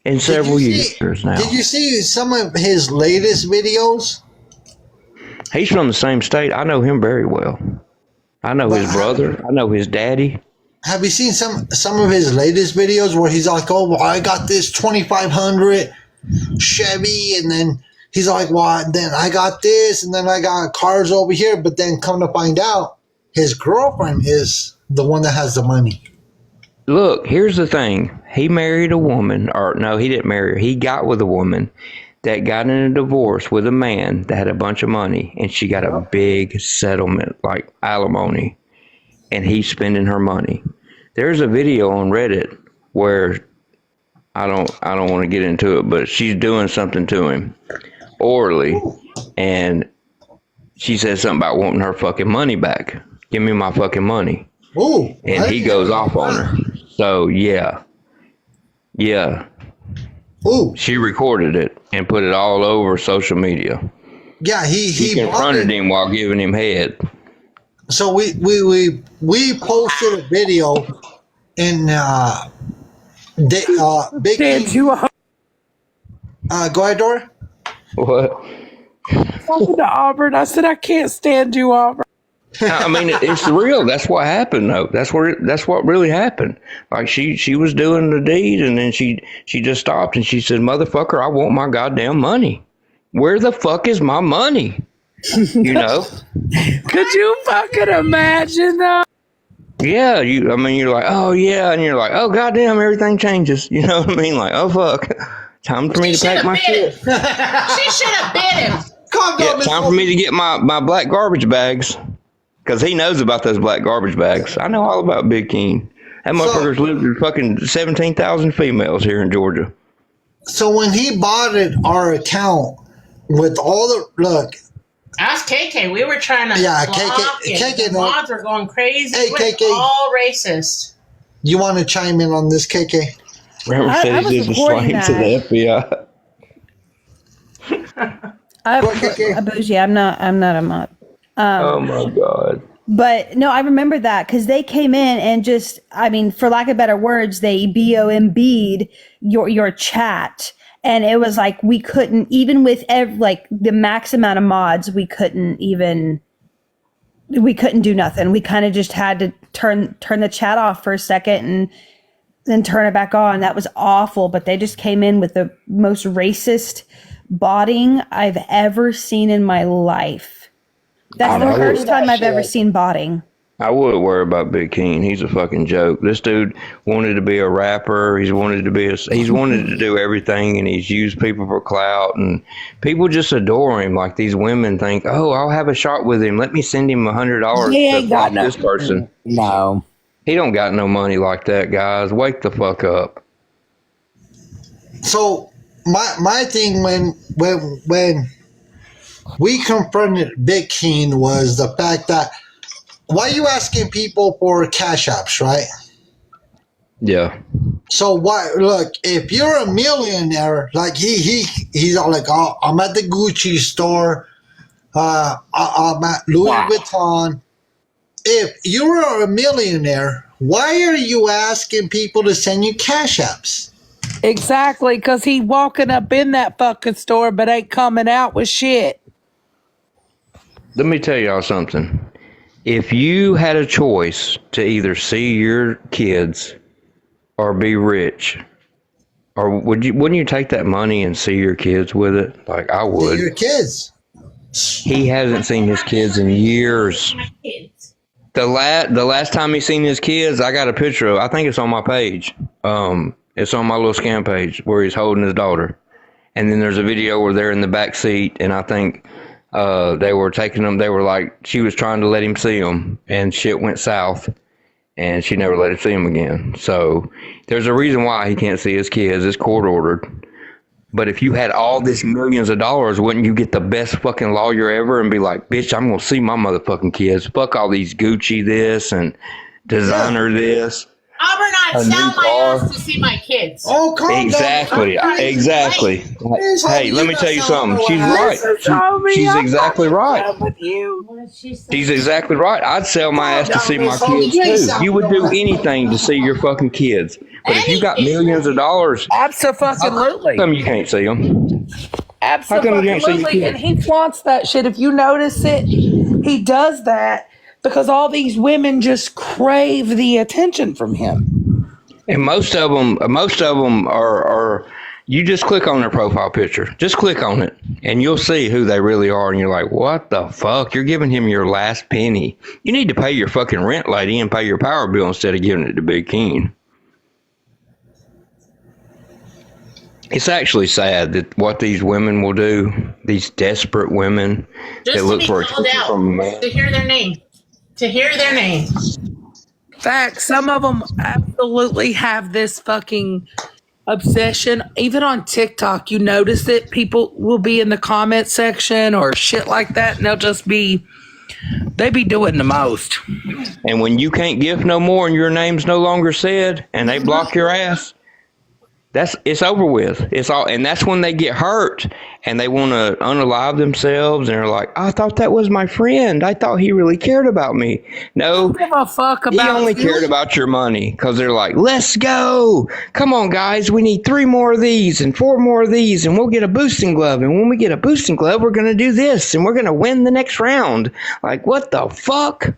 in several years now? Did you see some of his latest videos? He's from the same state. I know him very well. I know his brother. I know his daddy. Have you seen some of his latest videos where he's like, oh, well, I got this 2500 Chevy, and then he's like, well, then I got this, and then I got cars over here, but then come to find out, his girlfriend is the one that has the money. Look, here's the thing. He married a woman, or no, he didn't marry her. He got with a woman that got in a divorce with a man that had a bunch of money, and she got a big settlement, like alimony, and he's spending her money. There's a video on Reddit where I don't want to get into it, but she's doing something to him orally, and she said something about wanting her fucking money back. Give me my fucking money. Ooh. And he goes off on her. So yeah. Ooh. She recorded it and put it all over social media. Yeah, he confronted him while giving him head. So we posted a video in Big Stand you up. go ahead, Dora. What? Talking to Auburn, I said I can't stand you, Auburn. I mean, it's real. That's what happened, though. That's what really happened. Like she was doing the deed, and then she just stopped and she said, "Motherfucker, I want my goddamn money. Where the fuck is my money?" You know? Could you fucking imagine though? Yeah, you're like, oh yeah, and you're like, oh goddamn, everything changes. You know what I mean? Like, oh fuck, time for me to pack my shit. She should have bit him. Yeah, time for me to get my black garbage bags. Because he knows about those black garbage bags. I know all about Big King. That motherfucker's lived with fucking 17,000 females here in Georgia. So when he bought our account with all the look. Ask KK. We were trying to KK. The mods were going crazy. Hey, KK. All racist. You want to chime in on this, KK? Remember said he did the slang to the FBI. Bougie, I'm not a mod. Oh my God. But no, I remember that because they came in and just, I mean, for lack of better words, they BOMB'd your chat. And it was like, we couldn't, even with like the max amount of mods, we couldn't do nothing. We kind of just had to turn the chat off for a second and then turn it back on. That was awful. But they just came in with the most racist botting I've ever seen in my life. That's the first time I've ever seen botting. I wouldn't worry about Big King. He's a fucking joke. This dude wanted to be a rapper. He's wanted to do everything, and he's used people for clout, and people just adore him. Like these women think, oh, I'll have a shot with him. Let me send him $100 to block this person. No. He don't got no money like that, guys. Wake the fuck up. So my thing when we confronted Big King was the fact that why are you asking people for cash apps, right? Yeah. So why? Look, if you're a millionaire, like he's all like, oh, I'm at the Gucci store, I'm at Louis Vuitton. If you're a millionaire, why are you asking people to send you cash apps? Exactly, because he walking up in that fucking store but ain't coming out with shit. Let me tell y'all something. If you had a choice to either see your kids or be rich, or wouldn't you take that money and see your kids with it? Like I would. See your kids. He hasn't seen his kids in years. The last time he seen his kids, I got a picture of. I think it's on my page. It's on my little scam page where he's holding his daughter, and then there's a video where they're in the back seat, and I think. They were taking them. They were like, she was trying to let him see them, and shit went south, and she never let him see them again. So there's a reason why he can't see his kids. It's court ordered. But if you had all this millions of dollars, wouldn't you get the best fucking lawyer ever and be like, bitch, I'm gonna see my motherfucking kids. Fuck all these Gucci this and designer this. Auburn, I'd sell my ass to see my kids. Oh, calm exactly, down. exactly. Hey, let me tell you something. She's right. She's exactly right. She's exactly right. I'd sell my ass to see my kids too. You would do anything to see your fucking kids. But if you got millions of dollars, absolutely, how come you can't see them? Absolutely, and he flaunts that shit. If you notice it, he does that. Because all these women just crave the attention from him, and most of them are. You just click on their profile picture, just click on it, and you'll see who they really are. And you're like, what the fuck? You're giving him your last penny. You need to pay your fucking rent, lady, and pay your power bill instead of giving it to Big King. It's actually sad that what these women will do. These desperate women just that look for attention from a man. To hear their name. To hear their names. Fact, some of them absolutely have this fucking obsession. Even on TikTok, you notice it. People will be in the comment section or shit like that, and they be doing the most. And when you can't give no more and your name's no longer said and they block your ass, it's over with. It's all, and that's when they get hurt and they want to unalive themselves and they're like, I thought that was my friend. I thought he really cared about me. No, Give a fuck he about only you. cared about your money because they're like, let's go. Come on, guys. We need 3 more of these and 4 more of these and we'll get a boosting glove. And when we get a boosting glove, we're going to do this and we're going to win the next round. Like, what the fuck?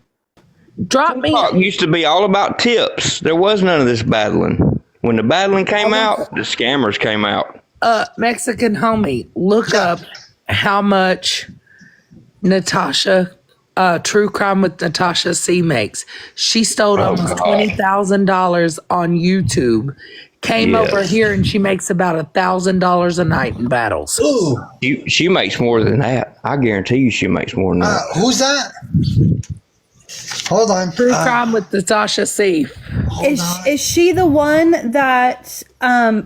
Drop me. TikTok used to be all about tips. There was none of this battling. When the battling came out, the scammers came out. Mexican homie, look up how much Natasha, True Crime with Natasha C makes. She stole almost $20,000 on YouTube. Came over here and she makes about $1,000 a night in battles. Ooh, She makes more than that. I guarantee you she makes more than that. who's that? Hold on. True Crime with Natasha C. Is she the one that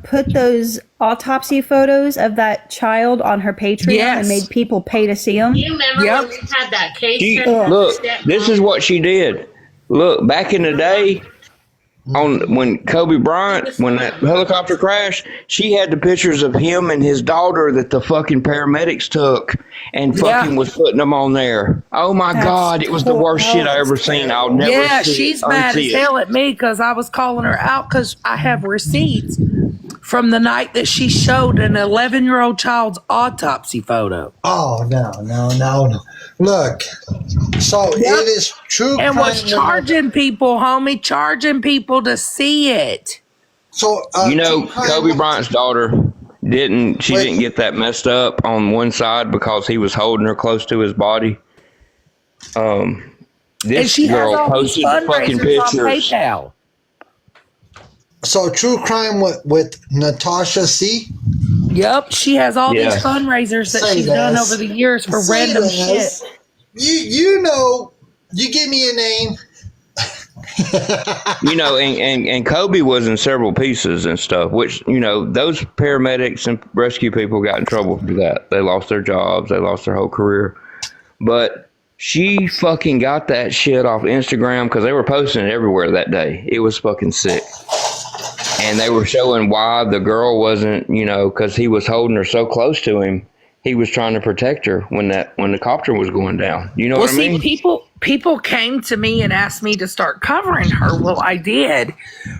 put those autopsy photos of that child on her Patreon and made people pay to see them? You remember when we had that case? Look, this is what she did. Look, back in the day, when Kobe Bryant, when that helicopter crashed, she had the pictures of him and his daughter that the fucking paramedics took and fucking was putting them on there. Oh my God, it was the worst shit I ever seen. I'll never She's mad as hell at me because I was calling her out because I have receipts from the night that she showed an 11-year-old child's autopsy photo. Oh, no. Look, so it is true And crime. was charging people, homie, charging people to see it. So Kobe true crime- Bryant's daughter didn't get that messed up on one side because he was holding her close to his body. And This she has girl all these posted the fucking fundraisers on pictures. PayPal. So true crime with Natasha C. Yep, she has all these Yeah. fundraisers that Say she's done this. over the years for Say random this. shit. You know, you give me a name. And Kobe was in several pieces and stuff, which, those paramedics and rescue people got in trouble for that. They lost their jobs. They lost their whole career. But she fucking got that shit off Instagram because they were posting it everywhere that day. It was fucking sick. And they were showing why the girl wasn't, because he was holding her so close to him. He was trying to protect her when the copter was going down. You know what I mean? People came to me and asked me to start covering her. Well, I did.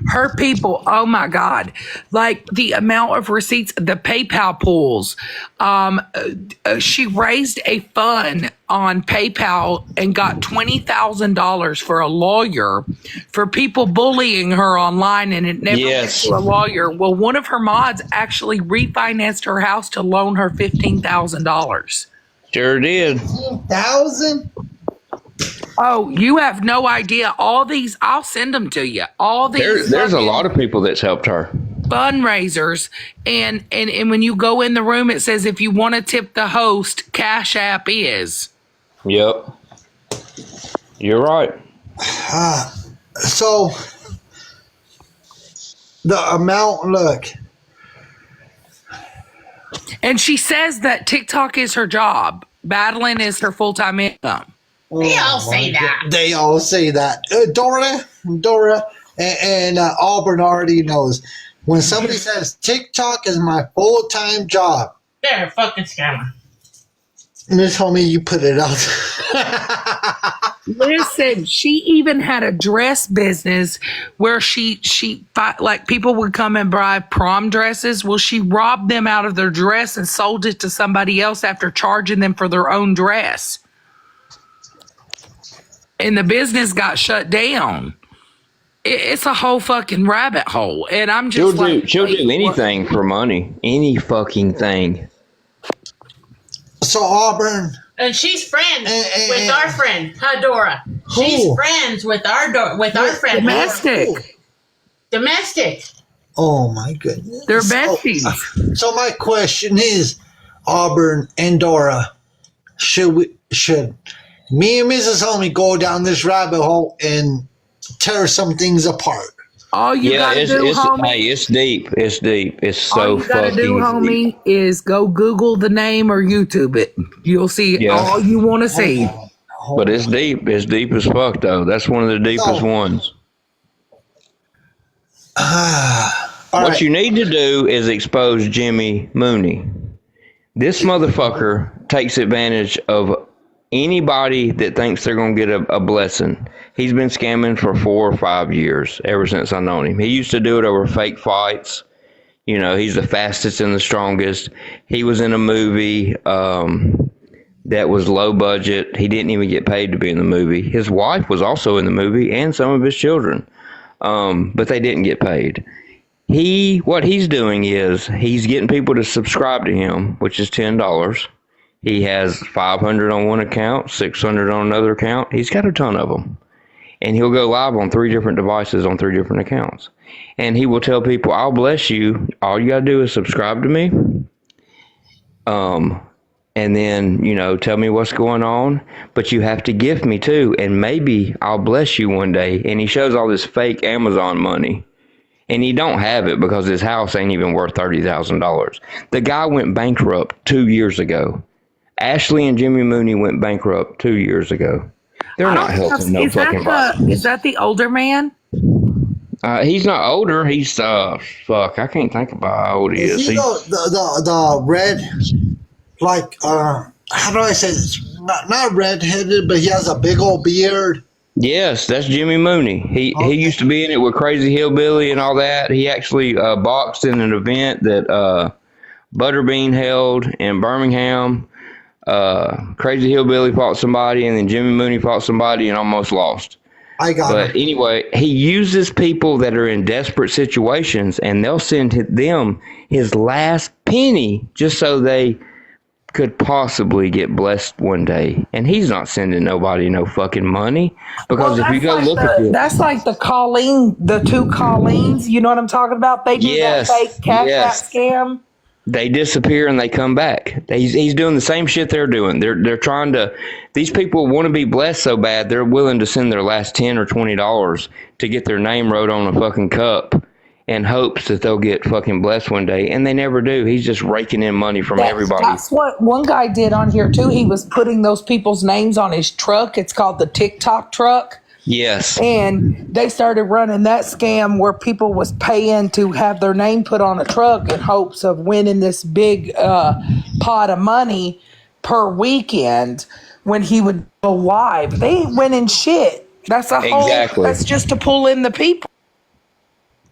Her people, oh my God. Like the amount of receipts, the PayPal pools. She raised a fund on PayPal and got $20,000 for a lawyer for people bullying her online, and it never went to a lawyer. Well, one of her mods actually refinanced her house to loan her $15,000. Sure did. 1,000? Oh, you have no idea. All these, I'll send them to you. All these. There's a lot of people that's helped her. Fundraisers, and when you go in the room, it says if you want to tip the host, Cash App is. Yep. You're right. So the amount, look. And she says that TikTok is her job. Battling is her full-time income. They all say that. They all say that. Dora, and Auburn already knows. When somebody says TikTok is my full-time job, They're a fucking scammer. Miss Homie, you put it out. Listen, she even had a dress business where she like people would come and buy prom dresses. Well, she robbed them out of their dress and sold it to somebody else after charging them for their own dress. And the business got shut down. It's a whole fucking rabbit hole. And I'm just She'll do anything for money. Any fucking thing. So Auburn. And she's friends with our friend, Dora. She's friends with our friend. Domestic. Oh my goodness. They're besties. So my question is, Auburn and Dora, should me and Mrs. Homie go down this rabbit hole and tear some things apart? All you gotta do, homie. Hey, it's deep. It's deep. It's so All you gotta fucking do, homie, deep. is go Google the name or YouTube it. You'll see all you want to see. But it's deep. It's deep as fuck, though. That's one of the deepest ones. What you need to do is expose Jimmy Mooney. This motherfucker takes advantage of anybody that thinks they're going to get a blessing. He's been scamming for 4 or 5 years, ever since I've known him. He used to do it over fake fights. You know, he's the fastest and the strongest. He was in a movie that was low budget. He didn't even get paid to be in the movie. His wife was also in the movie and some of his children, but they didn't get paid. What he's doing is he's getting people to subscribe to him, which is $10. He has 500 on one account, 600 on another account. He's got a ton of them. And he'll go live on 3 different devices on 3 different accounts. And he will tell people, I'll bless you. All you got to do is subscribe to me. And then, you know, tell me what's going on. But you have to gift me too. And maybe I'll bless you one day. And he shows all this fake Amazon money. And he don't have it because his house ain't even worth $30,000. The guy went bankrupt 2 years ago. Ashley and Jimmy Mooney went bankrupt 2 years ago. They're not helping no fucking body. Is that the older man? He's not older. He's fuck. I can't think about how old he is. He the red, like how do I say this? Not red-headed, but he has a big old beard. Yes, that's Jimmy Mooney. He used to be in it with Crazy Hillbilly and all that. He actually boxed in an event that Butterbean held in Birmingham. Crazy Hillbilly fought somebody, and then Jimmy Mooney fought somebody and almost lost. I got But anyway, he uses people that are in desperate situations, and they'll send them his last penny just so they could possibly get blessed one day. And he's not sending nobody no fucking money, because if you go look at it, that's like the Colleen, the 2 Colleens. You know what I'm talking about? They do that fake cash app scam. They disappear and they come back. He's doing the same shit they're doing. They're trying to. These people want to be blessed so bad they're willing to send their last $10 or $20 to get their name wrote on a fucking cup, in hopes that they'll get fucking blessed one day, and they never do. He's just raking in money from everybody. That's what one guy did on here too. He was putting those people's names on his truck. It's called the TikTok truck. Yes. And they started running that scam where people was paying to have their name put on a truck in hopes of winning this big pot of money per weekend when he would go live. They ain't winning shit. That's a whole, that's just to pull in the people.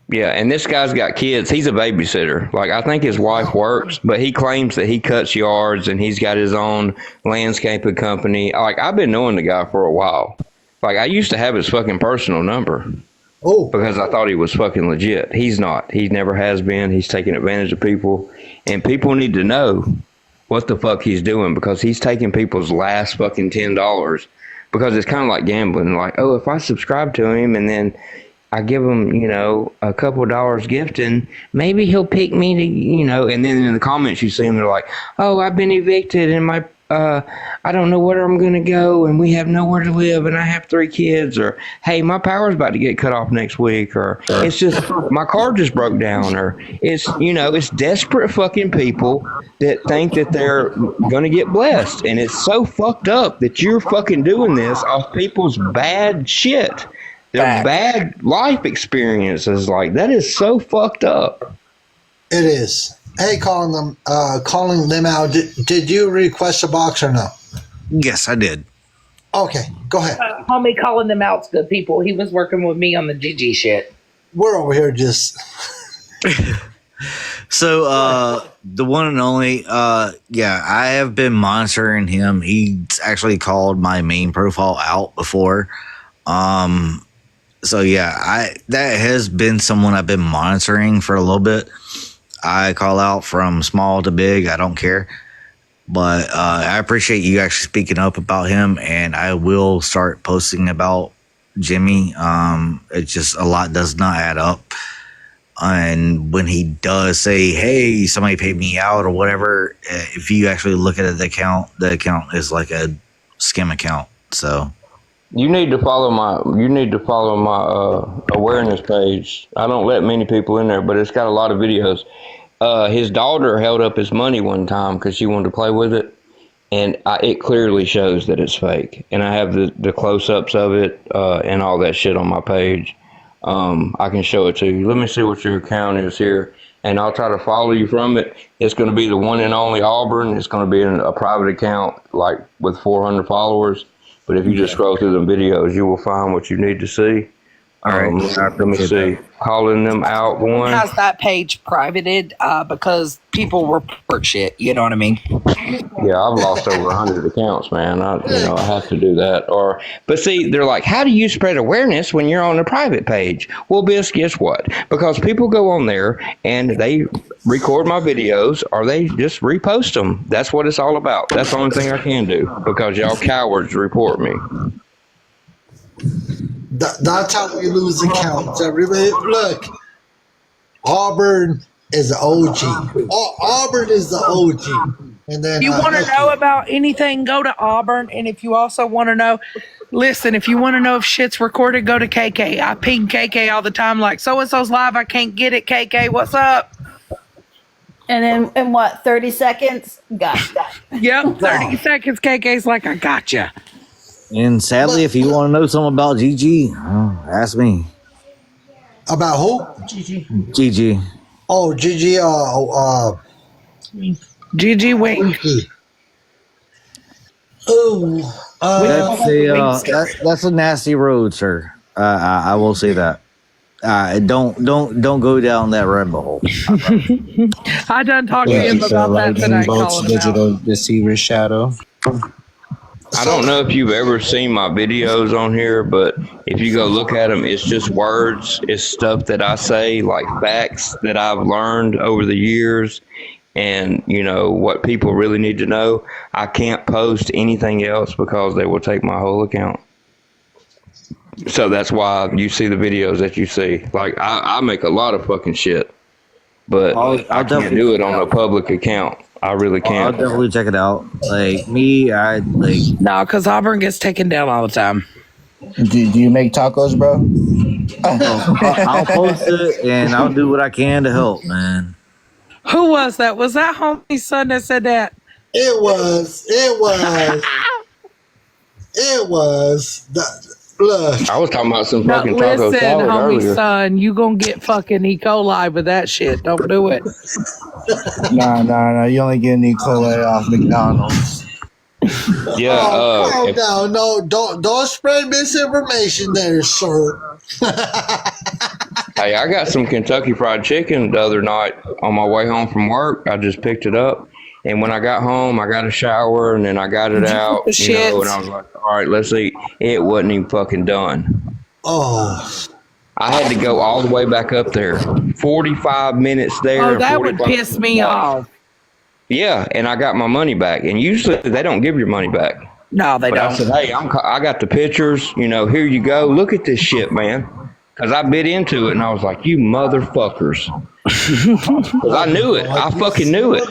Yeah, and this guy's got kids. He's a babysitter. Like, I think his wife works, but he claims that he cuts yards and he's got his own landscaping company. Like, I've been knowing the guy for a while. Like, I used to have his fucking personal number. Oh. Because I thought he was fucking legit. He's not. He never has been. He's taking advantage of people. And people need to know what the fuck he's doing, because he's taking people's last fucking $10. Because it's kind of like gambling. Like, oh, if I subscribe to him and then I give him, you know, a couple of dollars gifting, maybe he'll pick me to, you know, and then in the comments you see them, they're like, oh, I've been evicted and my, I don't know where I'm going to go and we have nowhere to live and I have 3 kids, or, hey, my power's about to get cut off next week, or it's just, my car just broke down, or it's, you know, it's desperate fucking people that think that they're going to get blessed. And it's so fucked up that you're fucking doing this off people's bad shit. Their bad life experiences. Like, that is so fucked up. It is. Hey, calling them out. Did you request a box or no? Yes, I did. Okay, go ahead. Homie calling them out's good people. He was working with me on the GG shit. We're over here just. So, the one and only, yeah, I have been monitoring him. He's actually called my main profile out before. So yeah, that has been someone I've been monitoring for a little bit. I call out from small to big. I don't care. But I appreciate you actually speaking up about him, and I will start posting about Jimmy. It's just a lot does not add up. And when he does say, hey, somebody paid me out or whatever, if you actually look at the account is like a scam account. So You need to follow my awareness page. I don't let many people in there, but it's got a lot of videos. His daughter held up his money one time because she wanted to play with it, and it clearly shows that it's fake. And I have the close-ups of it and all that shit on my page. I can show it to you. Let me see what your account is here, and I'll try to follow you from it. It's going to be the one and only Auburn. It's going to be a private account, like with 400 followers. But if you just scroll through the videos, you will find what you need to see. All right. Let me see. Calling them out one. Has that page privated because people report shit. You know what I mean? Yeah, I've lost over 100 accounts, man. I have to do that. But see, they're like, how do you spread awareness when you're on a private page? Well, Biss, guess what? Because people go on there and they record my videos or they just repost them. That's what it's all about. That's the only thing I can do because y'all cowards report me. That's how we lose accounts. Everybody, look, Auburn is the OG. Auburn is the OG. And then If you want to know about anything, go to Auburn. And if you also want to know, listen, if you want to know if shit's recorded, go to KK. I ping KK all the time, like, so-and-so's live. I can't get it, KK. What's up? And then in what, 30 seconds? Gotcha. Yep, 30 seconds. KK's like, I gotcha. And sadly, if you want to know something about Gigi, ask me. About who? Gigi. Oh, Gigi. Gigi Wink. Oh, That's a nasty road, sir. I will say that. Don't go down that rabbit hole. I done talked to him about that tonight. Boats, digital deceiver shadow. I don't know if you've ever seen my videos on here, but if you go look at them, it's just words. It's stuff that I say, like facts that I've learned over the years and, you know, what people really need to know. I can't post anything else because they will take my whole account. So that's why you see the videos that you see. Like, I make a lot of fucking shit, but I can't do it on a public account. I really can't. I'll definitely check it out. Like me, No, because Auburn gets taken down all the time. Do you make tacos, bro? I'll post it and I'll do what I can to help, man. Who was that? Was that homie's son that said that? It was. Look. I was talking about some fucking taco listen, salad homie earlier. son, you gonna get fucking E. coli with that shit. Don't do it. Nah. You only get E. coli off McDonald's. Yeah. Calm down. No, don't spread misinformation there, sir. Hey, I got some Kentucky Fried Chicken the other night on my way home from work. I just picked it up. And when I got home, I got a shower and then I got it out, you know, and I was like, all right, let's eat. It wasn't even fucking done. Oh. I had to go all the way back up there. 45 minutes there. Oh, that would piss me off. Yeah, and I got my money back. And usually they don't give your money back. No, they But don't. I said, hey, I got the pictures. You know, here you go. Look at this shit, man. Because I bit into it and I was like, you motherfuckers. Because I knew it. I fucking knew it.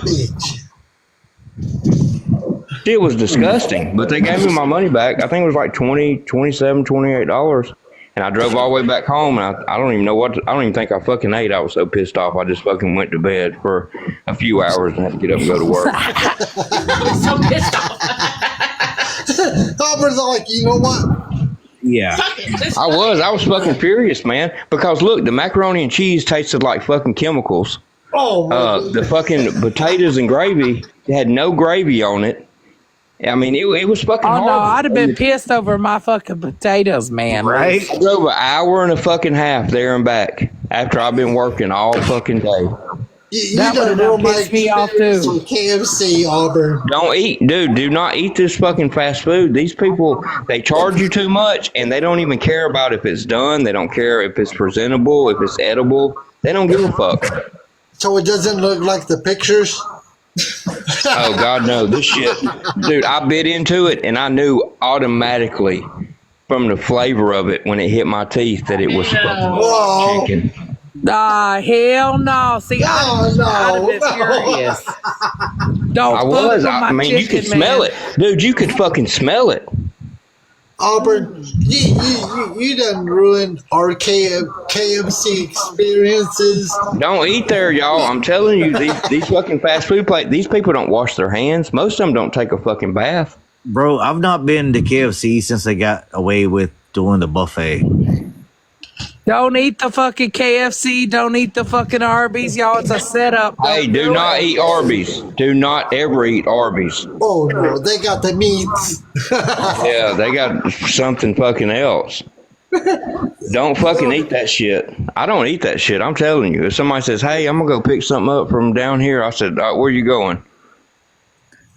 It was disgusting, but they gave me my money back. I think it was like $27, $28. And I drove all the way back home, and I don't even know I don't even think I fucking ate. I was so pissed off. I just fucking went to bed for a few hours and had to get up and go to work. So pissed off. Auburn's like, you know what? Yeah. I was fucking furious, man. Because look, the macaroni and cheese tasted like fucking chemicals. Oh, the fucking potatoes and gravy had no gravy on it. I mean, it was fucking Oh, horrible. no, I'd have been pissed over my fucking potatoes, man. Right? I drove an hour and a fucking half there and back after I've been working all fucking day. you That done would've ruined my pissed me off, experience too. with KFC, Auburn. Don't eat, dude. Do not eat this fucking fast food. These people, they charge you too much, and they don't even care about if it's done. They don't care if it's presentable, if it's edible. They don't give a fuck. So it doesn't look like the pictures? Oh, God, no. This shit. Dude, I bit into it, and I knew automatically from the flavor of it when it hit my teeth that it was Whoa. fucking chicken. Ah, hell no. See, I'd have been furious. Don't I fuck was. with my I mean, you chicken, could smell man. it. Dude, you could fucking smell it. Auburn, you done ruined our KFC experiences. Don't eat there, y'all. I'm telling you, these fucking fast food places, these people don't wash their hands. Most of them don't take a fucking bath. Bro, I've not been to KFC since they got away with doing the buffet. Don't eat the fucking KFC. Don't eat the fucking Arby's, y'all. It's a setup. Hey, do not eat Arby's. Do not ever eat Arby's. Oh no, they got the meats. Yeah, they got something fucking else. Don't fucking eat that shit. I don't eat that shit. I'm telling you. If somebody says, hey, I'm going to go pick something up from down here, I said, where you going?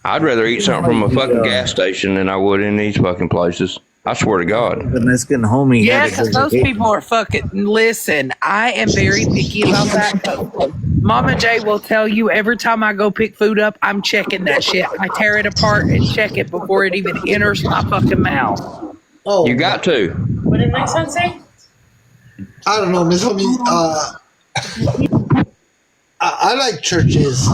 I'd rather eat something from a fucking gas station than I would in these fucking places. I swear to God. And that's getting homie. Yeah, because those people are fucking. Listen, I am very picky about that. Mama J will tell you every time I go pick food up, I'm checking that shit. I tear it apart and check it before it even enters my fucking mouth. Oh, You got to. What did my son say? I don't know, Miss Homie. I like churches.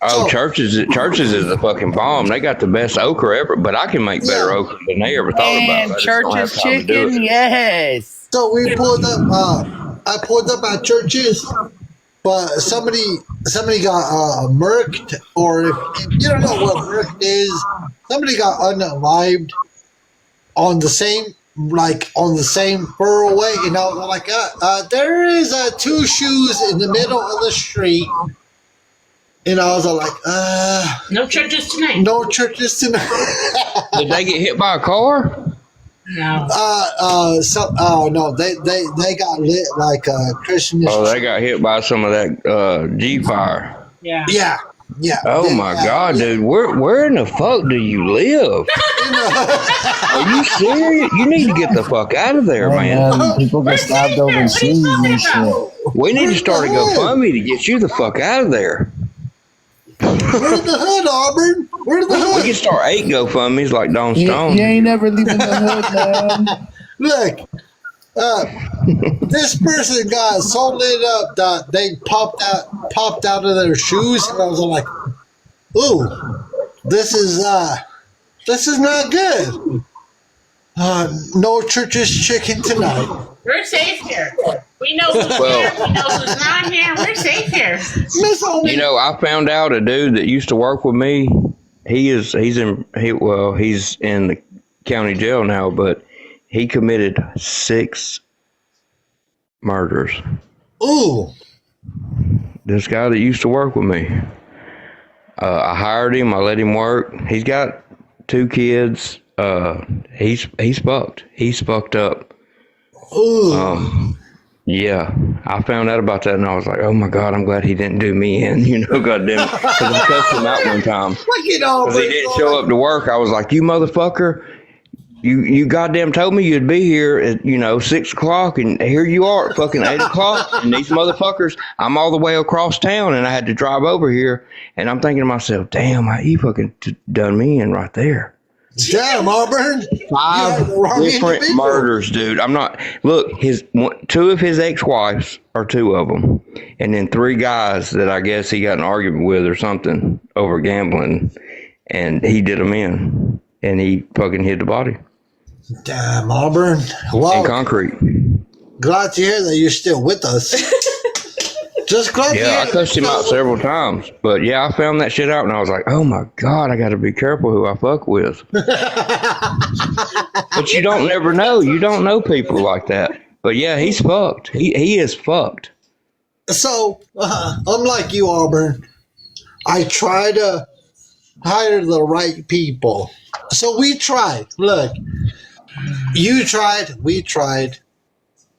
Oh, churches is a fucking bomb. They got the best okra ever, but I can make better okra than they ever thought about. And I just don't have Church's time to do chicken, it. yes. So we pulled up. I pulled up at churches, but somebody got murked, or if you don't know what murked is, somebody got unalived on the same fur away, and I was like, there is two shoes in the middle of the street, and I was like, No churches tonight. no churches tonight. Did they get hit by a car? No. No, they got lit like Christmas. Oh, they got hit by some of that G fire. Yeah. Yeah. Oh my God, dude, where in the fuck do you live? Are you serious? You need to get the fuck out of there, man. People get stabbed overseas and shit. We need to start a GoFundMe to get you the fuck out of there. Where's the hood, Auburn? Where's the We hood? can start 8 GoFundMes like Don You Stone. ain't never leaving the hood, man. Look, this person got so lit up that they popped out of their shoes, and I was like, "Ooh, this is not good." No church's chicken tonight. We're safe here. We know who's Well- here. We know who's not here. We're safe here. Miss Homie. You know, I found out a dude that used to work with me. He's in the county jail now, but he committed 6 murders. Ooh, This guy that used to work with me. I hired him. I let him work. He's got 2 kids. He's fucked. He's fucked up. ooh. Yeah, I found out about that, and I was like, "Oh my God, I'm glad he didn't do me in." You know, goddamn, because I cussed him out one time Look at Auburn. because he didn't show up to work. I was like, "You motherfucker, you goddamn told me you'd be here at 6 o'clock, and here you are at fucking 8 o'clock." And these motherfuckers, I'm all the way across town, and I had to drive over here, and I'm thinking to myself, "Damn, he fucking done me in right there." Damn, Auburn. 5 the wrong different individual. murders, dude. I'm not. Look, 2 of his ex-wives, or 2 of them, and then 3 guys that I guess he got in an argument with or something over gambling, and he did them in, and he fucking hid the body Damn, Auburn. in Wow. concrete. Glad to hear that you're still with us. Just glad to Yeah, hear I cussed him that you're out still- several times, but yeah, I found that shit out, and I was like, "Oh my God, I got to be careful who I fuck with." But you don't never know. You don't know people like that. But yeah, he's fucked. He is fucked. So, I'm like you, Auburn. I try to hire the right people. So we tried. Look, you tried, we tried.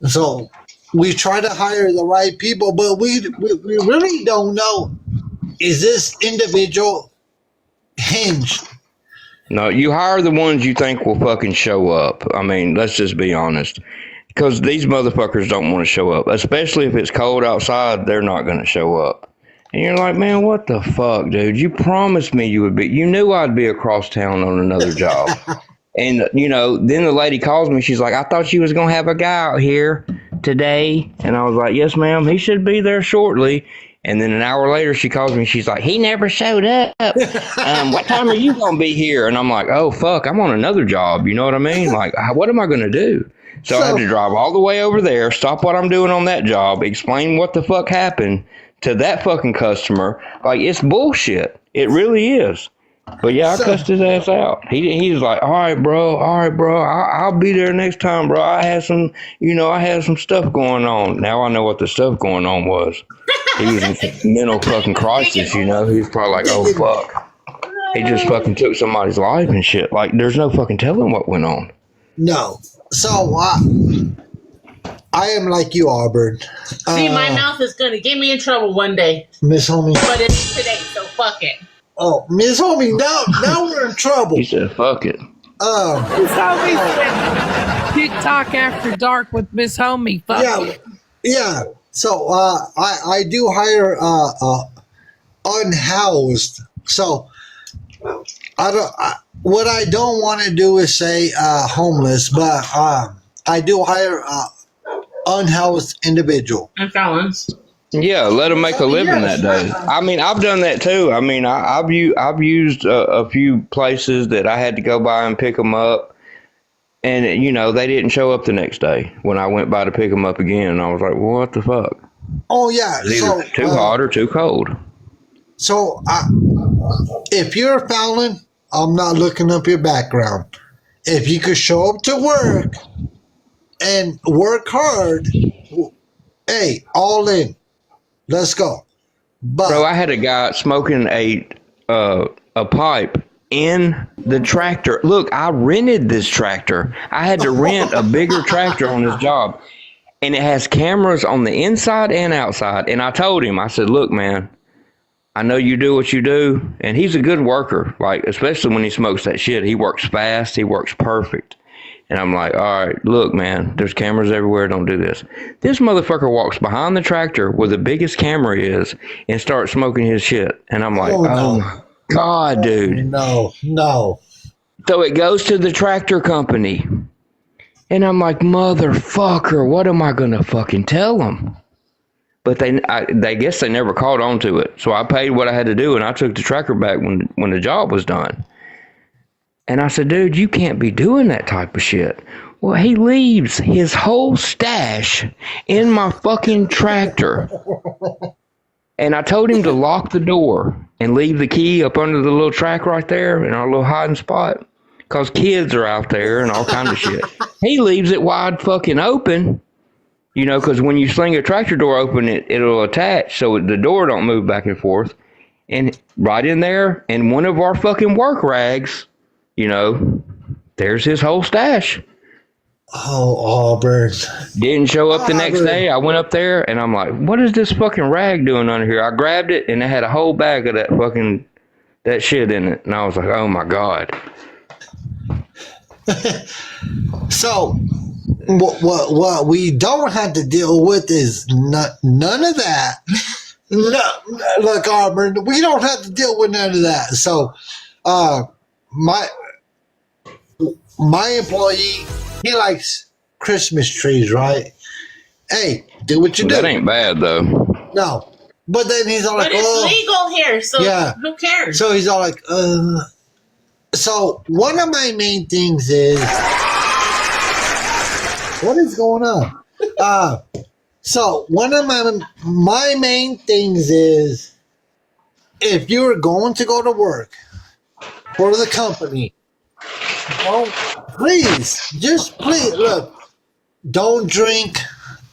So we try to hire the right people, but we really don't know. Is this individual hinged? No, you hire the ones you think will fucking show up. I mean, let's just be honest. Because these motherfuckers don't want to show up. Especially if it's cold outside, they're not going to show up. And you're like, man, what the fuck, dude? You promised me you would be. You knew I'd be across town on another job. And, then the lady calls me. She's like, I thought you was going to have a guy out here today. And I was like, yes, ma'am. He should be there shortly. And then an hour later, she calls me. She's like, he never showed up. What time are you going to be here? And I'm like, oh, fuck, I'm on another job. You know what I mean? Like, what am I going to do? So I had to drive all the way over there, stop what I'm doing on that job, explain what the fuck happened to that fucking customer. Like, it's bullshit. It really is. But yeah, I cussed his ass out. He's like, all right, bro. I'll be there next time, bro. I had some stuff going on. Now I know what the stuff going on was. He was in some mental fucking crisis, you know. He was probably like, oh, fuck. He just fucking took somebody's life and shit. Like, there's no fucking telling what went on. No. So, I am like you, Auburn. See, my mouth is going to get me in trouble one day. Miss Homie. But it's today, so fuck it. Oh, Miss Homie, now we're in trouble. He said, fuck it. Miss Homie said TikTok after dark with Miss Homie. Fuck it. Yeah. So I do hire unhoused. So what I don't want to do is say homeless, but I do hire unhoused individual. And felons. Yeah, let them make a living that day. I mean, I've done that too. I mean, I've used a few places that I had to go by and pick them up, and you know they didn't show up the next day when I went by to pick them up again. And I was like, well, what the fuck? Oh yeah, It's either too hot or too cold. So if you're a felon, I'm not looking up your background. If you could show up to work and work hard, hey, all in. Let's go. But Bro, I had a guy smoking a pipe in the tractor. Look, I rented this tractor. I had to rent a bigger tractor on this job. And it has cameras on the inside and outside. And I told him, I said, look, man, I know you do what you do. And he's a good worker, like, especially when he smokes that shit. He works fast. He works perfect. And I'm like, all right, look, man, there's cameras everywhere. Don't do this. This motherfucker walks behind the tractor where the biggest camera is and starts smoking his shit. And I'm like, oh my God, dude. No. So it goes to the tractor company. And I'm like, motherfucker, what am I going to fucking tell them? But they guess they never caught on to it. So I paid what I had to do, and I took the tractor back when the job was done. And I said, dude, you can't be doing that type of shit. Well, he leaves his whole stash in my fucking tractor. And I told him to lock the door and leave the key up under the little track right there in our little hiding spot. Because kids are out there and all kinds of shit. He leaves it wide fucking open. You know, because when you sling a tractor door open, it'll attach so the door don't move back and forth. And right in there, in one of our fucking work rags, you know, there's his whole stash. Oh, Auburn. Didn't show up the next day. I went up there and I'm like, what is this fucking rag doing under here? I grabbed it and it had a whole bag of that shit in it. And I was like, oh my God. So what we don't have to deal with is none of that. No, look, Auburn, we don't have to deal with none of that. So my employee, he likes Christmas trees, right? Hey, do what you do. That ain't bad though. No. But then he's all like, but it's legal here, so who cares? So he's all like, So one of my main things is, what is going on? So one of my main things is, if you're going to go to work for the company, please, look, don't drink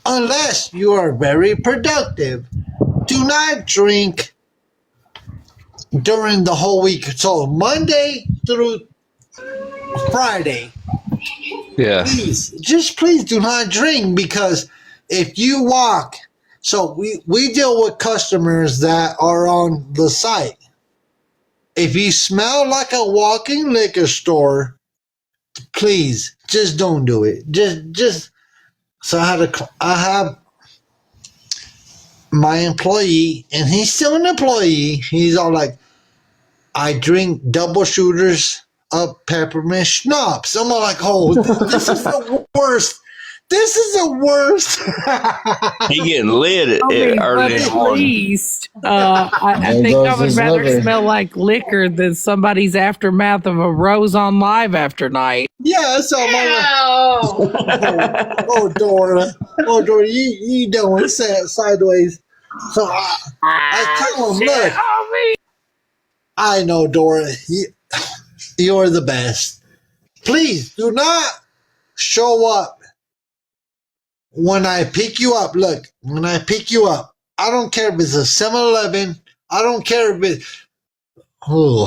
unless you are very productive. Do not drink during the whole week. So Monday through Friday. Yeah. Please do not drink, because if you walk, so we deal with customers that are on the site. If you smell like a walking liquor store, please just don't do it. Just so I have my employee, and he's still an employee. He's all like, I drink double shooters of peppermint schnapps. I'm all like, oh, this is the worst. This is the worst. He getting lit I mean, but early in the at morning. least I There think goes I would his rather liver. smell like liquor than somebody's aftermath of a Rose on Live after night. Yeah, so No. oh Dora, you doing sideways. So I tell him, look, I know Dora, you're the best. Please do not show up when I pick you up. Look, when I pick you up, I don't care if it's a 7-Eleven. I don't care if it's. Oh.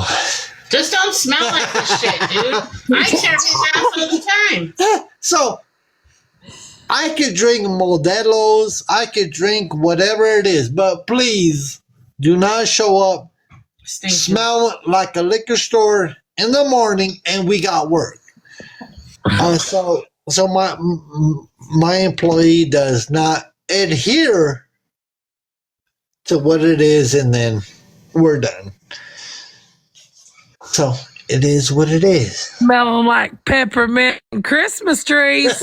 Just don't smell like this shit, dude. I share his ass all the time. So I could drink Modelo's, I could drink whatever it is, but please do not show up Stinky. smelling like a liquor store in the morning and we got work. So my employee does not adhere to what it is, and then we're done. So it is what it is. Smelling like peppermint and Christmas trees.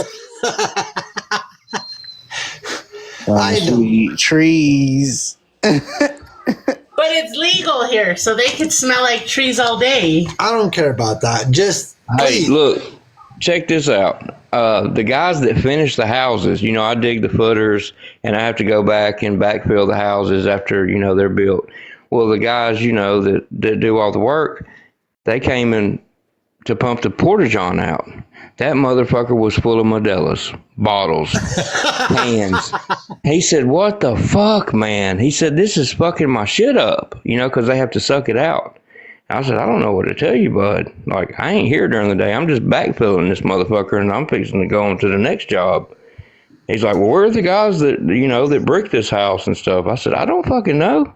I know. Sweet trees. But it's legal here, so they could smell like trees all day. I don't care about that. Just Hey, please. look, check this out. The guys that finish the houses, you know, I dig the footers and I have to go back and backfill the houses after, you know, they're built. Well, the guys, you know, that do all the work, they came in to pump the porta-john out. That motherfucker was full of Modelo's, bottles, cans. He said, what the fuck, man? He said, this is fucking my shit up, you know, because they have to suck it out. I said, I don't know what to tell you, bud. Like, I ain't here during the day. I'm just backfilling this motherfucker, and I'm fixing to go on to the next job. He's like, well, where are the guys that, you know, that brick this house and stuff? I said, I don't fucking know.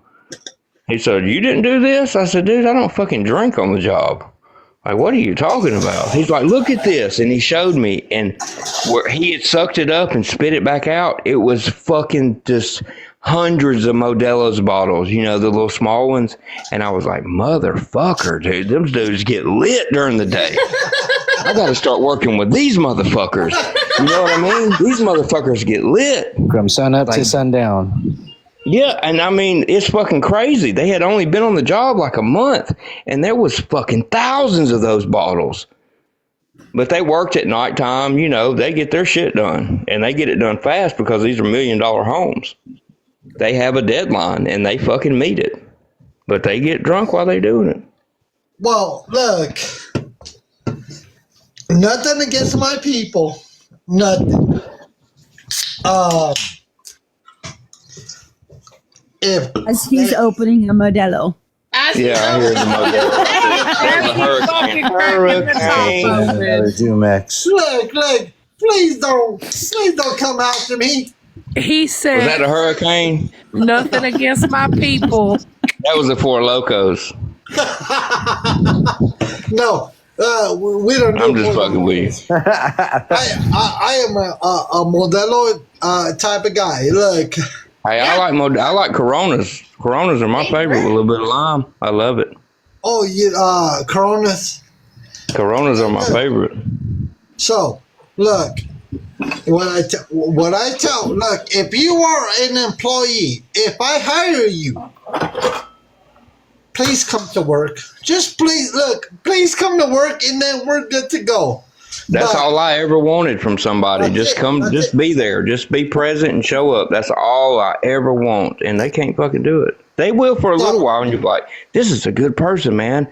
He said, you didn't do this? I said, dude, I don't fucking drink on the job. Like, what are you talking about? He's like, look at this. And he showed me, and where he had sucked it up and spit it back out, it was fucking just hundreds of Modelo's bottles, you know, the little small ones. And I was like, motherfucker, dude, them dudes get lit during the day. I got to start working with these motherfuckers. You know what I mean? These motherfuckers get lit. From sun up to sundown. Yeah, and I mean, it's fucking crazy. They had only been on the job like a month, and there was fucking thousands of those bottles. But they worked at nighttime, you know, they get their shit done, and they get it done fast because these are $1 million homes. They have a deadline, and they fucking meet it. But they get drunk while they doing it. Well, look, nothing against my people, nothing. If As he's opening a Modelo. Yeah, I hear the And another Jumex. look, please don't come after me. He Was said, that a hurricane? nothing against my people. That was the Four Locos. No, we don't. I'm just fucking with you. I am a Modelo type of guy. Look, Hey, I like Coronas. Coronas are my favorite with a little bit of lime. I love it. oh, you Coronas. Coronas are my favorite. So, look, what I tell, look, if you are an employee, if I hire you, please come to work. Just please come to work, and then we're good to go. That's But- all I ever wanted from somebody. Just come, just be there. Just be present and show up. That's all I ever want. And they can't fucking do it. They will for a little while, and you're like, this is a good person, man.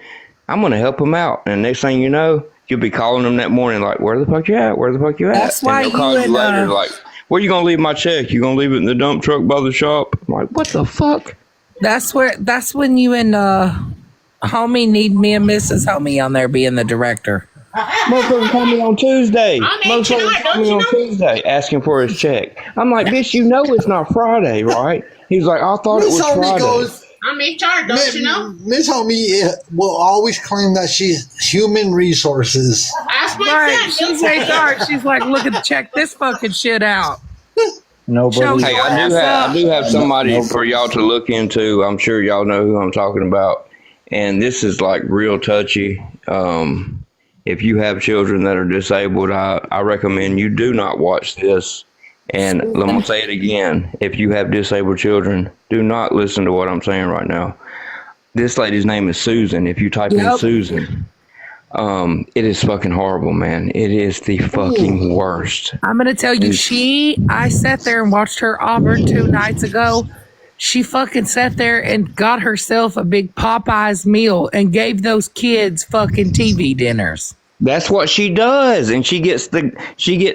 I'm going to help them out. And next thing you know, you'll be calling them that morning like, where the fuck you at? Where the fuck you at? That's why and they'll call you you and, later like, where you going to leave my check? You going to leave it in the dump truck by the shop? I'm like, what the fuck? That's when you and homie need me and Mrs. Homie on there being the director. Motherfucker called me on Tuesday. I'm Motherfucker HR, called me don't on Tuesday asking for his check. I'm like, bitch, you know it's not Friday, right? He's like, I thought it Miss was Homie Friday. goes. I'm HR, don't you know? Miss Homie will always claim that she's human resources. Ask my Right. son. She's HR. She's like, look, check this fucking shit out. Nobody. Hey, I do have somebody for y'all to look into. I'm sure y'all know who I'm talking about. And this is like real touchy. if you have children that are disabled, I recommend you do not watch this. And let me say it again. If you have disabled children, do not listen to what I'm saying right now. This lady's name is Susan. If you type in Susan, it is fucking horrible, man. It is the fucking worst. I'm going to tell you, I sat there and watched her Auburn 2 nights ago. She fucking sat there and got herself a big Popeyes meal and gave those kids fucking TV dinners. That's what she does. And she gets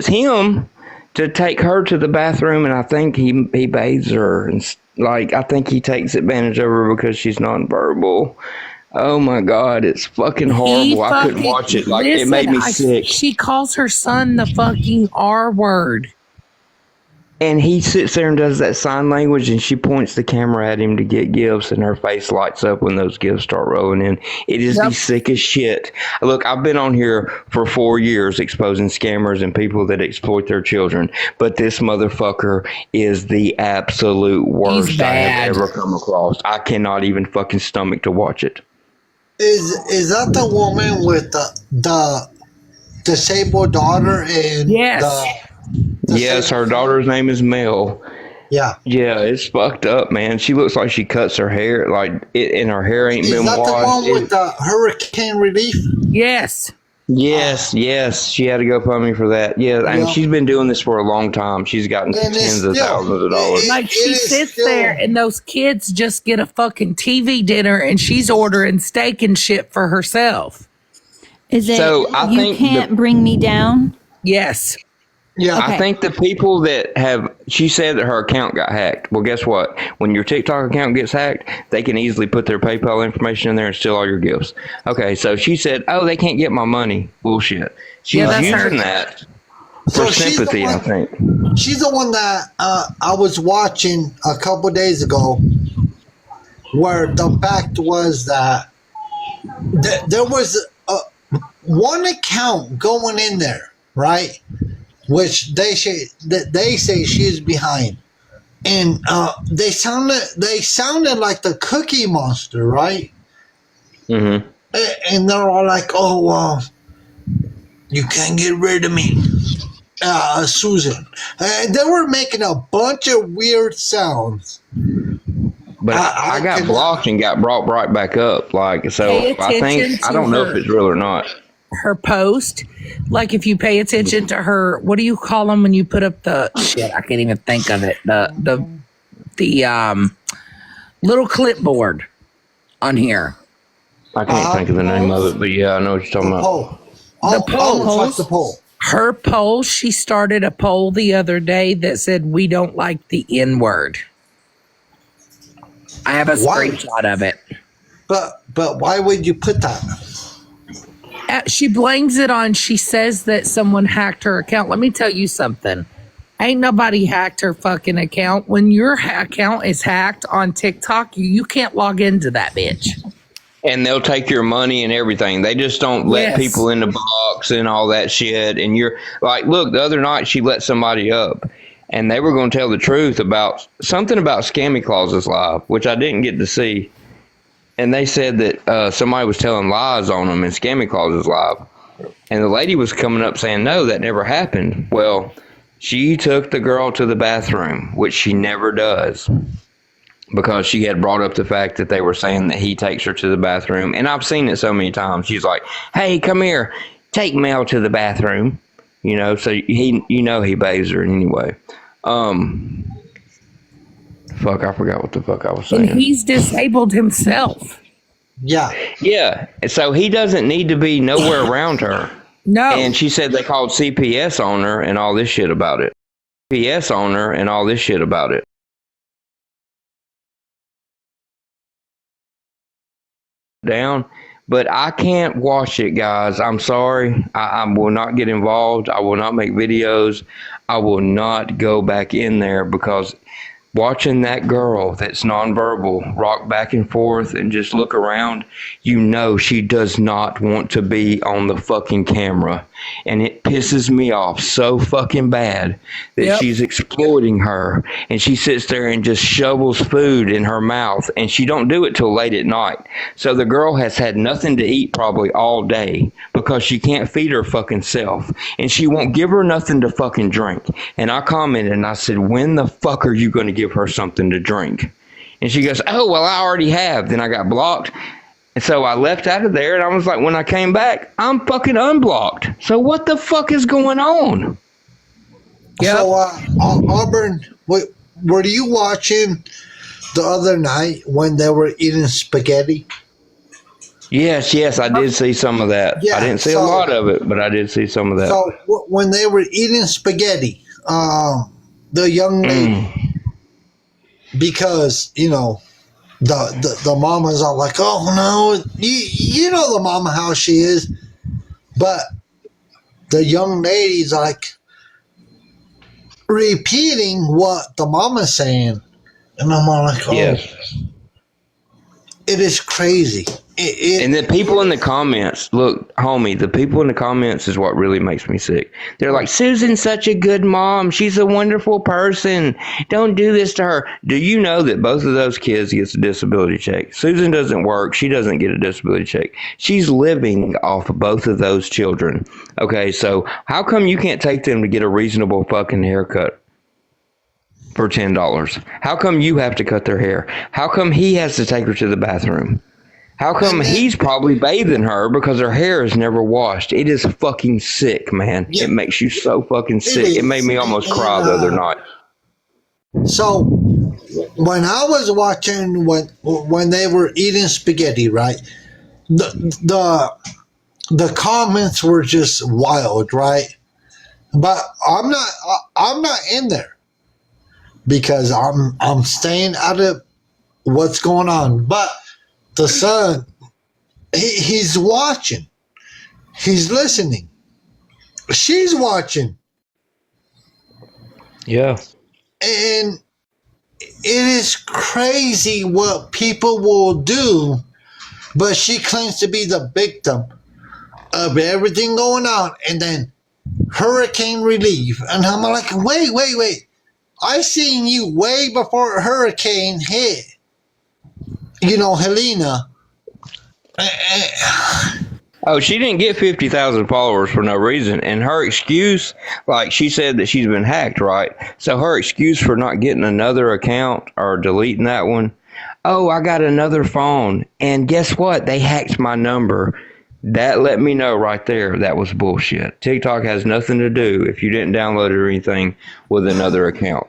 him to take her to the bathroom, and I think he bathes her, and I think he takes advantage of her because she's nonverbal. Oh my God, it's fucking horrible. I couldn't watch it. It made me sick. She calls her son the fucking R word. And he sits there and does that sign language, and she points the camera at him to get gifts, and her face lights up when those gifts start rolling in. It is the sickest shit. Look, I've been on here for 4 years exposing scammers and people that exploit their children, but this motherfucker is the absolute worst I have ever come across. I cannot even fucking stomach to watch it. Is that the woman with the disabled daughter and Yes, her daughter's name is Mel. Yeah, it's fucked up, man. She looks like she cuts her hair, and her hair ain't been washed. Is that the one with the hurricane relief? Yes. Yes. She had to go fund me for that. Yeah, and she's been doing this for a long time. She's gotten tens of thousands of dollars. She sits there, and those kids just get a fucking TV dinner, and she's ordering steak and shit for herself. Is it You Can't Bring Me Down? Yes. Yeah, I think the people that she said that her account got hacked. Well, guess what? When your TikTok account gets hacked, they can easily put their PayPal information in there and steal all your gifts. Okay, so she said, they can't get my money. Bullshit. She's using that for sympathy, I think. She's the one that I was watching a couple days ago, where the fact was that there was one account going in there, right? Which they say she's behind, and they sounded like the Cookie Monster, right? Mm-hmm. And they're all like, you can't get rid of me, Susan. And they were making a bunch of weird sounds. But I got blocked and got brought right back up. I don't know if it's real or not. Her post, like if you pay attention to her, what do you call them when you put up the shit? I can't even think of it. The little clipboard on here. I can't think of the name of it, but yeah, I know what you're talking about. The poll. Her poll. She started a poll the other day that said we don't like the N-word. I have a screenshot of it. But why would you put that? She blames it on, she says that someone hacked her account. Let me tell you something. Ain't nobody hacked her fucking account. When your account is hacked on TikTok, you can't log into that bitch. And they'll take your money and everything. They just don't let people in the box and all that shit. And you're like, look, the other night she let somebody up, and they were going to tell the truth about something about Scammy Clauses Live, which I didn't get to see. And they said that somebody was telling lies on them in Scammy Clauses Live. And the lady was coming up saying, no, that never happened. Well, she took the girl to the bathroom, which she never does, because she had brought up the fact that they were saying that he takes her to the bathroom. And I've seen it so many times. She's like, hey, come here, take Mel to the bathroom. So he bathes her anyway. Fuck, I forgot what the fuck I was saying. And he's disabled himself. Yeah. Yeah. So he doesn't need to be nowhere around her. No. And she said they called CPS on her and all this shit about it. Down. But I can't watch it, guys. I'm sorry. I will not get involved. I will not make videos. I will not go back in there because watching that girl that's nonverbal rock back and forth and just look around, you know she does not want to be on the fucking camera. And it pisses me off so fucking bad that she's exploiting her, and she sits there and just shovels food in her mouth, and she don't do it till late at night. So the girl has had nothing to eat probably all day because she can't feed her fucking self, and she won't give her nothing to fucking drink. And I commented and I said, when the fuck are you going to give her something to drink? And she goes, oh, well, I already have. Then I got blocked. And so I left out of there, and I was like, when I came back, I'm fucking unblocked. So what the fuck is going on? So, Auburn, were you watching the other night when they were eating spaghetti? Yes, I did see some of that. Yeah, I didn't see a lot of it, but I did see some of that. So when they were eating spaghetti, the young lady, because, you know, the mamas are like, oh no, you know the mama how she is, but the young lady's like repeating what the mama's saying, and I'm all like, oh, yes. It is crazy. And the people in the comments, look, homie, the people in the comments is what really makes me sick. They're like, Susan's such a good mom. She's a wonderful person. Don't do this to her. Do you know that both of those kids gets a disability check? Susan doesn't work. She doesn't get a disability check. She's living off of both of those children. Okay, so how come you can't take them to get a reasonable fucking haircut for $10? How come you have to cut their hair? How come he has to take her to the bathroom? How come he's probably bathing her because her hair is never washed? It is fucking sick, man. Yeah. It makes you so fucking sick. It made me almost cry the other night. So when I was watching when they were eating spaghetti, right? The comments were just wild, right? But I'm not in there because I'm staying out of what's going on. But the son, he's watching. He's listening. She's watching. Yeah. And it is crazy what people will do, but she claims to be the victim of everything going on. And then hurricane relief. And I'm like, wait. I seen you way before hurricane hit. You know, Helena. Oh, she didn't get 50,000 followers for no reason. And her excuse, like she said that she's been hacked, right? So her excuse for not getting another account or deleting that one, oh, I got another phone. And guess what? They hacked my number. That let me know right there that was bullshit. TikTok has nothing to do, if you didn't download it or anything, with another account.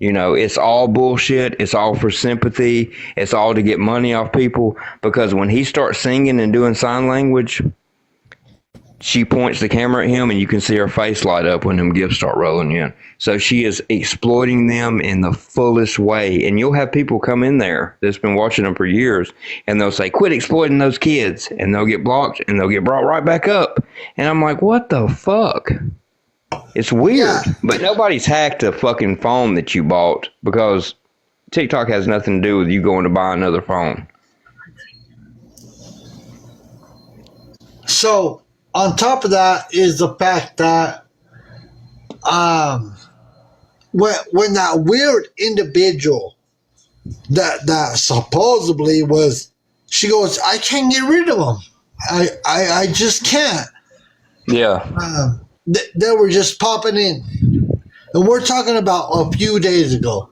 You know, it's all bullshit. It's all for sympathy. It's all to get money off people. Because when he starts singing and doing sign language, she points the camera at him and you can see her face light up when them gifts start rolling in. So she is exploiting them in the fullest way. And you'll have people come in there that's been watching them for years and they'll say, quit exploiting those kids. And they'll get blocked and they'll get brought right back up. And I'm like, what the fuck? It's weird, but nobody's hacked a fucking phone that you bought because TikTok has nothing to do with you going to buy another phone. So on top of that is the fact that when that weird individual that supposedly was, she goes, I can't get rid of him. I just can't. Yeah. They were just popping in. And we're talking about a few days ago.